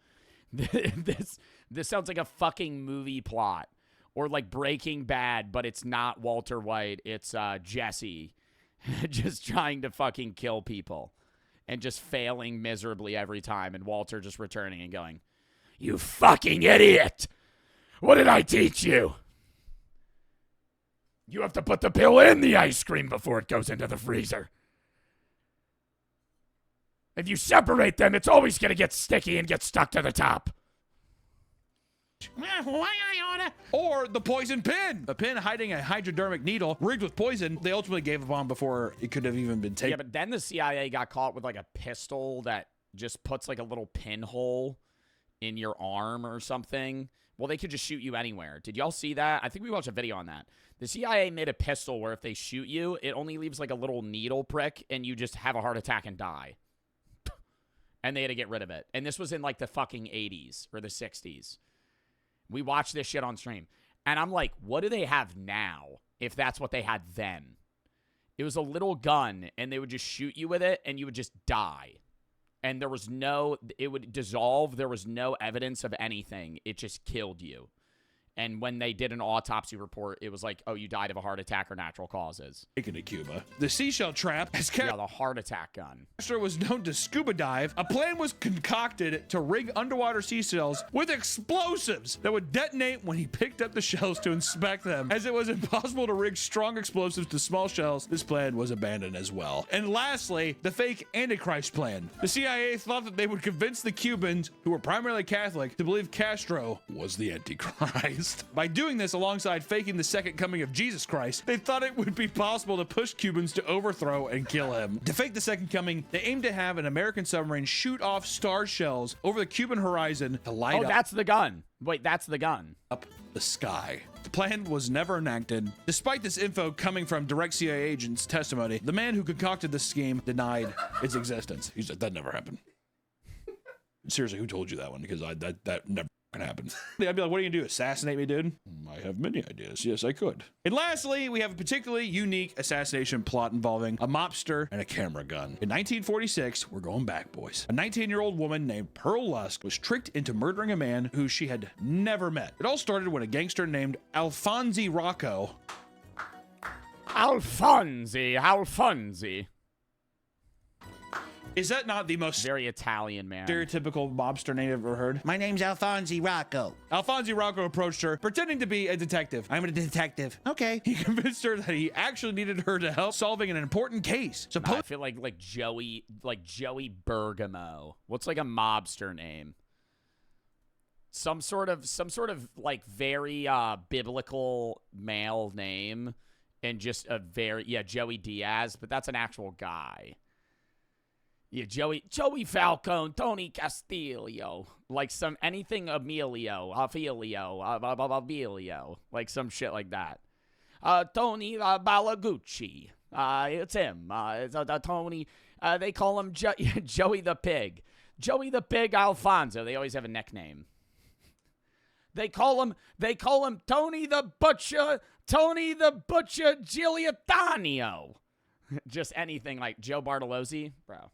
This sounds like a fucking movie plot. Or like Breaking Bad, but it's not Walter White, it's Jesse. Just trying to fucking kill people and just failing miserably every time, and Walter just returning and going, "You fucking idiot! What did I teach you? You have to put the pill in the ice cream before it goes into the freezer." If you separate them, it's always going to get sticky and get stuck to the top. Or the poison pin. A pin hiding a hypodermic needle rigged with poison they ultimately gave up on before it could have even been taken. Yeah, but then the CIA got caught with like a pistol that just puts like a little pinhole in your arm or something. Well, they could just shoot you anywhere. Did y'all see that? I think we watched a video on that. The CIA made a pistol where if they shoot you, it only leaves like a little needle prick and you just have a heart attack and die. And they had to get rid of it. And this was in like the fucking 80s or the 60s. We watched this shit on stream. And I'm like, what do they have now if that's what they had then? It was a little gun, and they would just shoot you with it, and you would just die. And there was no, it would dissolve. There was no evidence of anything. It just killed you. And when they did an autopsy report, it was like, oh, you died of a heart attack or natural causes. Taken to Cuba. The seashell trap has Yeah, the heart attack gun. Castro was known to scuba dive. A plan was concocted to rig underwater seashells with explosives that would detonate when he picked up the shells to inspect them. As it was impossible to rig strong explosives to small shells, this plan was abandoned as well. And lastly, the fake Antichrist plan. The CIA thought that they would convince the Cubans, who were primarily Catholic, to believe Castro was the Antichrist. By doing this alongside faking the second coming of Jesus Christ, they thought it would be possible to push Cubans to overthrow and kill him. To fake the second coming, they aimed to have an American submarine shoot off star shells over the Cuban horizon to light up. Oh, that's the gun. Wait, that's the gun. Up the sky. The plan was never enacted. Despite this info coming from direct CIA agents' testimony, the man who concocted this scheme denied its existence. He said, that never happened. Seriously, who told you that one? Because that never happened. I'd be like, what are you gonna do? Assassinate me, dude? I have many ideas. Yes, I could. And lastly, we have a particularly unique assassination plot involving a mobster and a camera gun. In 1946, we're going back, boys. A 19-year-old woman named Pearl Lusk was tricked into murdering a man who she had never met. It all started when a gangster named Alfonsi Rocco. Alfonsi. Is that not the most very Italian, man? Stereotypical mobster name I've ever heard? My name's Alfonsi Rocco. Alfonsi Rocco approached her, pretending to be a detective. I'm a detective. Okay. He convinced her that he actually needed her to help solving an important case. I feel like Joey Bergamo. What's like a mobster name? Some sort of like very biblical male name, and just a very Joey Diaz, but that's an actual guy. Yeah, Joey Falcone, Tony Castillo, like anything Emilio, like some shit like that. Tony Balagucci, it's him. It's Tony. They call him Joey the Pig. Joey the Pig Alfonso. They always have a nickname. They call him Tony the Butcher. Tony the Butcher Giuliano. Just anything like Joe Bartolozzi, bro.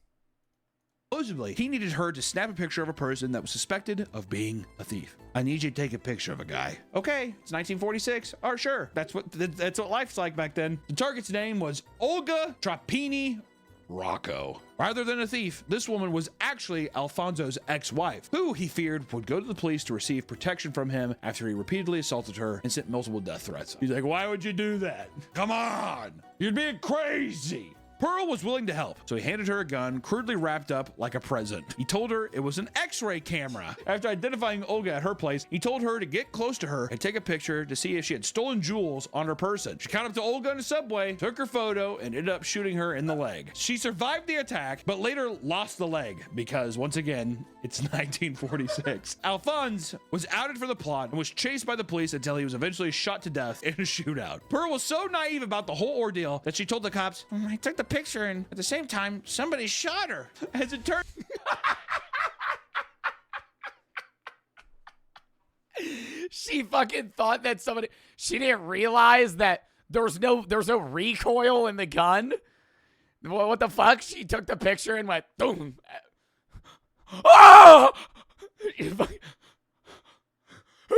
Supposedly, he needed her to snap a picture of a person that was suspected of being a thief. I need you to take a picture of a guy. Okay, it's 1946. Oh, sure. That's what life's like back then. The target's name was Olga Trapini Rocco. Rather than a thief, this woman was actually Alfonso's ex-wife, who he feared would go to the police to receive protection from him after he repeatedly assaulted her and sent multiple death threats. He's like, why would you do that? Come on! You're being crazy! Pearl was willing to help, so he handed her a gun, crudely wrapped up like a present. He told her it was an X-ray camera. After identifying Olga at her place, he told her to get close to her and take a picture to see if she had stolen jewels on her person. She caught up to Olga in a subway, took her photo, and ended up shooting her in the leg. She survived the attack, but later lost the leg because, once again, it's 1946. Alphonse was outed for the plot and was chased by the police until he was eventually shot to death in a shootout. Pearl was so naive about the whole ordeal that she told the cops, I took the picture and at the same time somebody shot her. As it turned she fucking thought that she didn't realize that there was no recoil in the gun. What the fuck? She took the picture and went boom. Oh! Who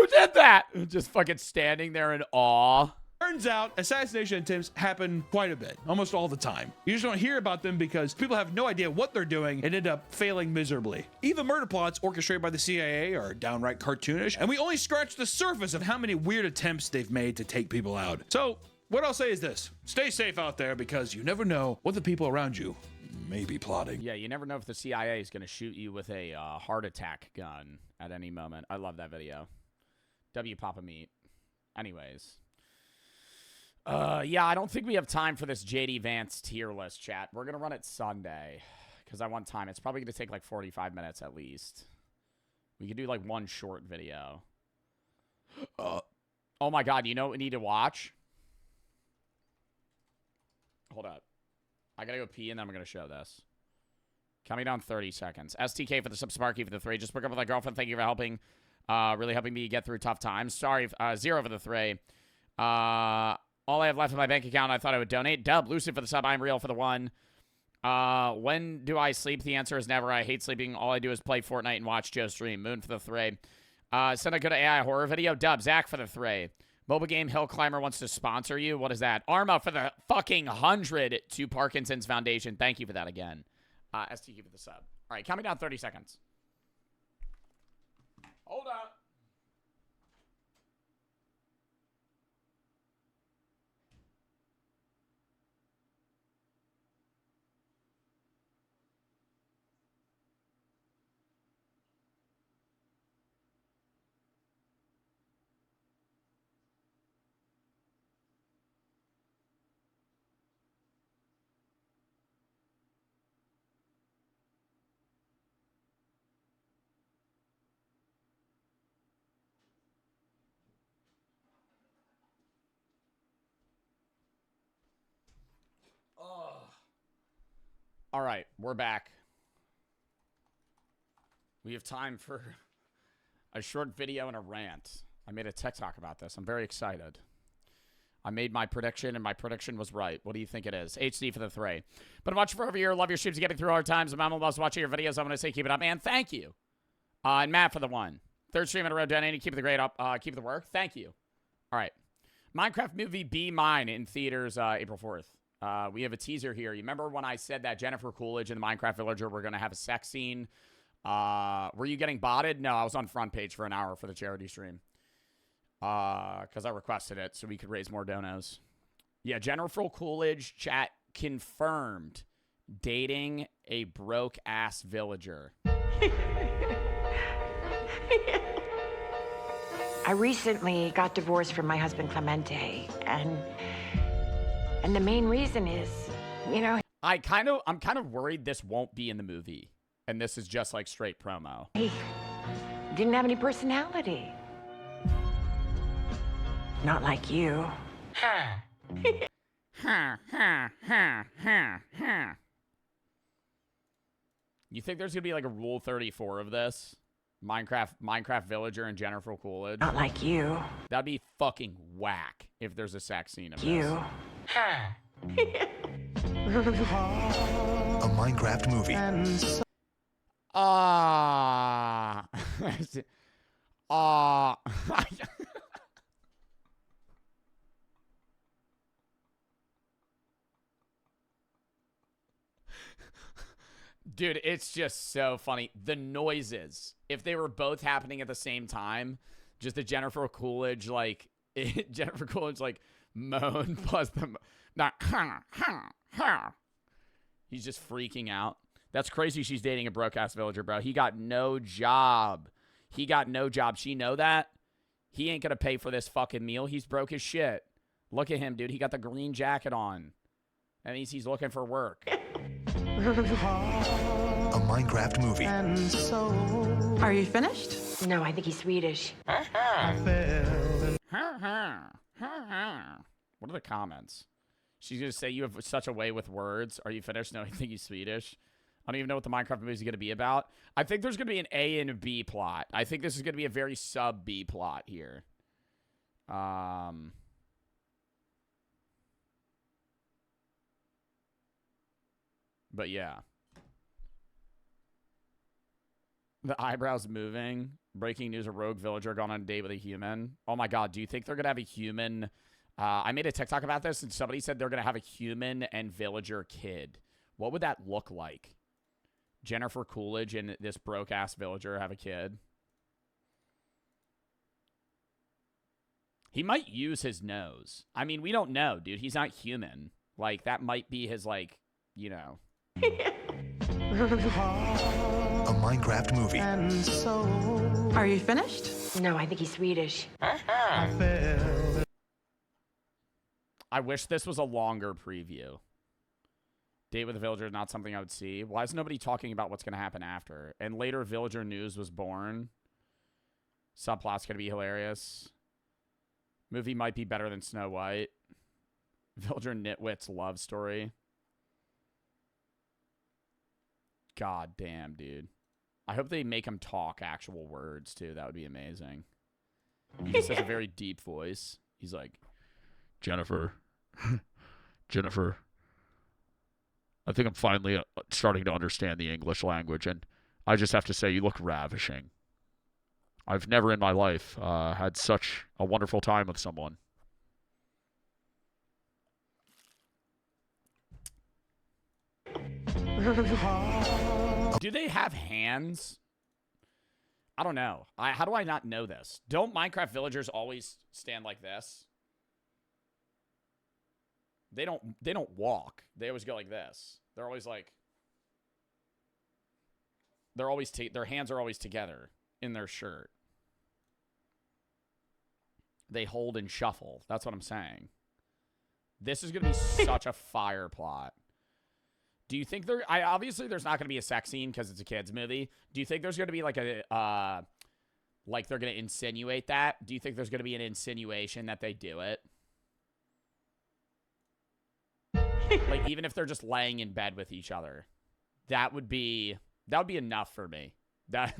did that? Just fucking standing there in awe. Turns out assassination attempts happen quite a bit, almost all the time. You just don't hear about them because people have no idea what they're doing and end up failing miserably. Even murder plots orchestrated by the CIA are downright cartoonish, and we only scratch the surface of how many weird attempts they've made to take people out. So what I'll say is this: stay safe out there because you never know what the people around you maybe plotting. Yeah, you never know if the CIA is going to shoot you with a heart attack gun at any moment. I love that video. W Papa Meat. Anyways. Yeah, I don't think we have time for this JD Vance tier list, chat. We're going to run it Sunday because I want time. It's probably going to take like 45 minutes at least. We could do like one short video. Oh my God, you know what we need to watch? Hold up. I gotta go pee and then I'm gonna show this. Coming down 30 seconds. STK for the sub, Sparky for the 3. Just broke up with my girlfriend. Thank you for helping. Really helping me get through tough times. Sorry, 0 for the 3. All I have left in my bank account, I thought I would donate. Dub, Lucy for the sub, I'm real for the 1. When do I sleep? The answer is never. I hate sleeping. All I do is play Fortnite and watch Joe stream. Moon for the 3. Send a good AI horror video. Dub, Zach for the 3. Mobile game Hill Climber wants to sponsor you. What is that? Arma for the fucking 100 to Parkinson's Foundation. Thank you for that again. STQ for the sub. All right, coming down 30 seconds. Hold up. All right, we're back. We have time for a short video and a rant. I made a TikTok about this. I'm very excited. I made my prediction, and my prediction was right. What do you think it is? HD for the 3. But I'm watching for over a year. Love your streams, getting through hard times. Mama loves watching your videos. I'm going to say keep it up, man. Thank you. And Matt for the 1. 3rd stream in a row, donating. Keep the grade up. Keep the work. Thank you. All right. Minecraft movie Be Mine in theaters April 4th. We have a teaser here. You remember when I said that Jennifer Coolidge and the Minecraft Villager were going to have a sex scene? Were you getting botted? No, I was on front page for an hour for the charity stream. Because I requested it so we could raise more donos. Yeah, Jennifer Coolidge, chat, confirmed dating a broke-ass villager. I recently got divorced from my husband Clemente, and the main reason is, you know, I'm kind of worried this won't be in the movie, and this is just like straight promo. he didn't have any personality. Not like you. You think there's gonna be like a Rule 34 of this? Minecraft Villager and Jennifer Coolidge? Not like you. That'd be fucking whack if there's a sex scene of this. You. A Minecraft movie. Dude, it's just so funny. The noises, if they were both happening at the same time, just the Jennifer Coolidge, like, moan plus the, he's just freaking out. That's crazy she's dating a broke-ass villager, bro. He got no job. She know that? He ain't gonna pay for this fucking meal. He's broke as shit. Look at him, dude. He got the green jacket on. That means he's looking for work. A Minecraft movie. Are you finished? No, I think he's Swedish. What are the comments? She's going to say you have such a way with words. Are you finished? No, I think he's Swedish. I don't even know what the Minecraft movie is going to be about. I think there's going to be an A and a B plot. I think this is going to be a very sub-B plot here. But yeah. The eyebrows moving. Breaking news, a rogue villager gone on a date with a human. Oh my god, do you think they're going to have a human? I made a TikTok about this, and somebody said they're going to have a human and villager kid. What would that look like? Jennifer Coolidge and this broke-ass villager have a kid. He might use his nose. I mean, we don't know, dude. He's not human. Like, that might be his, like, you know. A Minecraft movie. Are you finished? No, I think he's Swedish. I wish this was a longer preview. Date with a villager is not something I would see. Why is nobody talking about what's going to happen after? And later, villager news was born. Subplot's going to be hilarious. Movie might be better than Snow White. Villager nitwit's love story. God damn, dude. I hope they make him talk actual words, too. That would be amazing. He just has a very deep voice. He's like, Jennifer. Jennifer. I think I'm finally starting to understand the English language, and I just have to say, you look ravishing. I've never in my life had such a wonderful time with someone. Do they have hands? I don't know. How do I not know this? Don't Minecraft villagers always stand like this? They don't walk. They always go like this. They're always like their hands are always together in their shirt. They hold and shuffle. That's what I'm saying. This is going to be such a fire plot. Do you think obviously there's not going to be a sex scene because it's a kids movie. Do you think there's going to be like like they're going to insinuate that? Do you think there's going to be an insinuation that they do it? Like, even if they're just laying in bed with each other, that would be enough for me. That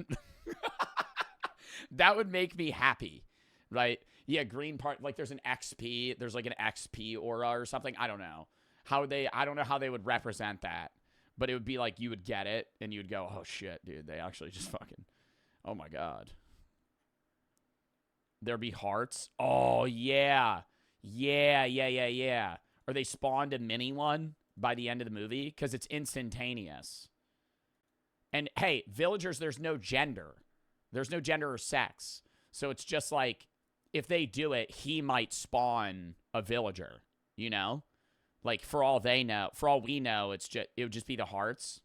would make me happy, right? Yeah, green part, like there's an XP, there's like an XP aura or something. I don't know I don't know how they would represent that, but it would be like you would get it and you would go, oh shit, dude, they actually just fucking, oh my God. There'd be hearts. Oh yeah. Yeah. Or they spawned a mini one by the end of the movie because it's instantaneous. And hey, villagers, there's no gender. There's no gender or sex. So it's just like, if they do it, he might spawn a villager, you know? Like, for all we know, it would just be the hearts.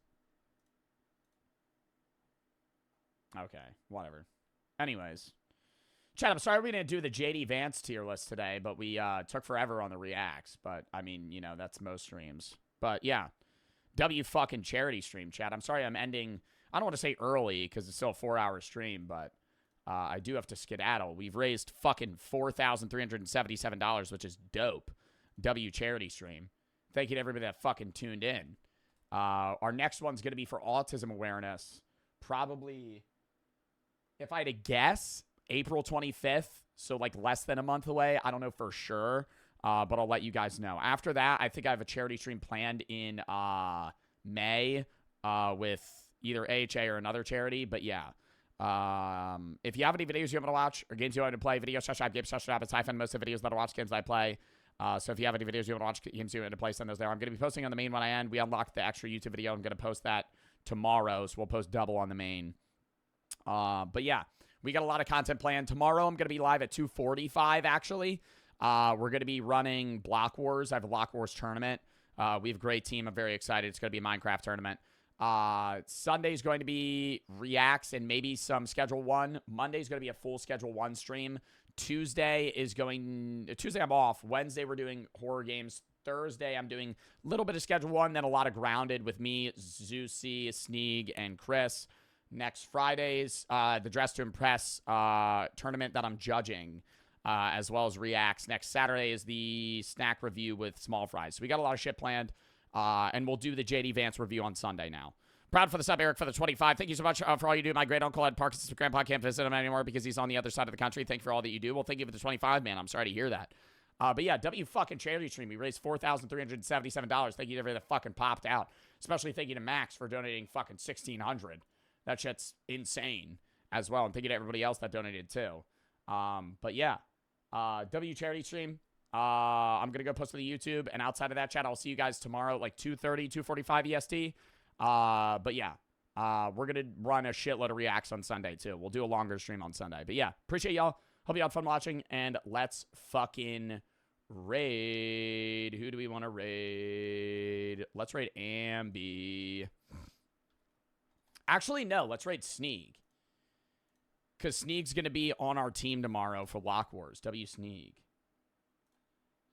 Okay, whatever. Anyways. Chat, I'm sorry we didn't do the JD Vance tier list today, but we took forever on the reacts. But, I mean, you know, that's most streams. But, yeah. W fucking charity stream, chat. I'm sorry I'm ending, I don't want to say early because it's still a 4-hour stream, but I do have to skedaddle. We've raised fucking $4,377, which is dope. W charity stream. Thank you to everybody that fucking tuned in. Our next one's going to be for autism awareness. Probably, if I had to guess, April 25th, so like less than a month away. I don't know for sure, but I'll let you guys know. After that, I think I have a charity stream planned in May with either AHA or another charity, but yeah. If you have any videos you want to watch or games you want to play, videos, games, rabbits, I find most of the videos that I watch, games that I play. So if you have any videos you want to watch, games you want to play, send those there. I'm going to be posting on the main when I end. We unlocked the extra YouTube video. I'm going to post that tomorrow, so we'll post double on the main. But yeah. We got a lot of content planned. Tomorrow, I'm going to be live at 2:45, actually. We're going to be running Block Wars. I have a Block Wars tournament. We have a great team. I'm very excited. It's going to be a Minecraft tournament. Sunday's going to be Reacts and maybe some Schedule 1. Monday's going to be a full Schedule 1 stream. Tuesday I'm off. Wednesday, we're doing horror games. Thursday, I'm doing a little bit of Schedule 1, then a lot of Grounded with me, Zeusy, Sneeg, and Chris. Next Friday's the Dress to Impress tournament that I'm judging, as well as Reacts. Next Saturday is the snack review with Small Fries. So we got a lot of shit planned, and we'll do the JD Vance review on Sunday now. Proud for the sub, Eric, for the 25. Thank you so much for all you do. My great uncle had Parkinson's. Grandpa can't visit him anymore because he's on the other side of the country. Thank you for all that you do. Well, thank you for the 25, man. I'm sorry to hear that. But yeah, W fucking charity stream. We raised $4,377. Thank you to everybody that fucking popped out. Especially thank you to Max for donating fucking $1,600. That shit's insane as well. And thank you to everybody else that donated too. But yeah, W charity stream. I'm going to go post to the YouTube. And outside of that, chat, I'll see you guys tomorrow at like 2:30, 2:45 EST. But yeah, we're going to run a shitload of reacts on Sunday too. We'll do a longer stream on Sunday. But yeah, appreciate y'all. Hope you had fun watching. And let's fucking Raid. Who do we want to raid? Let's raid Ambi. Actually, no. Let's raid Sneeg. Because Sneeg's going to be on our team tomorrow for Lock Wars. W Sneeg.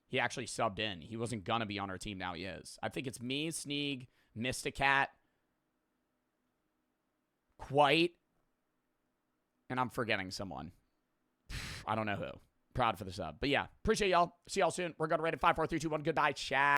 He actually subbed in. He wasn't going to be on our team. Now he is. I think it's me, Sneeg, Mysticat, Quite, and I'm forgetting someone. I don't know who. Proud for the sub. But yeah, appreciate y'all. See y'all soon. We're going to rate it 5, 4, 3, 2, 1. Goodbye, chat.